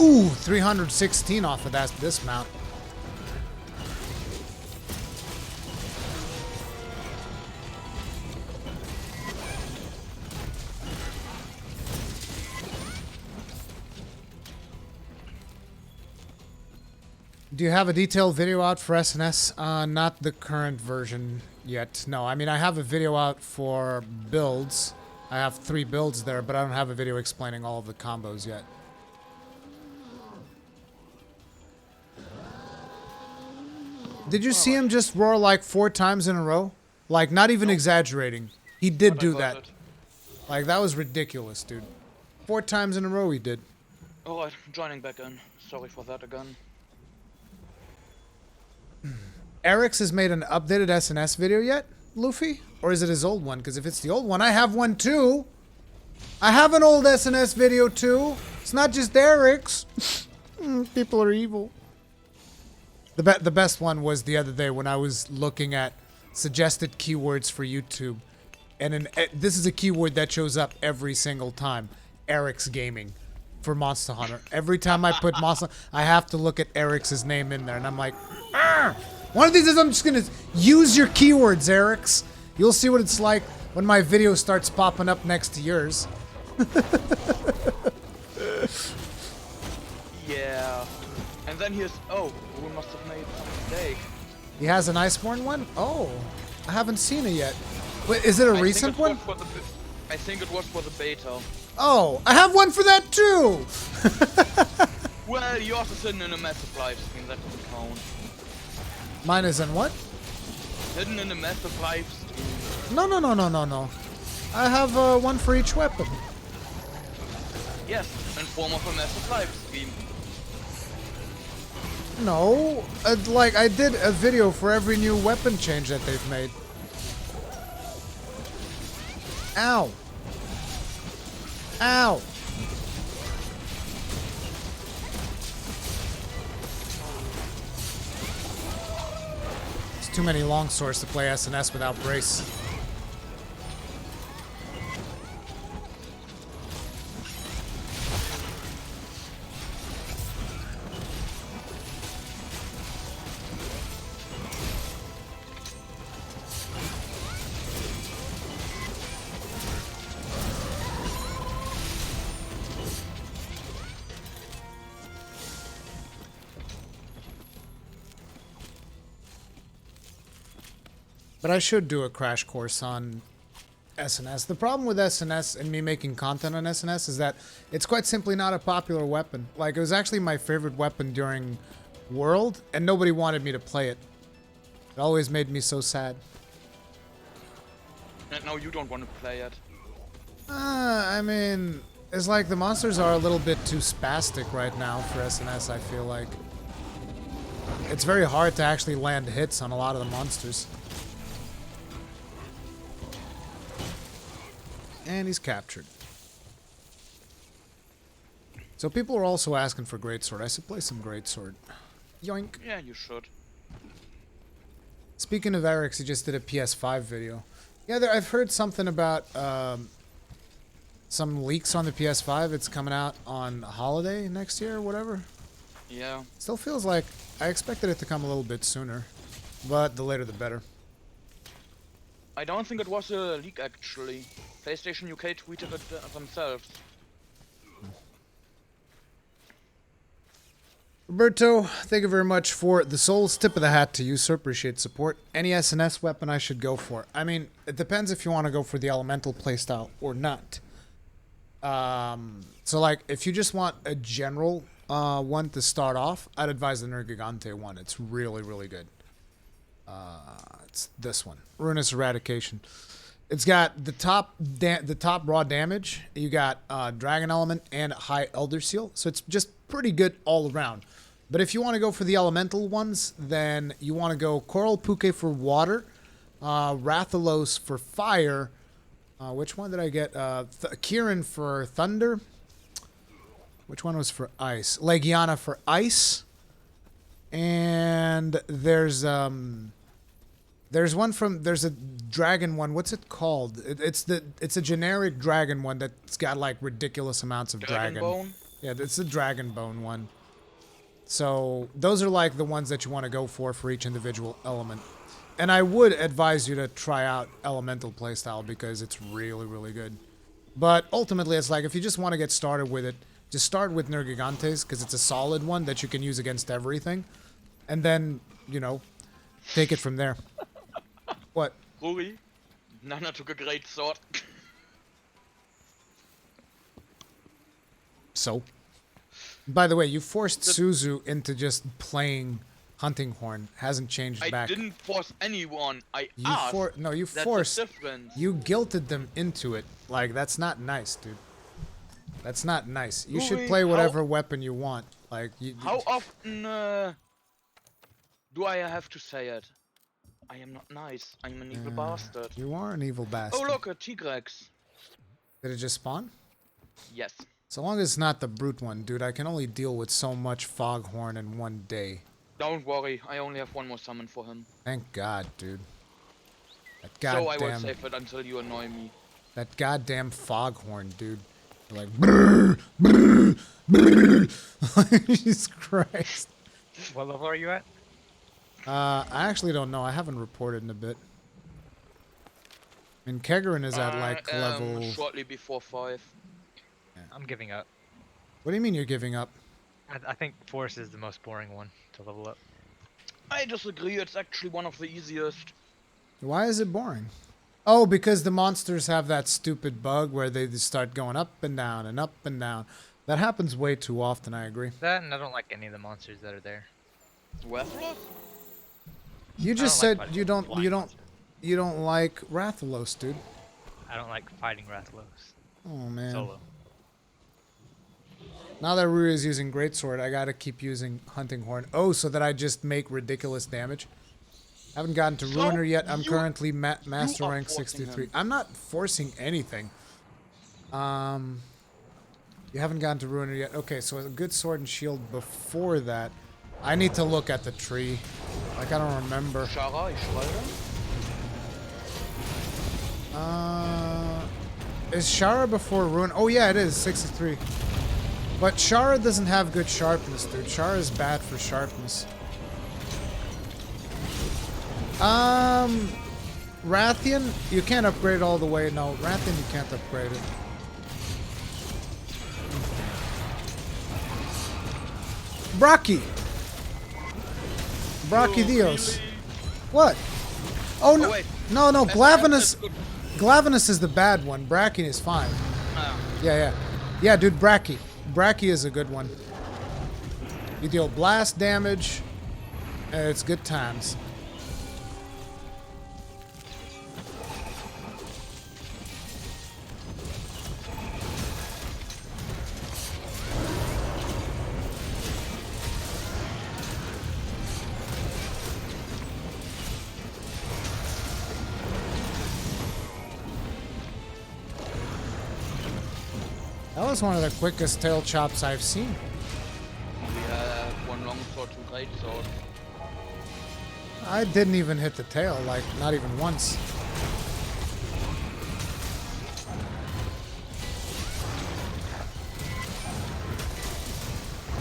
Ooh, 316 off of that dismount. Do you have a detailed video out for SNS? Not the current version yet. No, I mean, I have a video out for builds. I have 3 builds there, but I don't have a video explaining all of the combos yet. Did you see him just roar like 4 times in a row? Like, not even exaggerating. He did do that. Like, that was ridiculous, dude. 4 times in a row he did. Alright, joining back in. Sorry for that again. Eric's has made an updated SNS video yet, Luffy? Or is it his old one? Because if it's the old one, I have one too. I have an old SNS video too. It's not just Eric's. People are evil. The best one was the other day when I was looking at suggested keywords for YouTube. And this is a keyword that shows up every single time. Eric's Gaming for Monster Hunter. Every time I put Monster, I have to look at Eric's name in there. And I'm like, argh! One of these days I'm just going to use your keywords, Eric's. You'll see what it's like when my video starts popping up next to yours. Yeah. And then here's... Oh, we must have made a mistake. He has an Iceborne one? Oh, I haven't seen it yet. Wait, is it a recent one? I think it was for the beta. Oh, I have one for that too! Well, yours is hidden in a massive live stream, that doesn't count. Mine is in what? Hidden in a massive live stream. No. I have one for each weapon. Yes, in form of a massive live stream. No, like I did a video for every new weapon change that they've made. Ow. Ow. It's too many longswords to play SNS without brace. But I should do a crash course on SNS. The problem with SNS and me making content on SNS is that it's quite simply not a popular weapon. Like, it was actually my favorite weapon during World, and nobody wanted me to play it. It always made me so sad. And now you don't want to play it. I mean, it's like the monsters are a little bit too spastic right now for SNS, I feel like. It's very hard to actually land hits on a lot of the monsters. And he's captured. So people are also asking for Greatsword. I should play some Greatsword. Yoink. Yeah, you should. Speaking of Eric's, he just did a PS5 video. Yeah, I've heard something about some leaks on the PS5. It's coming out on holiday next year or whatever. Yeah. Still feels like I expected it to come a little bit sooner, but the later the better. I don't think it was a leak actually. PlayStation UK tweeted it themselves. Roberto, thank you very much for the souls. Tip of the hat to you, sir. Appreciate support. Any SNS weapon I should go for? I mean, it depends if you want to go for the elemental playstyle or not. So like, if you just want a general one to start off, I'd advise the Nergigante one. It's really, really good. It's this one, Ruinous Eradication. It's got the top raw damage. You got Dragon Element and High Elder Seal, so it's just pretty good all around. But if you want to go for the elemental ones, then you want to go Coral Puke for water, Rathalos for fire. Which one did I get? Kieran for thunder. Which one was for ice? Legiana for ice. And there's one from, there's a dragon one. What's it called? It's a generic dragon one that's got like ridiculous amounts of dragon. Bone? Yeah, it's the dragon bone one. So those are like the ones that you want to go for each individual element. And I would advise you to try out elemental playstyle because it's really, really good. But ultimately, it's like if you just want to get started with it, just start with Nergigantes because it's a solid one that you can use against everything. And then, you know, take it from there. What? Ruri, Nana took a great sword. So? By the way, you forced Suzu into just playing Hunting Horn. Hasn't changed I back. didn't force anyone. I You asked. No, you That's forced. the difference. You guilted them into it. Like, that's not nice, dude. That's not nice. You should Ruri, play whatever weapon you want. Like, How often do I have to say it? I am not nice. I'm an evil bastard. You are an evil bastard. Oh look, a Tigrex. Did it just spawn? Yes. So long as it's not the brute one, dude. I can only deal with so much Foghorn in one day. Don't worry, I only have one more summon for him. Thank God, dude. That So I will goddamn, save it until you annoy me. that goddamn Foghorn, dude. You're like, brrr, brrr, brrr. Jesus Christ. What level are you at? I actually don't know. I haven't reported in a bit. I mean, Kegarin is at like level. Shortly before 5. I'm giving up. What do you mean you're giving up? I think Force is the most boring one to level up. I disagree, it's actually one of the easiest. Why is it boring? Oh, because the monsters have that stupid bug where they just start going up and down and up and down. That happens way too often, I agree. That, and I don't like any of the monsters that are there. Worthless? You just I don't said like you don't flying monsters. you don't like Rathalos, dude. I don't like fighting Rathalos. Oh man. Solo. Now that Ruri is using Greatsword, I gotta keep using Hunting Horn. Oh, so that I just make ridiculous damage. Haven't gotten to So Ruiner yet. I'm you- currently Master are Rank forcing 63. him. I'm not forcing anything. You haven't gotten to Ruiner yet. Okay, so a good sword and shield before that. I need to look at the tree. Like, I don't remember. Shara, ich schreibe. Is Shara before Ruin? Oh yeah, it is 63. But Shara doesn't have good sharpness, dude. Shara is bad for sharpness. Rathian, you can't upgrade it all the way. No, Rathian, you can't upgrade it. Braki. Braki Dios. What? Oh no, wait. no, no. That's good. Glavenus is the bad one. Bracky is fine. Ah. Yeah, dude. Bracky is a good one. You deal blast damage. It's good times. That was one of the quickest tail chops I've seen. We have one long sword, 2 great swords. I didn't even hit the tail, like, not even once.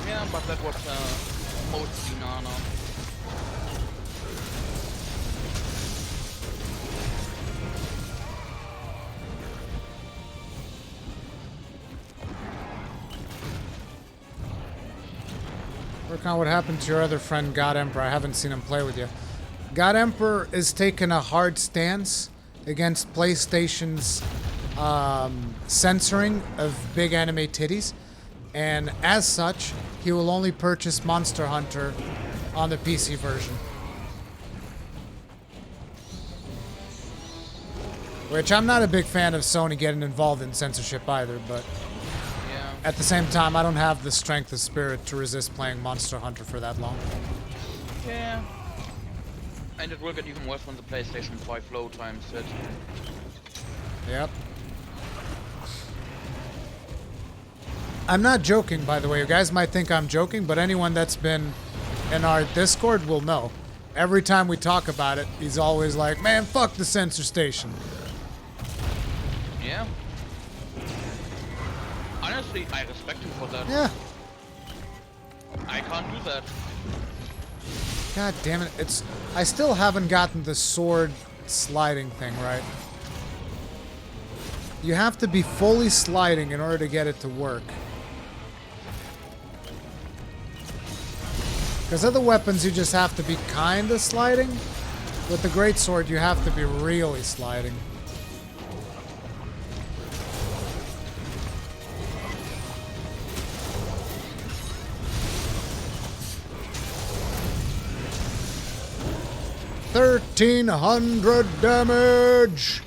Yeah, but that was mostly Nana. Rurikhan, what happened to your other friend, God Emperor? I haven't seen him play with you. God Emperor is taking a hard stance against PlayStation's censoring of big anime titties. And as such, he will only purchase Monster Hunter on the PC version. Which I'm not a big fan of Sony getting involved in censorship either, but Yeah. at the same time, I don't have the strength of spirit to resist playing Monster Hunter for that long. Yeah. And it will get even worse when the PlayStation 5 load times hit. Yep. I'm not joking, by the way. You guys might think I'm joking, but anyone that's been in our Discord will know. Every time we talk about it, he's always like, man, fuck the censor station. Yeah. Honestly, I respect him for that. Yeah. I can't do that. God damn it. I still haven't gotten the sword sliding thing right. You have to be fully sliding in order to get it to work. Because other weapons, you just have to be kind of sliding. With the greatsword, you have to be really sliding. $1,300 damage.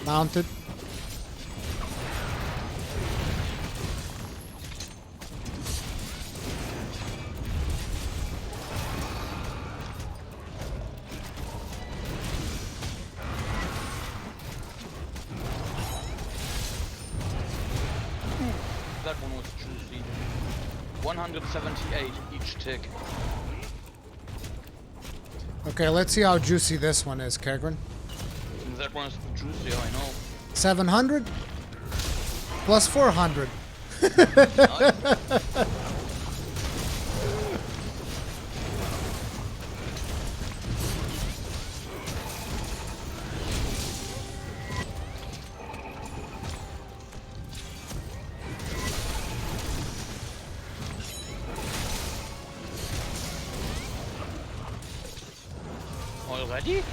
Mounted. That one was juicy. 178 each tick. Okay, let's see how juicy this one is, Kegrin. That one is juicy, I know. 700 plus 400. Already?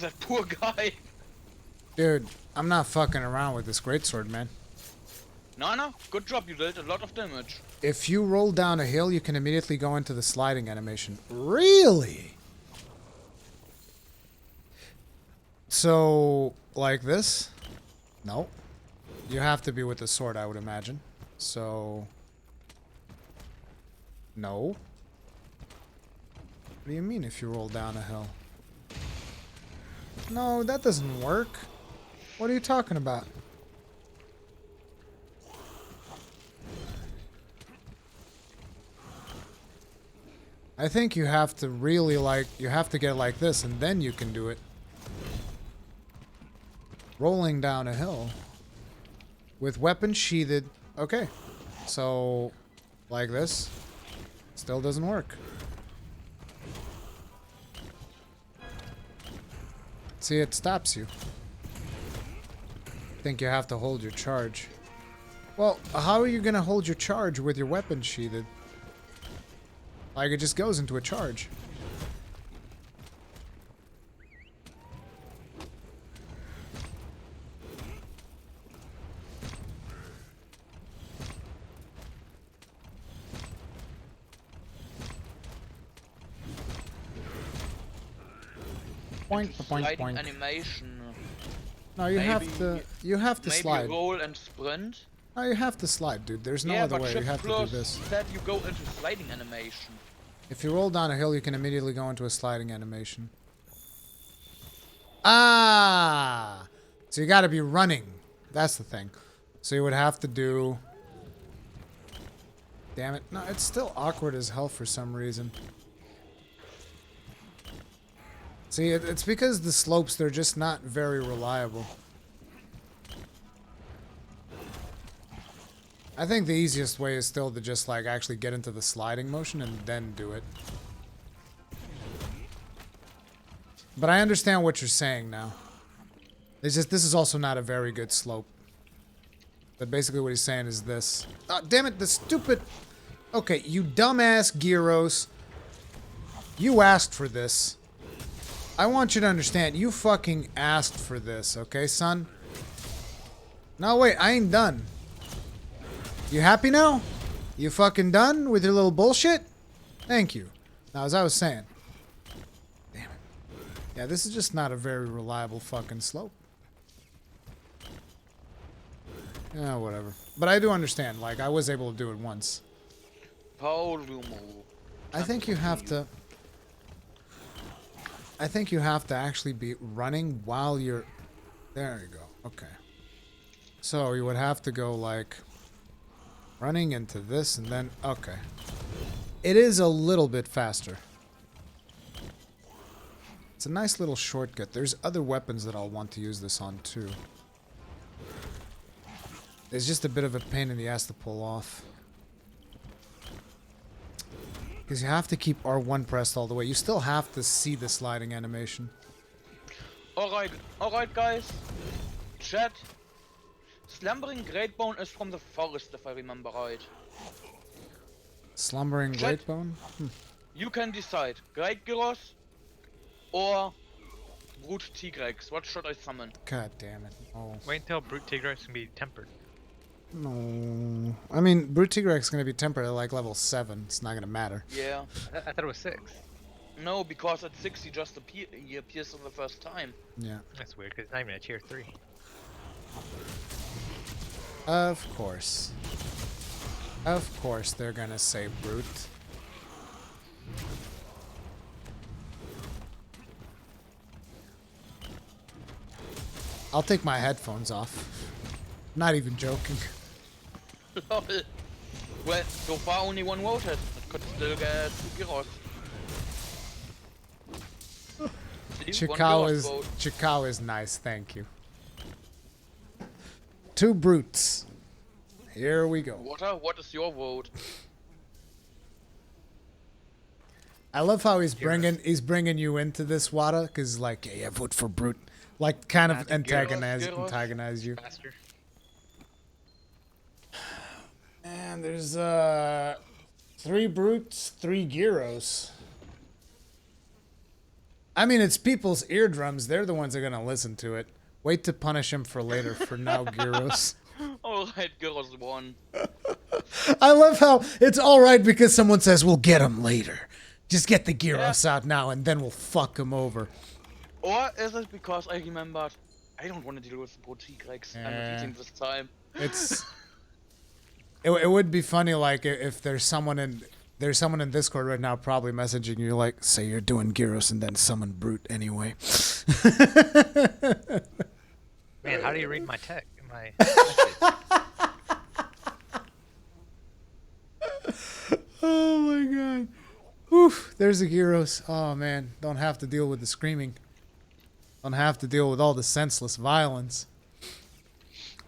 That poor guy. Dude, I'm not fucking around with this greatsword, man. Nana, good job, you did a lot of damage. If you roll down a hill, you can immediately go into the sliding animation. Really? So, like this? No. You have to be with the sword, I would imagine. So... No. What do you mean if you roll down a hill? No, that doesn't work. What are you talking about? I think you have to really you have to get like this and then you can do it. Rolling down a hill. With weapon sheathed. Okay. So, like this. Still doesn't work. See, it stops you. Think you have to hold your charge. Well, how are you gonna hold your charge with your weapon sheathed? Like, it just goes into a charge. Point, into point, sliding point. animation. No, you have to Maybe slide. roll and sprint. No, you have to slide, dude. There's no Yeah, other but way. You Shift have to do plus this. said you go into sliding animation. If you roll down a hill, you can immediately go into a sliding animation. Ah! So you gotta be running. That's the thing. So you would have to do... Damn it. No, it's still awkward as hell for some reason. See, it's because the slopes, they're just not very reliable. I think the easiest way is still to just, like, actually get into the sliding motion and then do it. But I understand what you're saying now. It's just, this is also not a very good slope. But basically what he's saying is this. Oh, damn it, the stupid... Okay, you dumbass Gyros. You asked for this. I want you to understand, you fucking asked for this, okay, son? No, wait, I ain't done. You happy now? You fucking done with your little bullshit? Thank you. Now, as I was saying... Damn it. Yeah, this is just not a very reliable fucking slope. Yeah, whatever. But I do understand, like, I was able to do it once. I think you have to... I think you have to actually be running while you're... There you go. Okay. So you would have to go like... Running into this and then... Okay. It is a little bit faster. It's a nice little shortcut. There's other weapons that I'll want to use this on too. It's just a bit of a pain in the ass to pull off. Because you have to keep R1 pressed all the way. You still have to see the sliding animation. Alright guys. Chat. Slumbering Greatbone is from the forest, if I remember right. Slumbering Chat. Greatbone? You can decide. Great Gyros or Brute Tigrex. What should I summon? God damn it. Oh. Wait until Brute Tigrex can be tempered. No. I mean, Brute Tigrex is going to be tempered at like level 7. It's not going to matter. Yeah. I thought it was 6. No, because at 6 he just he appears for the first time. Yeah. That's weird, because it's not even a tier 3. Of course. Of course they're going to say Brute. I'll take my headphones off. Not even joking. Lol. Well, so far only one voted. It could still get 2 Gyros. See, one Gyros vote. Chikao is nice, thank you. 2 brutes. Here we go. Water, what is your vote? I love how he's bringing you into this, Wada, because like, yeah, vote for brute. Like, kind of antagonize you. Faster. And there's 3 brutes, 3 gyros. I mean, it's people's eardrums. They're the ones that are gonna listen to it. Wait to punish him for later. For now, gyros. Alright, Gyros won. I love how it's all right because someone says we'll get him later. Just get the gyros out now, and then we'll fuck him over. Or is it because I remembered I don't want to deal with Brute Tigrex. I'm repeating this time. It's. It would be funny, like, if there's someone in Discord right now probably messaging you, like, say you're doing Gyros and then summon Brute anyway. Man, how do you read my text? My Oh my god. Oof, there's a Gyros. Oh man, don't have to deal with the screaming. Don't have to deal with all the senseless violence.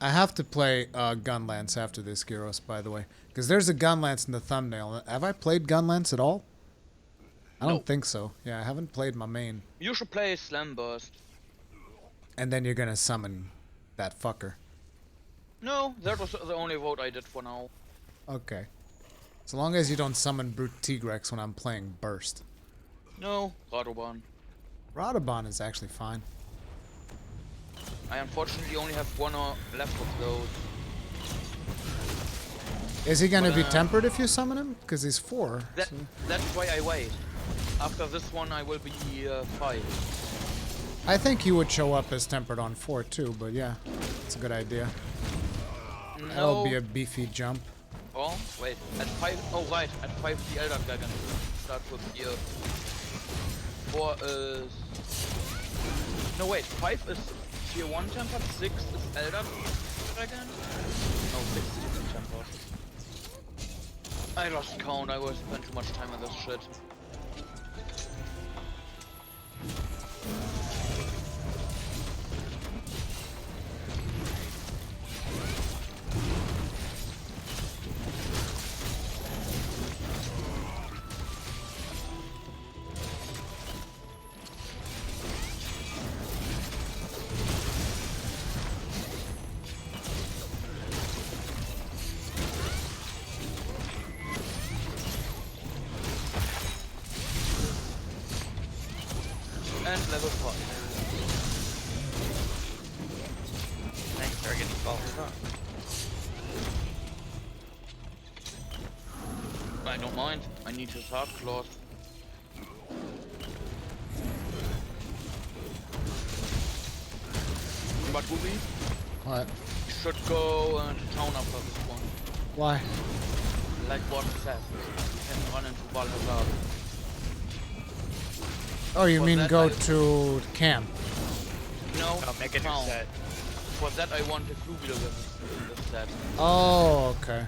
I have to play Gunlance after this, Gyros, by the way. Because there's a Gunlance in the thumbnail. Have I played Gunlance at all? I don't think so. Yeah, I haven't played my main. You should play Slam Burst. And then you're gonna summon that fucker. No, that was the only vote I did for now. Okay. So long as you don't summon Brute Tigrex when I'm playing Burst. No, Radoban. Radoban is actually fine. I unfortunately only have 1 left of those. Is he gonna be tempered if you summon him? Because he's 4. That's why I wait. After this one I will be 5. I think he would show up as tempered on 4 too, but yeah, it's a good idea. That'll be a beefy jump. Oh, wait. At 5. Oh, right. At 5, the Elder Dragon starts with here. 4 is. No, wait. 5 is tier 1 tempered. 6 is Elder Dragon. No, 6 is tier 2 tempered. I lost count. I was spent too much time on this shit. And level 5. Thanks, start getting followed up. I don't mind. I need his hard claws. But Ruby, What? you should go to town after this one. Why? Like what it says. You can run into Valhalla. Oh, you For mean that go I- to camp? No, Oh, make a new town. set. For that I want the blue wheel with this set. Oh, okay.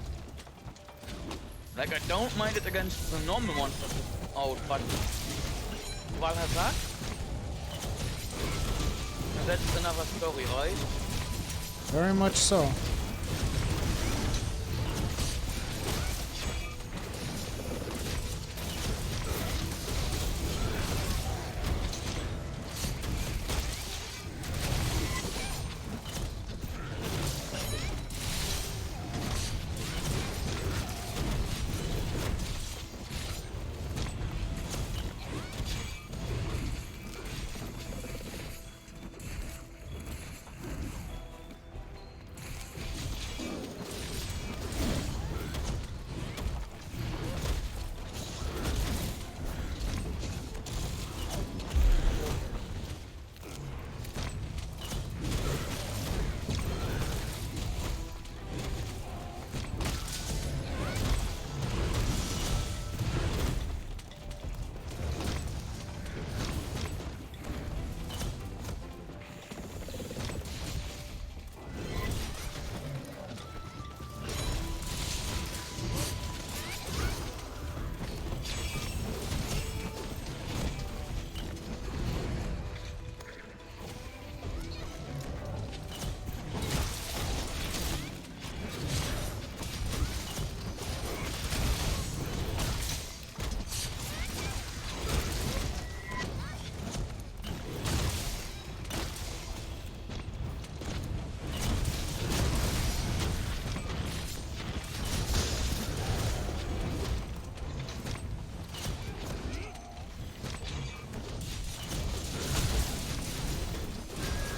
Like I don't mind it against the normal monsters out, but Valhalla? That's another story, right? Very much so.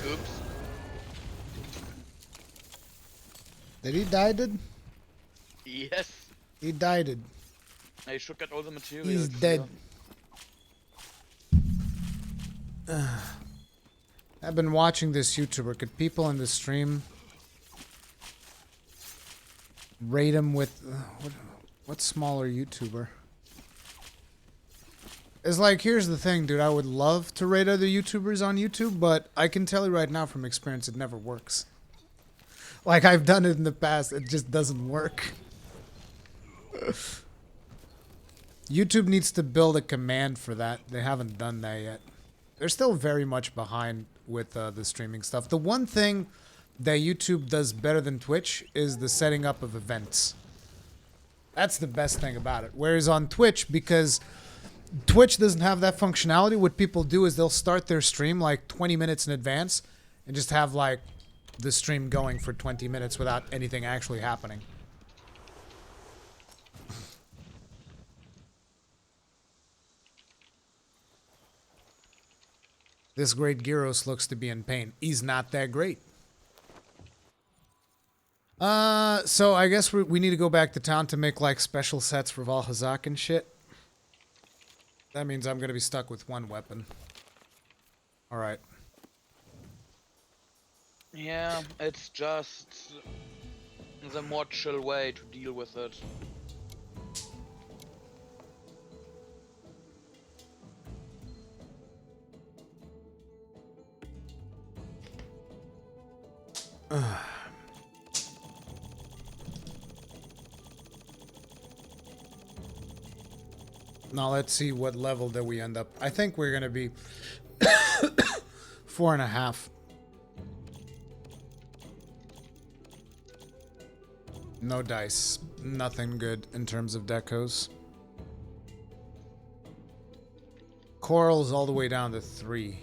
Oops. Did he died? Yes. He died. I should get all the materials. He's dead. I've been watching this YouTuber. Could people in the stream rate him with what smaller YouTuber? It's like, here's the thing, dude. I would love to rate other YouTubers on YouTube, but I can tell you right now from experience, it never works. Like, I've done it in the past, it just doesn't work. YouTube needs to build a command for that. They haven't done that yet. They're still very much behind with the streaming stuff. The one thing that YouTube does better than Twitch is the setting up of events. That's the best thing about it. Whereas on Twitch, because Twitch doesn't have that functionality, what people do is they'll start their stream like 20 minutes in advance and just have like the stream going for 20 minutes without anything actually happening. This great Gyros looks to be in pain. He's not that great. So I guess we need to go back to town to make like special sets for Valhazak and shit. That means I'm gonna be stuck with one weapon. Alright. Yeah, it's just the more chill way to deal with it. Now let's see what level that we end up. I think we're gonna be 4.5. No dice. Nothing good in terms of decos. Coral's all the way down to 3.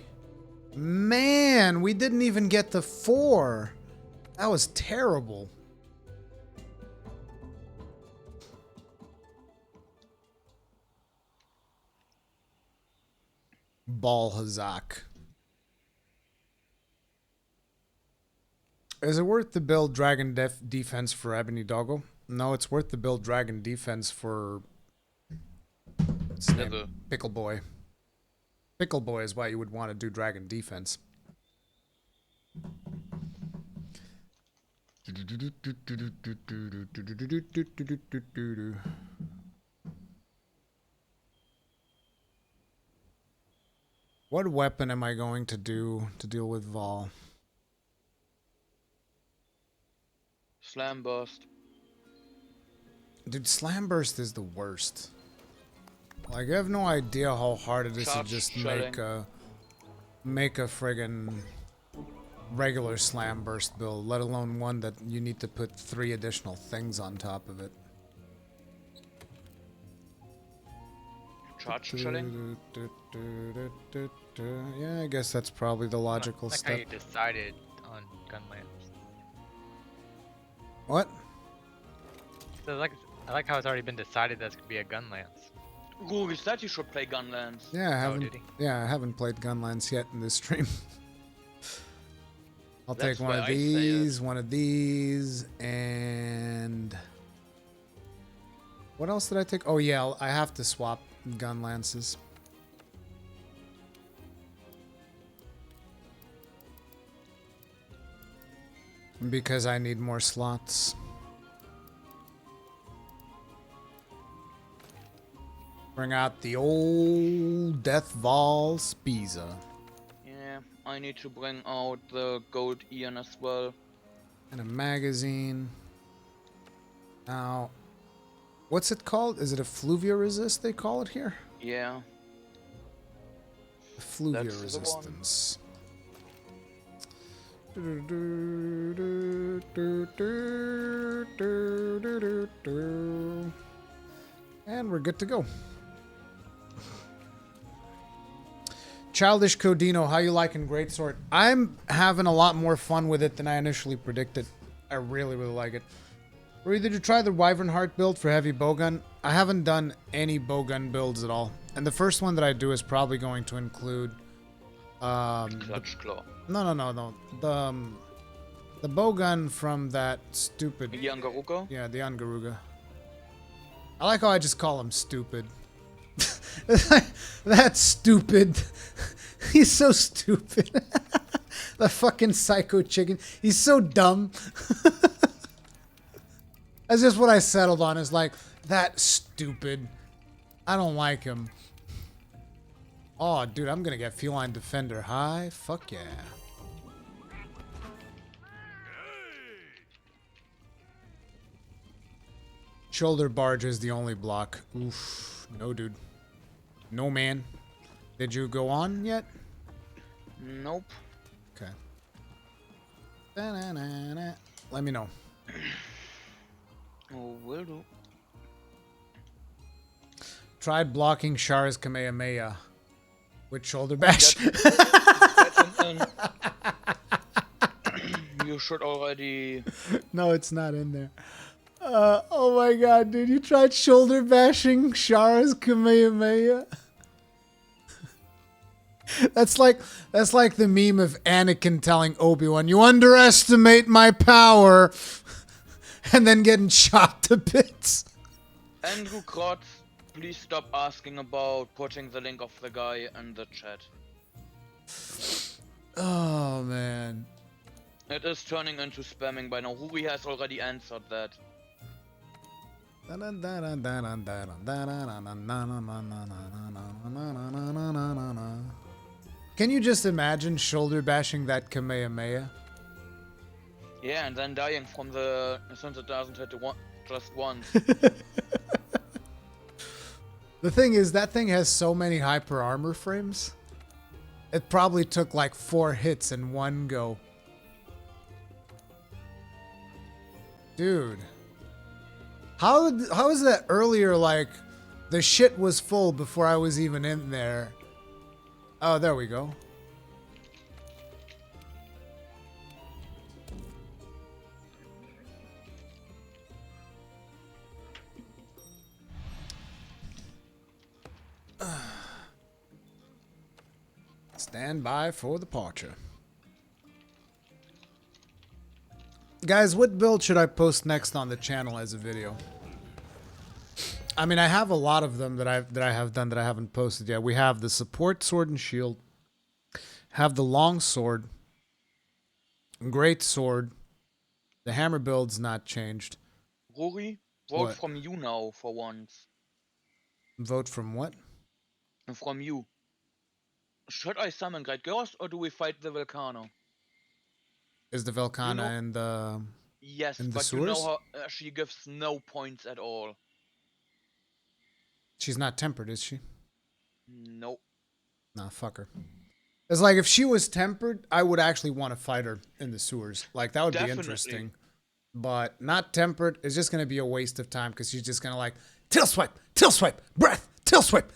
Man, we didn't even get to 4. That was terrible. Ball Hazak. Is it worth to build Dragon Defense for Ebony Doggo? No, it's worth to build Dragon Defense for... What's his name? Pickle Boy. Pickle Boy is why you would want to do Dragon Defense. What weapon am I going to do to deal with Vol? Slam burst. Dude, Slam Burst is the worst. Like, I have no idea how hard it is to just make a friggin' regular Slam Burst build, let alone one that you need to put 3 additional things on top of it. Charge shelling? Yeah, I guess that's probably the logical like step. how you decided on Gunlance. What? So I like how it's already been decided that's gonna be a Gunlance. Ruri said you should play Gunlance. Yeah, I haven't. did he? Yeah, I haven't played Gunlance yet in this stream. I'll That's take one why of I say these, one of these, and what else did I take? Oh yeah, I have to swap Gunlances. Because I need more slots. Bring out the old Death Vol Spiza. Yeah, I need to bring out the gold Ian as well. And a magazine. Now, what's it called? Is it a Fluvia Resist they call it here? Yeah. Fluvia That's the one. Resistance. And we're good to go. Childish Codino, how you liking Greatsword? I'm having a lot more fun with it than I initially predicted. I really, really like it. Rui, did you try the Wyvern Heart build for heavy bowgun? I haven't done any bowgun builds at all. And the first one that I do is probably going to include... Clutch Claw. No. The bowgun from that stupid... The Angaruka? Yeah, the Angaruga. I like how I just call him stupid. That's stupid. He's so stupid. The fucking psycho chicken. He's so dumb. That's just what I settled on, is like, that stupid. I don't like him. Oh, dude, I'm gonna get Feline Defender high. Fuck yeah. Shoulder barge is the only block. Oof. No, dude. No, man. Did you go on yet? Nope. Okay. Da-na-na-na. Let me know. Oh, will do. Tried blocking Shara's Kamehameha with shoulder bash. You should already... No, it's not in there. Oh my god, dude, you tried shoulder bashing Shara's Kamehameha? That's like the meme of Anakin telling Obi-Wan, "You underestimate my power," and then getting shot to bits. Andrew Krotz, please stop asking about putting the link of the guy in the chat. Oh man. It is turning into spamming by now. Ruri has already answered that. Can you just imagine shoulder bashing that Kamehameha? Yeah, and then dying from the since it doesn't hit just once. The thing is, that thing has so many hyper armor frames. It probably took like 4 hits in one go. Dude. How is that earlier, like, the shit was full before I was even in there? Oh, there we go. Stand by for departure. Guys, what build should I post next on the channel as a video? I mean, I have a lot of them that I have done that I haven't posted yet. We have the support sword and shield, have the long sword, great sword. The hammer build's not changed. Ruri, vote What? from you now for once. Vote from what? From you. Should I summon Great Ghost or do we fight the Volcano? Is the Velkana You know- in the Yes, in the but sewers? you know how she gives no points at all. She's not tempered, is she? Nope. Nah, fuck her. It's like if she was tempered, I would actually want to fight her in the sewers. Like that would be Definitely. interesting. But not tempered is just gonna be a waste of time because she's just gonna like tail swipe, breath, tail swipe,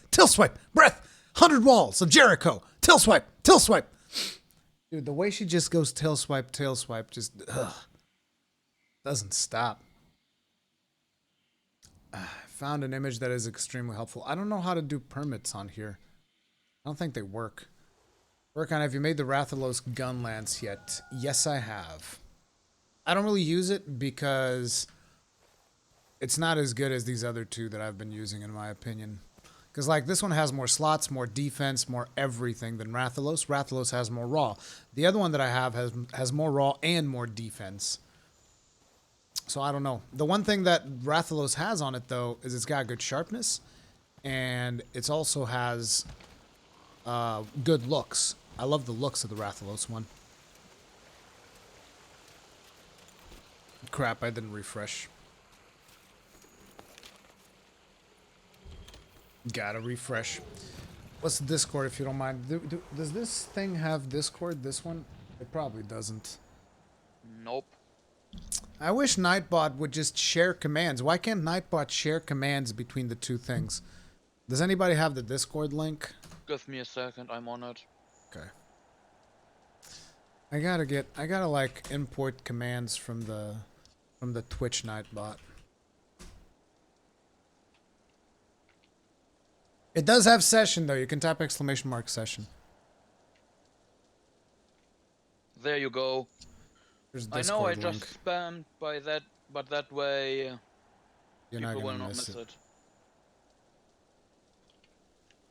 breath, 100 walls of Jericho, tail swipe. Dude, the way she just goes tail swipe, just doesn't stop. Found an image that is extremely helpful. I don't know how to do permits on here. I don't think they work. Rurikhan, have you made the Rathalos Gunlance yet? Yes, I have. I don't really use it because it's not as good as these other two that I've been using, in my opinion. Because, like, this one has more slots, more defense, more everything than Rathalos. Rathalos has more raw. The other one that I have has more raw and more defense. So, I don't know. The one thing that Rathalos has on it, though, is it's got good sharpness. And it also has good looks. I love the looks of the Rathalos one. Crap, I didn't refresh. Gotta refresh. What's the Discord, if you don't mind? Does this thing have Discord, this one? It probably doesn't. Nope. I wish Nightbot would just share commands. Why can't Nightbot share commands between the two things? Does anybody have the Discord link? Give me a second, I'm on it. Okay. I gotta like import commands from the Twitch Nightbot. It does have session though. You can type !! session. There you go. There's I know I Discord just link. spammed by that, but that way You're not people will gonna not miss miss it. it.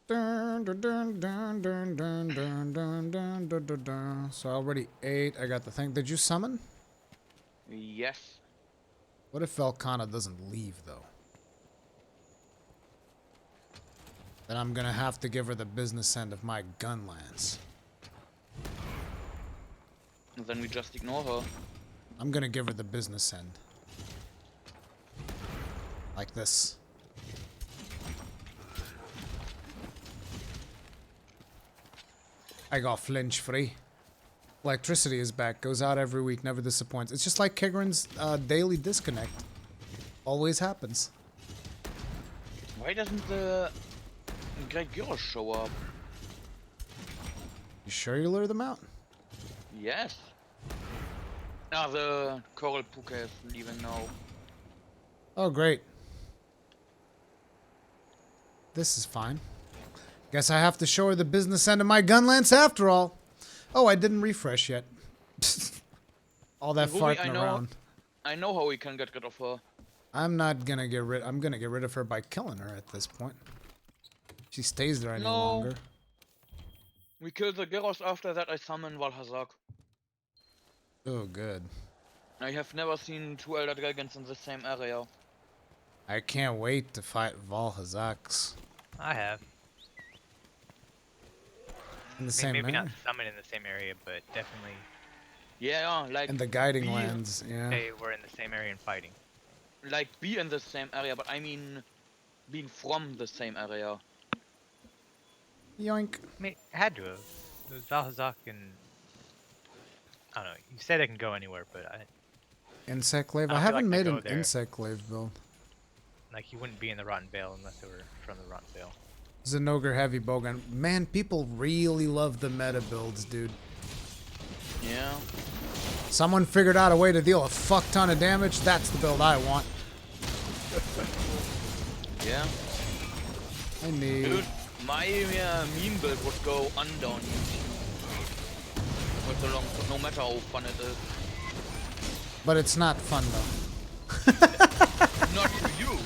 Dun, dun, dun, dun, dun, dun, dun, dun, dun, dun, dun, dun. So I already ate. I got the thing. Did you summon? Yes. What if Velkana doesn't leave though? Then I'm gonna have to give her the business end of my Gunlance. And then we just ignore her. I'm gonna give her the business end. Like this. I got flinch free. Electricity is back. Goes out every week. Never disappoints. It's just like Kegren's daily disconnect. Always happens. Why doesn't the Great Girl show up? You sure you lure them out? Yes. Ah, the Coral Puka is leaving now. Oh, great. This is fine. Guess I have to show her the business end of my Gunlance after all. Oh, I didn't refresh yet. All that Ruby, farting around. I know how we can get rid of her. I'm gonna get rid of her by killing her at this point. She stays there any No. longer. We kill the Gyros, after that I summon Valhazak. Oh, good. I have never seen two Elder Dragons in the same area. I can't wait to fight Valhazaks. I have. In the I mean, same maybe not area? summon in the same area, but definitely Yeah, like In the guiding be, lands, yeah. they were in the same area and fighting. like be in the same area, but I mean being from the same area. Yoink. I mean, it had to have. It was Valhazak and I don't know. You say they can go anywhere, but Insect glaive? I I don't feel haven't like they made go an there. insect glaive build. Like you wouldn't be in the Rotten Vale unless they were from the Rotten Vale. Zinogre heavy bowgun. Man, people really love the meta builds, dude. Yeah. Someone figured out a way to deal a fuck ton of damage. That's the build I want. Yeah. I need... Dude, my meme build would go under on YouTube. With the long, no matter how fun it is. But it's not fun, though. Not to you.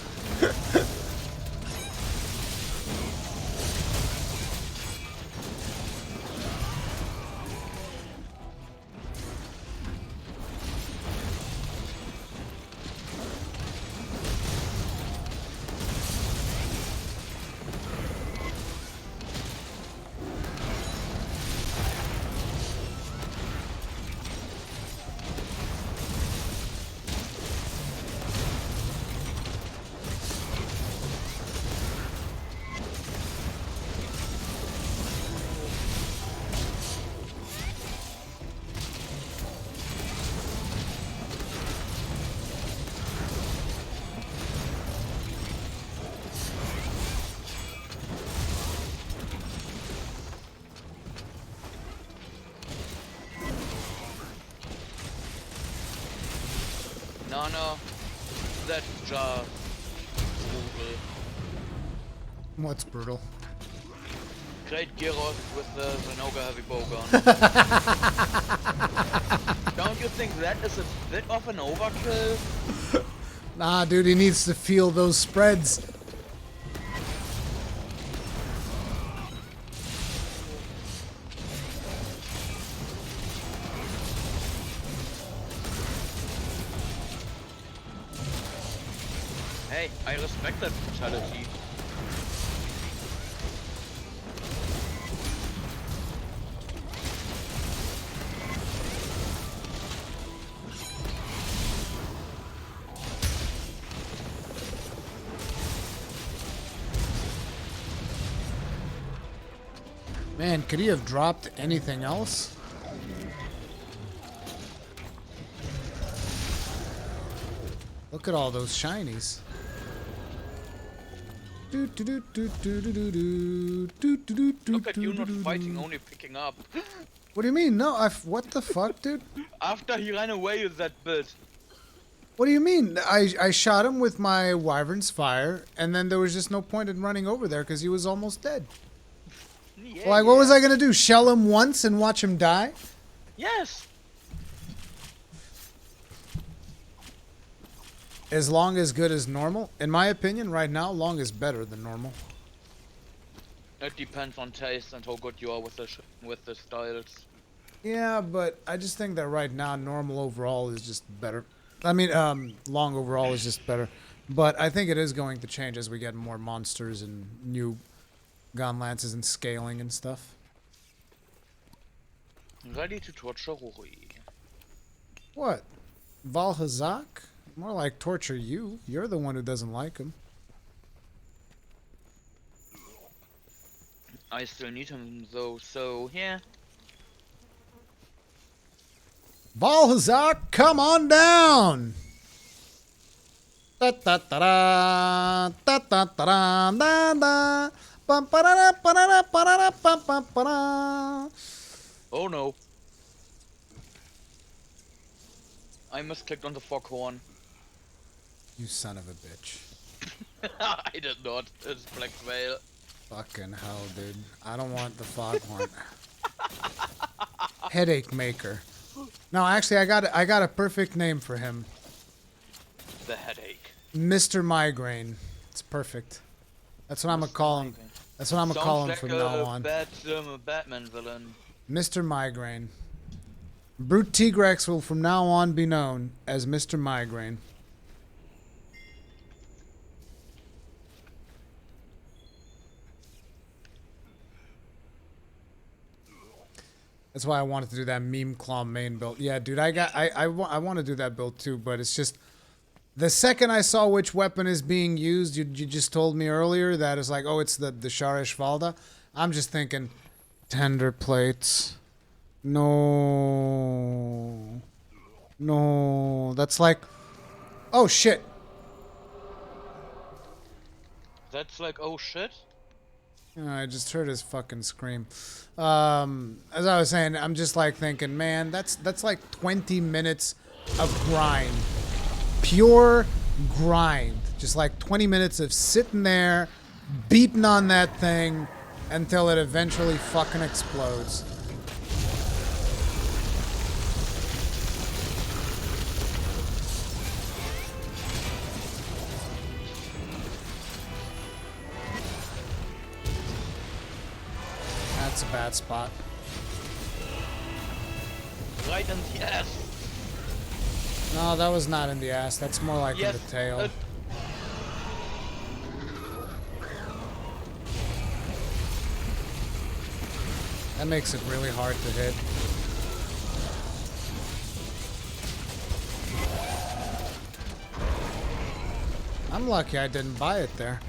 No, that's just brutal. What's brutal? Great Gyros with the Zinogre heavy bowgun. Don't you think that is a bit of an overkill? Nah, dude, he needs to feel those spreads. Hey, I respect that brutality. Man, could he have dropped anything else? Look at all those shinies. Look at you not fighting, only picking up. What do you mean? No, what the fuck, dude? After he ran away with that bit. What do you mean? I shot him with my Wyvern's Fire, and then there was just no point in running over there because he was almost dead. Yeah, Like, what was I gonna do? Shell him once and watch him die? Yes. Is long as good as normal? In my opinion, right now, long is better than normal. It depends on taste and how good you are with the styles. Yeah, but I just think that right now, normal overall is just better. I mean, long overall is just better. But I think it is going to change as we get more monsters and new Gunlances and scaling and stuff. Ready to torture Ruri. What? Valhazak? More like torture you. You're the one who doesn't like him. I still need him though, so yeah. Valhazak, come on down! Da da da da da da da da da. Bum, ba-da-da, ba-da-da, ba-da-da, bum, bum, ba-da. Oh no. I misclicked on the foghorn. You son of a bitch. I did not. It's Black Whale. Fucking hell, dude. I don't want the foghorn. Headache maker. No, actually, I got a perfect name for him. The headache. Mr. Migraine. It's perfect. That's what I'm gonna call him. That's what I'm gonna call him from now on. Batman villain. Mr. Migraine. Brute Tigrex will from now on be known as Mr. Migraine. That's why I wanted to do that meme claw main build. Yeah, dude, I want to do that build too, but it's just the second I saw which weapon is being used, you just told me earlier that it's like, oh, it's the Sharish Valda. I'm just thinking, tender plates. No. No. That's like, oh shit. That's like, oh shit. I just heard his fucking scream. As I was saying, I'm just like thinking, man, that's like 20 minutes of grind. Pure grind. Just like 20 minutes of sitting there, beating on that thing until it eventually fucking explodes. That's a bad spot. Right in the ass. No, that was not in the ass. That's more like Yes, in the tail. That makes it really hard to hit. I'm lucky I didn't buy it there.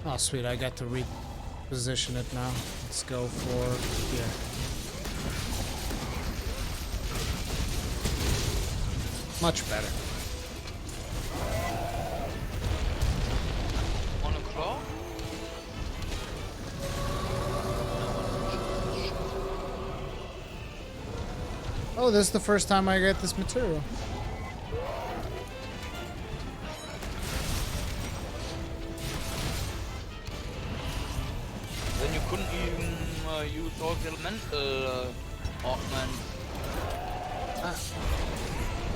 Oh, sweet, I got to reposition it now. Let's go for here. Much better. On a claw? Oh, this is the first time I get this material. Then you couldn't even use all the elemental augments.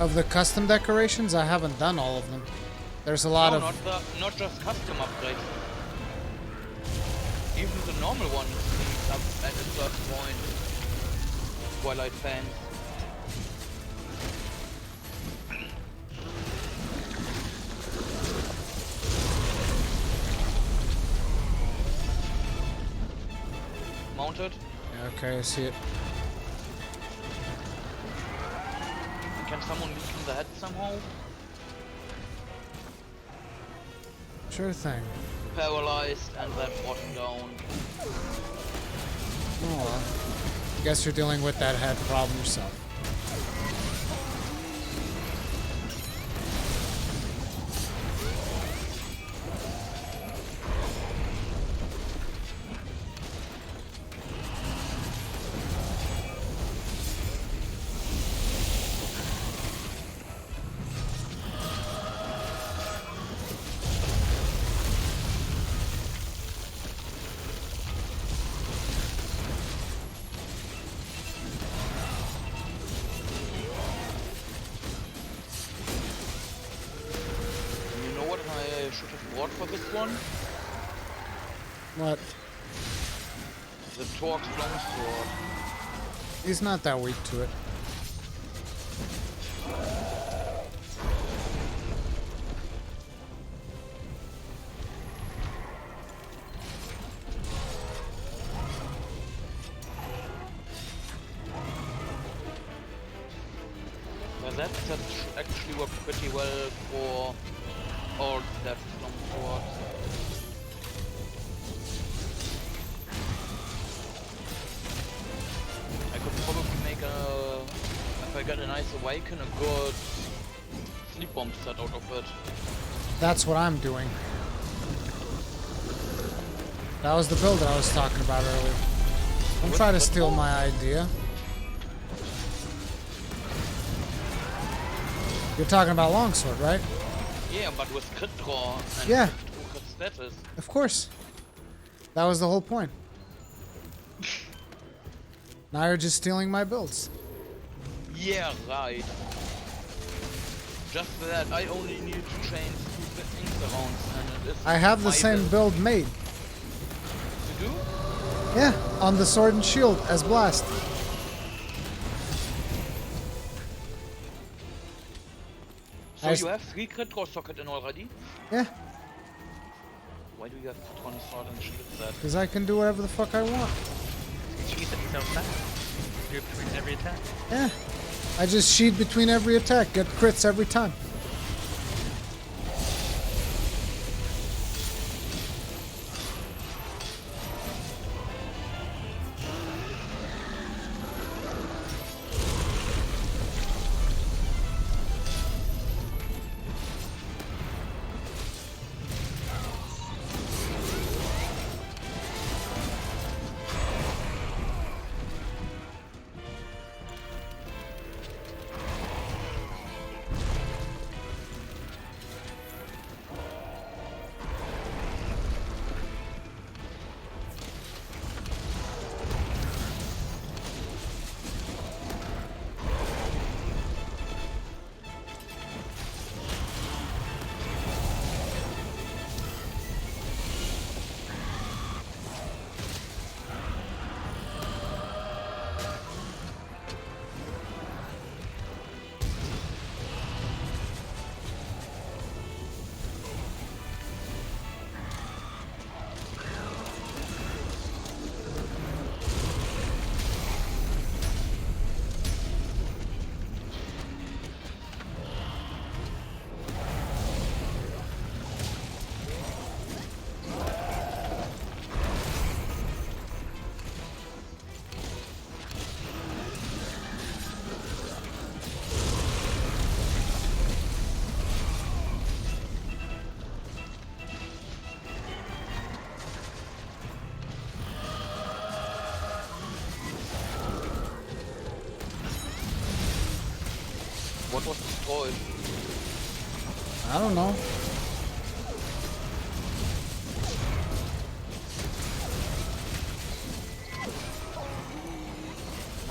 Of the custom decorations, I haven't done all of them. There's a lot of... not just custom upgrades. Even the normal ones need up at a certain point. Twilight fans. Mounted. Yeah, okay, I see it. Can someone weaken the head somehow? Sure thing. Paralyzed and then bottom down. Oh well. Guess you're dealing with that head problem yourself. What? The Torque's longsword. He's not that weak to it. Well, that actually worked pretty well for all that longswords. I could probably make a, if I get a nice awaken, a good sleep bomb set out of it. That's what I'm doing. That was the build that I was talking about earlier. Don't try to steal my idea. You're talking about longsword, right? Yeah, but with crit draw and Yeah. crit status. Of course. That was the whole point. Now you're just stealing my builds. Yeah, right. Just for that, I only need to change 2 things around, and it is I have the my same build made. You do? Yeah, on the sword and shield as blast. So I you have 3 crit draw socket in already? Yeah, Why do you have crit draw sword and shield set? because I can do whatever the fuck I want. Sheath it so fast. Do it between every attack. Yeah. I just sheath between every attack, get crits every time. What was destroyed? I don't know.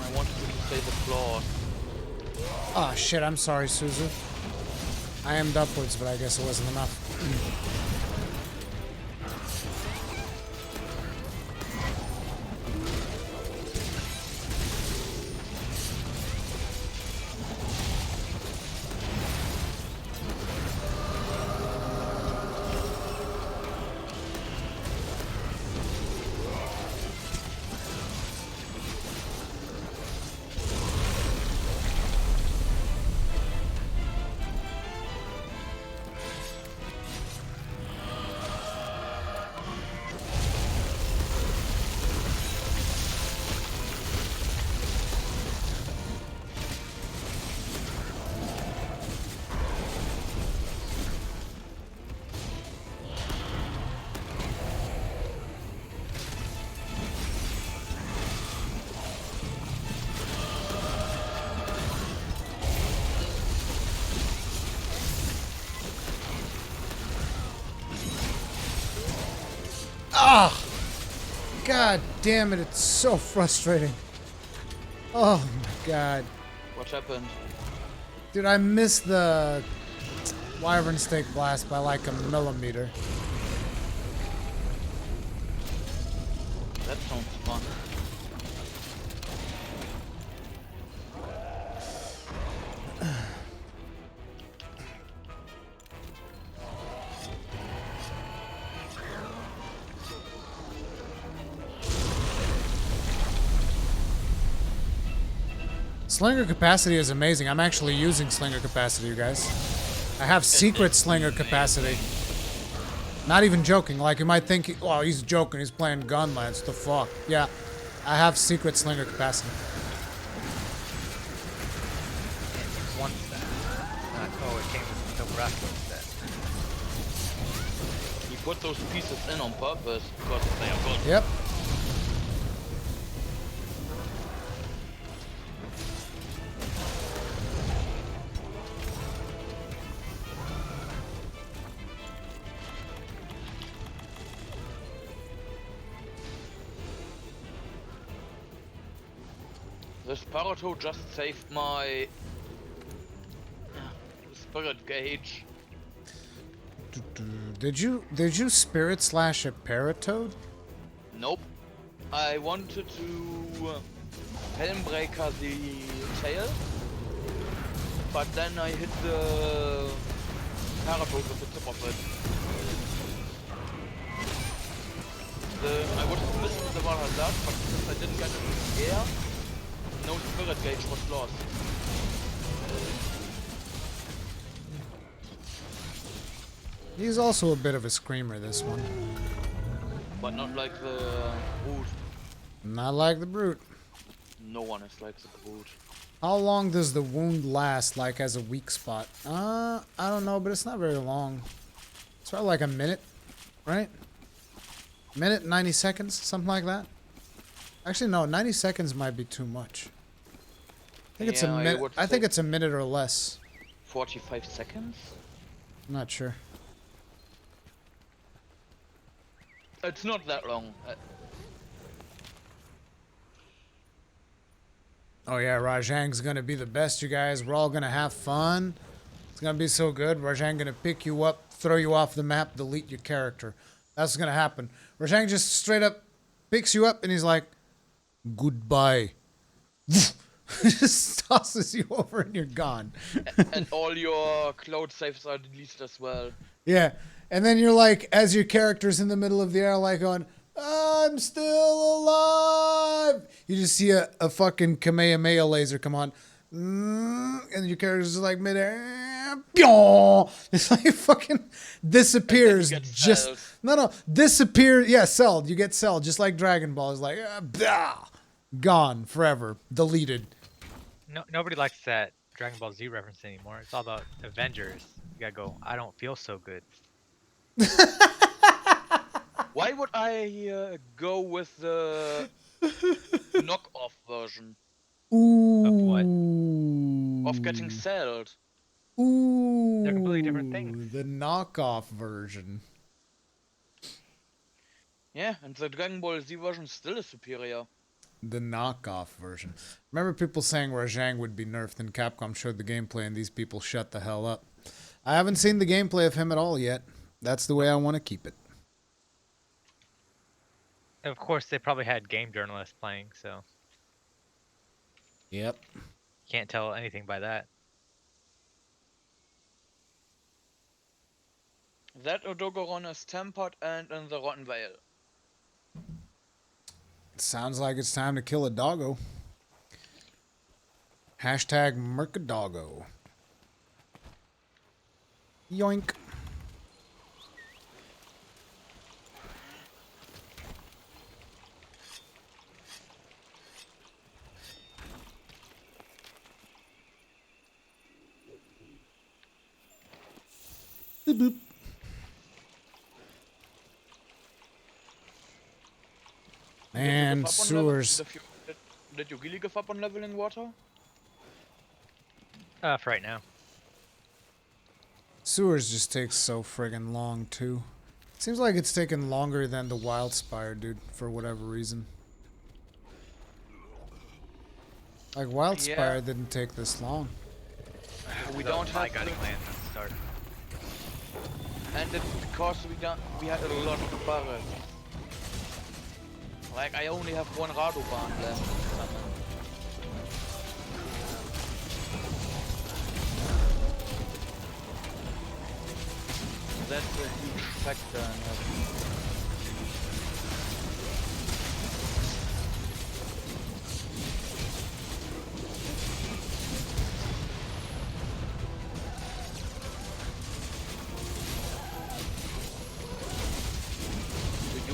I wanted to say the claws. Oh shit, I'm sorry, Suzu. I aimed upwards, but I guess it wasn't enough. Ah! God damn it, it's so frustrating. Oh my god. What happened? Dude, I missed the Wyvern Stake Blast by like a millimeter. That sounds fun. Slinger capacity is amazing. I'm actually using slinger capacity, you guys. I have secret slinger capacity. Not even joking. Like, you might think, oh, he's joking. He's playing Gunlance. The fuck? Yeah. I have secret slinger capacity. One set. Oh, it came with the miraculous set. You put those pieces in on purpose because they are good. Yep. This Parato just saved my spirit gauge. Did you spirit slash a paratoad? Nope. I wanted to Helmbreaker the tail, but then I hit the Parato with the tip of it. I would have missed the Valhalla, but since I didn't get it in the air, no spirit gauge was lost. He's also a bit of a screamer, this one. But not like the Brute. Not like the Brute. No one is like the Brute. How long does the wound last, like, as a weak spot? I don't know, but it's not very long. It's probably like a minute, right? Minute, 90 seconds, something like that. Actually, no, 90 seconds might be too much. I think it's a minute. I think it's a minute or less. 45 seconds? I'm not sure. It's not that long. Oh yeah, Rajang's gonna be the best, you guys. We're all gonna have fun. It's gonna be so good. Rajang gonna pick you up, throw you off the map, delete your character. That's gonna happen. Rajang just straight up picks you up and he's like, goodbye. Just tosses you over and you're gone. And all your cloud saves are deleted as well. Yeah. And then you're like, as your character's in the middle of the air, like going, I'm still alive. You just see a fucking Kamehameha laser come on. And your character's just like midair. It's like fucking disappears. Just disappears. Yeah, celled. You get celled, just like Dragon Ball. It's like gone forever, deleted. No, nobody likes that Dragon Ball Z reference anymore. It's all about Avengers. You gotta go. I don't feel so good. Why would I go with the knockoff version? Ooh. Of what? Of getting celled. Ooh. They're completely different things. The knockoff version. Yeah, and the Dragon Ball Z version still is superior. The knockoff version. Remember people saying Rajang would be nerfed and Capcom showed the gameplay and these people shut the hell up. I haven't seen the gameplay of him at all yet. That's the way I want to keep it. Of course, they probably had game journalists playing, so Yep. can't tell anything by that. That Odogoron is tempered and in the Rotten Vale. Sounds like it's time to kill a doggo. Hashtag Mercadoggo. Yoink. Boop, boop. And sewers. Did you really give up on leveling water? For right now. Sewers just takes so friggin' long, too. Seems like it's taken longer than the Wildspire, dude, for whatever reason. Like, Wildspire didn't take this long. We don't have gunning land at the start. And it's because we had a lot of barrels. Like, I only have one Radoban left. That's a huge factor in it.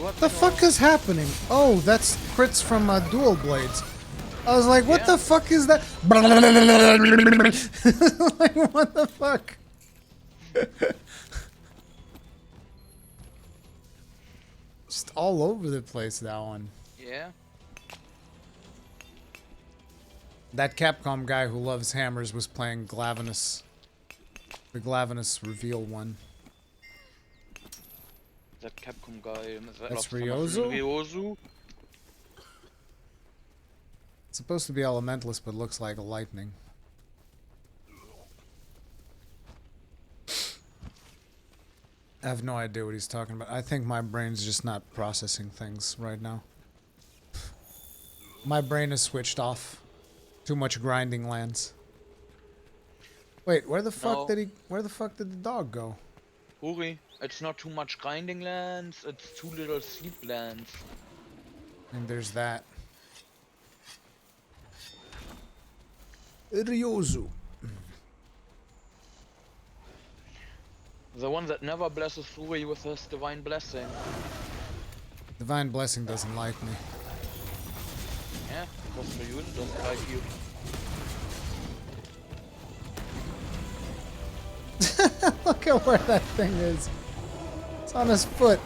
What the fuck is happening? Oh, that's crits from Dual Blades. I was like, what the fuck is that? Like, what the fuck? Just all over the place, that one. Yeah. That Capcom guy who loves hammers was playing Glavenus. The Glavenus reveal one. That Capcom guy. That's Ryozu? Ryozu? supposed to be elementalist, but looks like lightning. I have no idea what he's talking about. I think my brain's just not processing things right now. My brain is switched off. Too much grinding lands. Wait, where the fuck did he? Where the fuck did the dog go? Uri, it's not too much grinding lands, it's too little sleep lands. And there's that. Ryozu. The one that never blesses Uri with his divine blessing. Divine blessing doesn't like me. Yeah, because Ryuza doesn't like you. Look at where that thing is. It's on his foot.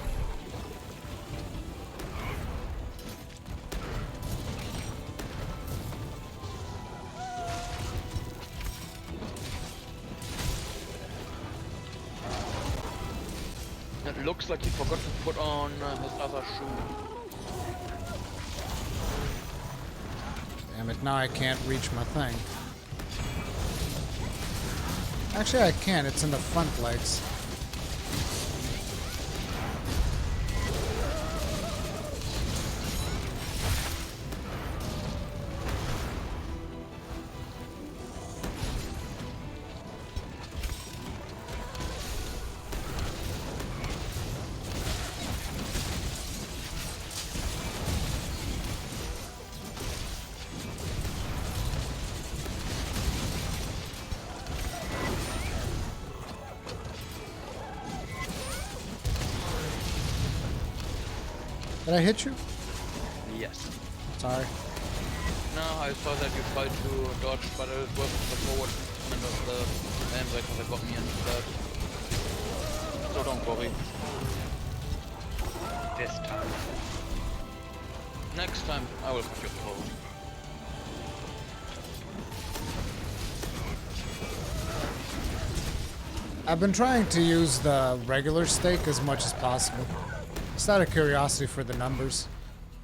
It looks like he forgot to put on his other shoe. Damn it, now I can't reach my thing. Actually, I can. It's in the front legs. Did I hit you? Yes. Sorry. No, I saw that you tried to dodge, but it wasn't the forward movement of the handbreaker that got me instead. So don't worry. This time. Next time, I will cut your throat. I've been trying to use the regular stake as much as possible. Just out of curiosity for the numbers.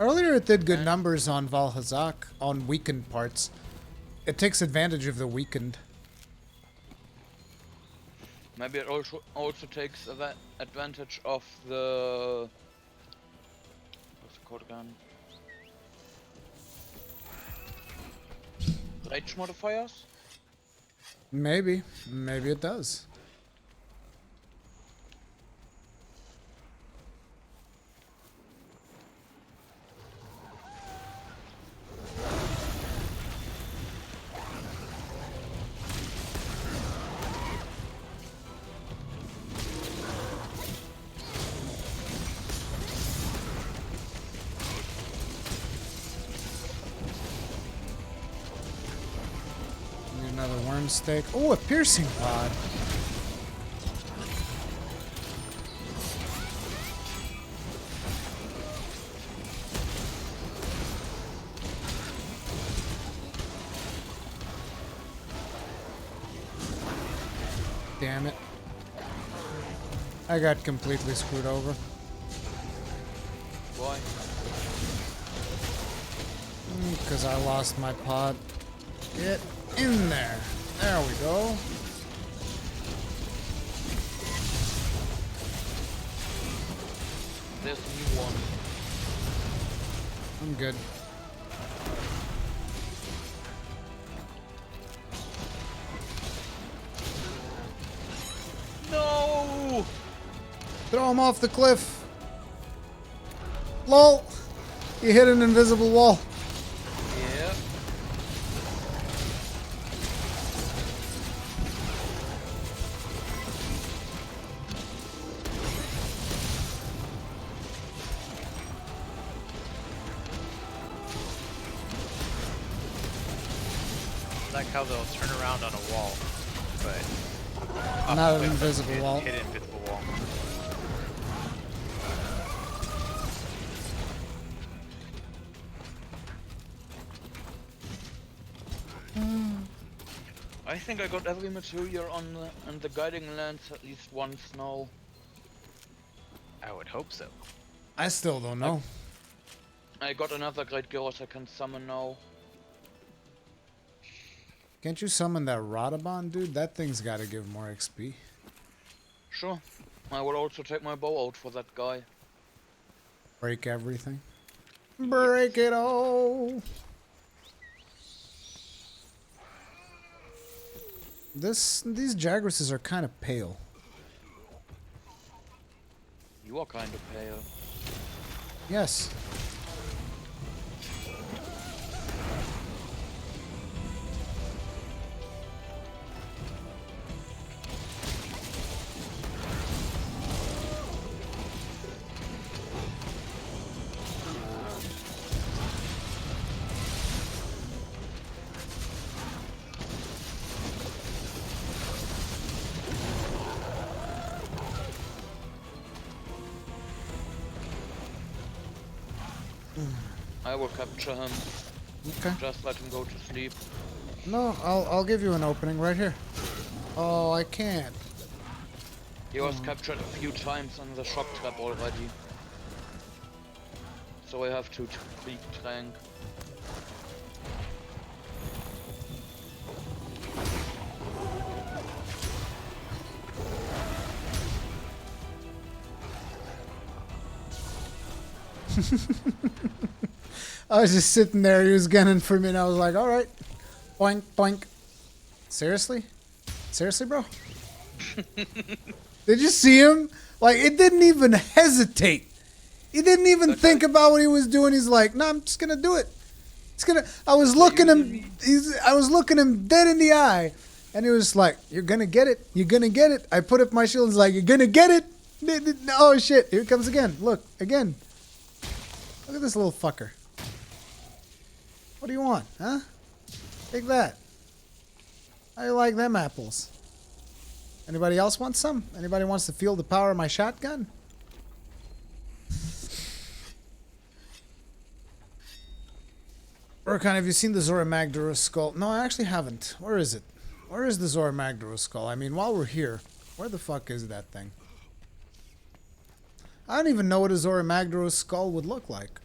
Earlier it did good numbers on Valhazak, on weakened parts. It takes advantage of the weakened. Maybe it also takes that advantage of the... What's it called again? Rage modifiers? Maybe. Maybe it does. Another worm steak. Oh, a piercing pod. Damn it. I got completely screwed over. Why? Because I lost my pod. Get in there. There we go. There's a new one. I'm good. No! Throw him off the cliff. LOL. You hit an invisible wall. Yeah. Like how they'll turn around on a wall, but Not an with invisible hit- wall. Hit an invisible wall. I think I got every material on the guiding lands at least once now. I would hope so. I still don't know. I got another great Gyros I can summon now. Can't you summon that Rodabon, dude? That thing's gotta give more XP. Sure. I will also take my bow out for that guy. Break everything. Break it all. These Jagresses are kind of pale. You are kind of pale. Yes. I will capture him. Okay. Just let him go to sleep. No, I'll give you an opening right here. Oh, I can't. He was captured a few times on the shock trap already. So I have to tweak tank. I was just sitting there. He was gunning for me, and I was like, "All right, boink, boink." Seriously, seriously, bro. Did you see him? Like, it didn't even hesitate. He didn't even think about what he was doing. He's like, "No, I'm just gonna do it. It's gonna." I was looking him. I was looking him dead in the eye, and he was like, "You're gonna get it. You're gonna get it." I put up my shield and was like, "You're gonna get it." Oh shit! Here it comes again. Look again. Look at this little fucker. What do you want, huh? Take that. How you like them apples? Anybody else want some? Anybody wants to feel the power of my shotgun? Rurikhan, have you seen the Zora Magdaros skull? No, I actually haven't. Where is it? Where is the Zora Magdaros skull? I mean, while we're here, where the fuck is that thing? I don't even know what a Zora Magdaros skull would look like.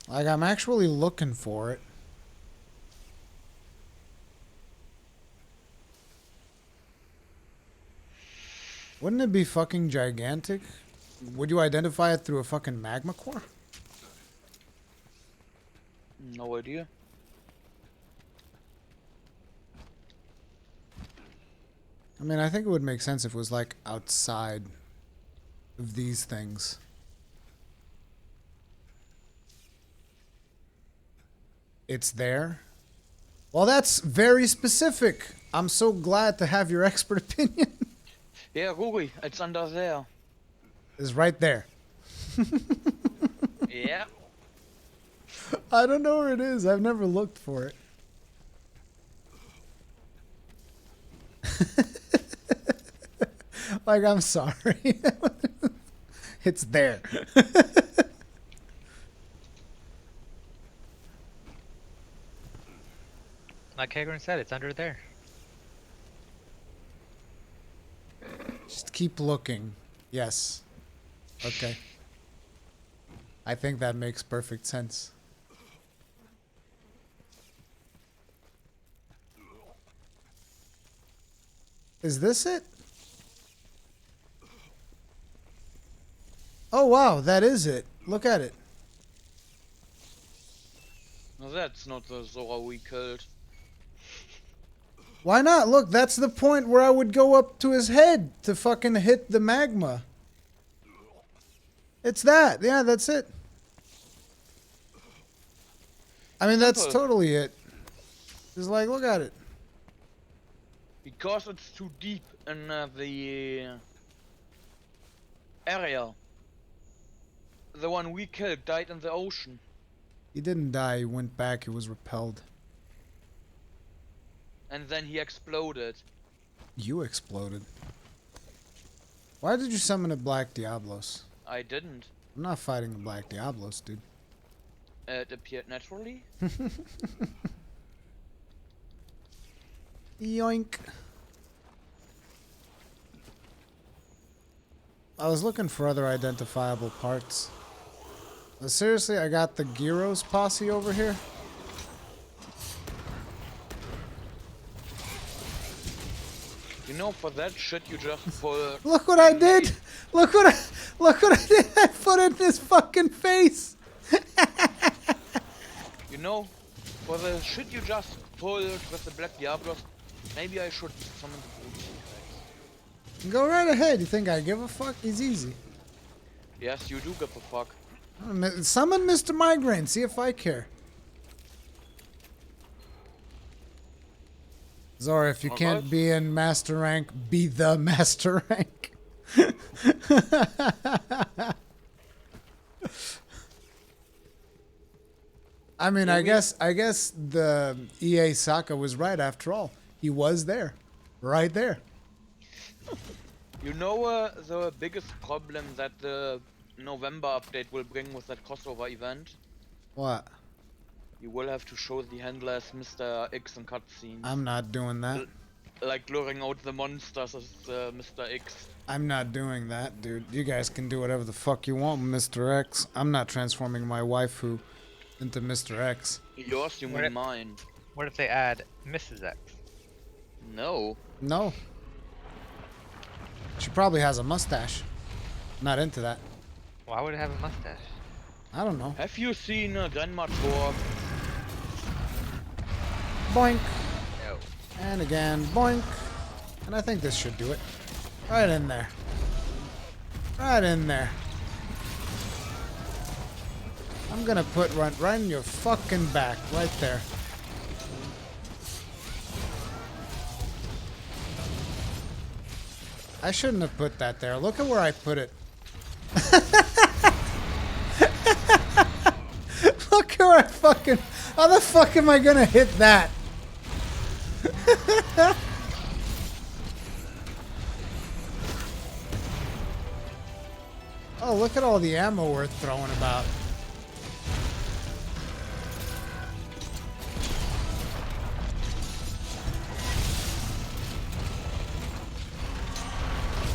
Like, I'm actually looking for it. Wouldn't it be fucking gigantic? Would you identify it through a fucking magma core? No idea. I mean, I think it would make sense if it was, like, outside of these things. It's there? Well, that's very specific. I'm so glad to have your expert opinion. Yeah, Ruri, it's under there. It's right there. Yeah. I don't know where it is. I've never looked for it. Like, I'm sorry. It's there. Like Hagen said, it's under there. Just keep looking. Yes. Okay. I think that makes perfect sense. Is this it? Oh wow, that is it. Look at it. No, that's not the Zora we killed. Why not? Look, that's the point where I would go up to his head to fucking hit the magma. It's that. Yeah, that's it. I mean, that's totally it. Just like, look at it. Because it's too deep in the area. The one we killed died in the ocean. He didn't die. He went back. He was repelled. and then he exploded. You exploded. Why did you summon a Black Diablos? I didn't. I'm not fighting the Black Diablos, dude. It appeared naturally. Yoink. I was looking for other identifiable parts. Seriously, I got the Gyros posse over here. You know, for that shit you just pull. Look what I did! Look what I did! I put it in his fucking face! You know, for the shit you just pulled with the Black Diablos, maybe I should summon the Tigrex. Go right ahead. You think I give a fuck? He's easy. Yes, you do give a fuck. Summon Mr. Migraine. See if I care. Zora, if you can't be in Master Rank, be the Master Rank. I mean, I guess the EA Saka was right after all. He was there. Right there. You know the biggest problem that the November update will bring with that crossover event? What? You will have to show the handlers Mr. X in cutscenes. I'm not doing that. Like luring out the monsters as Mr. X. I'm not doing that, dude. You guys can do whatever the fuck you want, Mr. X. I'm not transforming my waifu into Mr. X. Yours, you mean mine. What if they add Mrs. X? No. No. She probably has a mustache. Not into that. Why would it have a mustache? I don't know. Have you seen Grandma Tour? Boink. No. And again, boink. And I think this should do it. Right in there. Right in there. I'm gonna put right in your fucking back. Right there. I shouldn't have put that there. Look at where I put it. Look at where I fucking... How the fuck am I gonna hit that? Oh, look at all the ammo we're throwing about.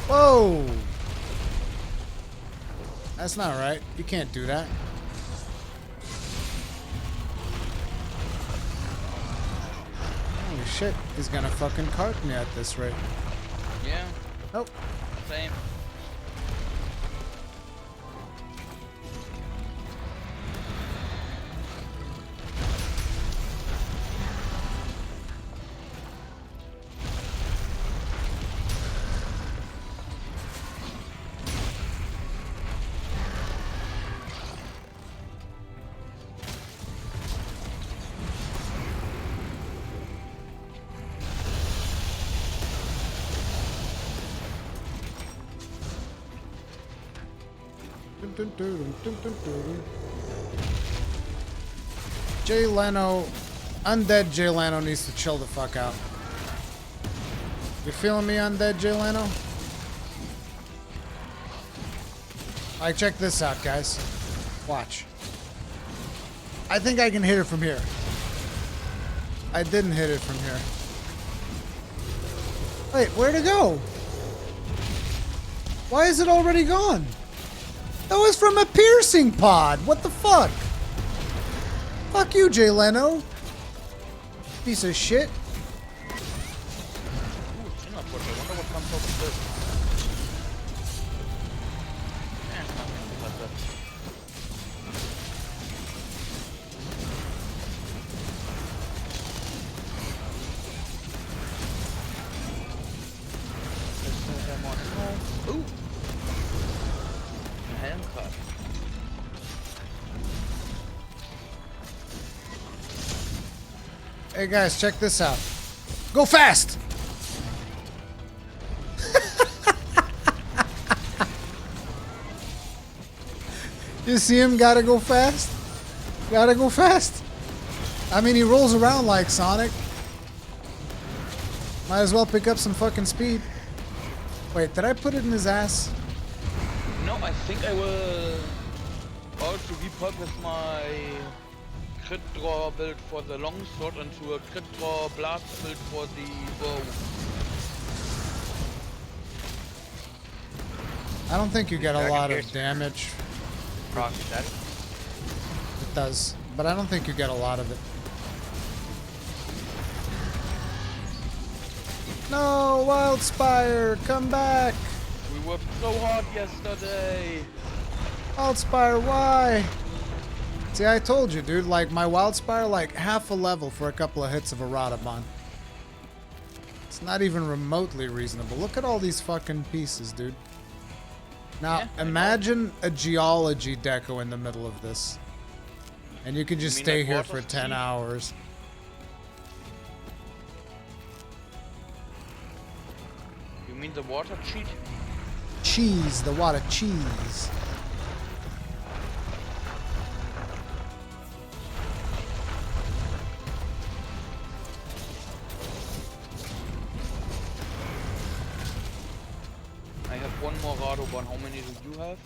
Whoa! That's not right. You can't do that. Holy shit, he's gonna fucking cart me at this rate. Yeah. Nope. Same. Jay Leno, undead Jay Leno needs to chill the fuck out. You feeling me, undead Jay Leno? Alright, check this out, guys. Watch. I think I can hit it from here. I didn't hit it from here. Wait, where'd it go? Why is it already gone? That was from a piercing pod. What the fuck? Fuck you, Jay Leno. Piece of shit. Ooh, chin-up push. I wonder what comes out of this. Nothing like that. Ooh. A handcuff. Hey guys, check this out. Go fast! You see him? Gotta go fast? Gotta go fast. I mean, he rolls around like Sonic. Might as well pick up some fucking speed. Wait, did I put it in his ass? No, I think I will also repurpose my crit draw build for the longsword into a crit draw blast build for the bow. I don't think you get a Dragon lot of Pierce. damage. Proc, is that it? It does, but I don't think you get a lot of it. No, Wildspire, come back! We worked so hard yesterday. Wildspire, why? See, I told you, dude, like, my Wildspire, like, half a level for a couple of hits of a Radabon. It's not even remotely reasonable. Look at all these fucking pieces, dude. Now, Yeah, I imagine a geology deco in the middle of this. And you can just mean stay like here water for 10 speed? hours. You mean the water cheat? Cheese, the water cheese. I have one more Radobon. How many do you have?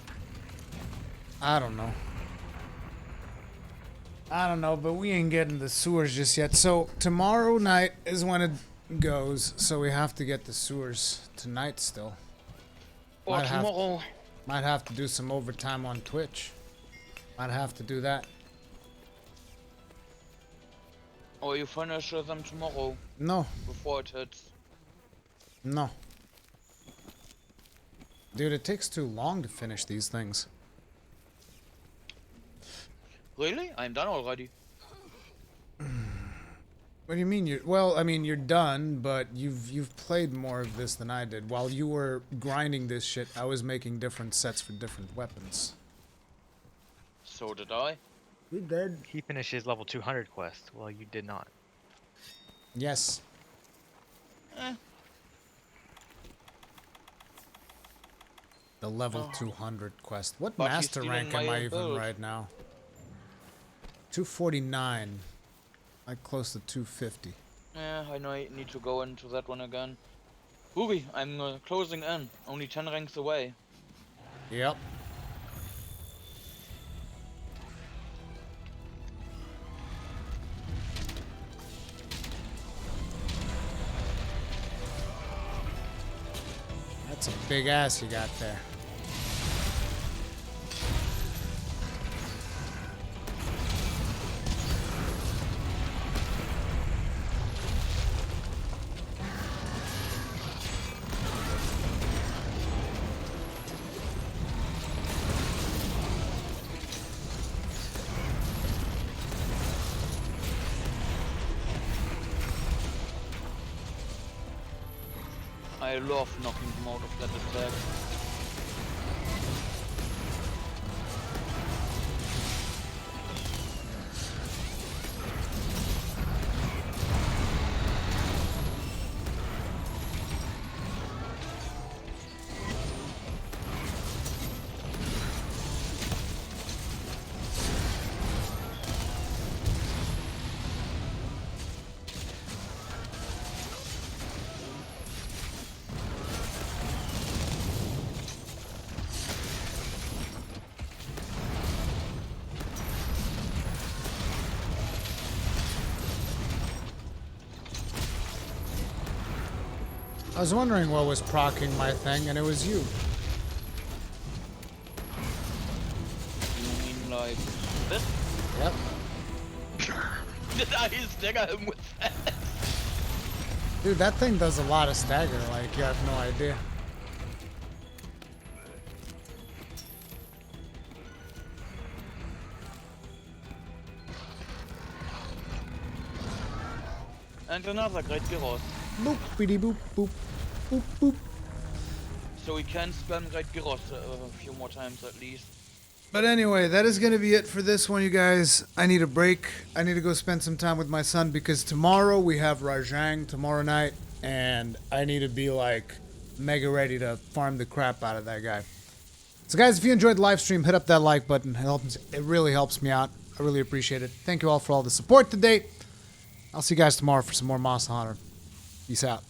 I don't know. I don't know, but we ain't getting the sewers just yet. So tomorrow night is when it goes, so we have to get the sewers tonight still. Or Might have- tomorrow? Might have to do some overtime on Twitch. Might have to do that. Or you finish them tomorrow No, before it hits. no. Dude, it takes too long to finish these things. Really? I'm done already. What do you mean well, I mean you're done, but you've played more of this than I did. While you were grinding this shit, I was making different sets for different weapons. So did I. We did. He finished his level 200 quest. Well, you did not. Yes. Eh. The level Oh. 200 quest. What But he's master stealing rank my am I even build. right now? 249. Like close to 250. Yeah, I know I need to go into that one again. Ruby, I'm closing in. Only 10 ranks away. Yep. That's a big ass you got there. I love knocking him out of that attack. I was wondering what was proccing my thing, and it was you. You mean like this? Yep. Did I stagger him with that? Dude, that thing does a lot of stagger, like, you have no idea. And another great Gyros. Boop, biddy boop, boop, boop, boop. So we can spam great Gyros a few more times at least. But anyway, that is going to be it for this one, you guys. I need a break. I need to go spend some time with my son because tomorrow we have Rajang tomorrow night, and I need to be like mega ready to farm the crap out of that guy. So guys, if you enjoyed the live stream, hit up that like button. It really helps me out. I really appreciate it. Thank you all for all the support to date. I'll see you guys tomorrow for some more Monster Hunter. Peace out.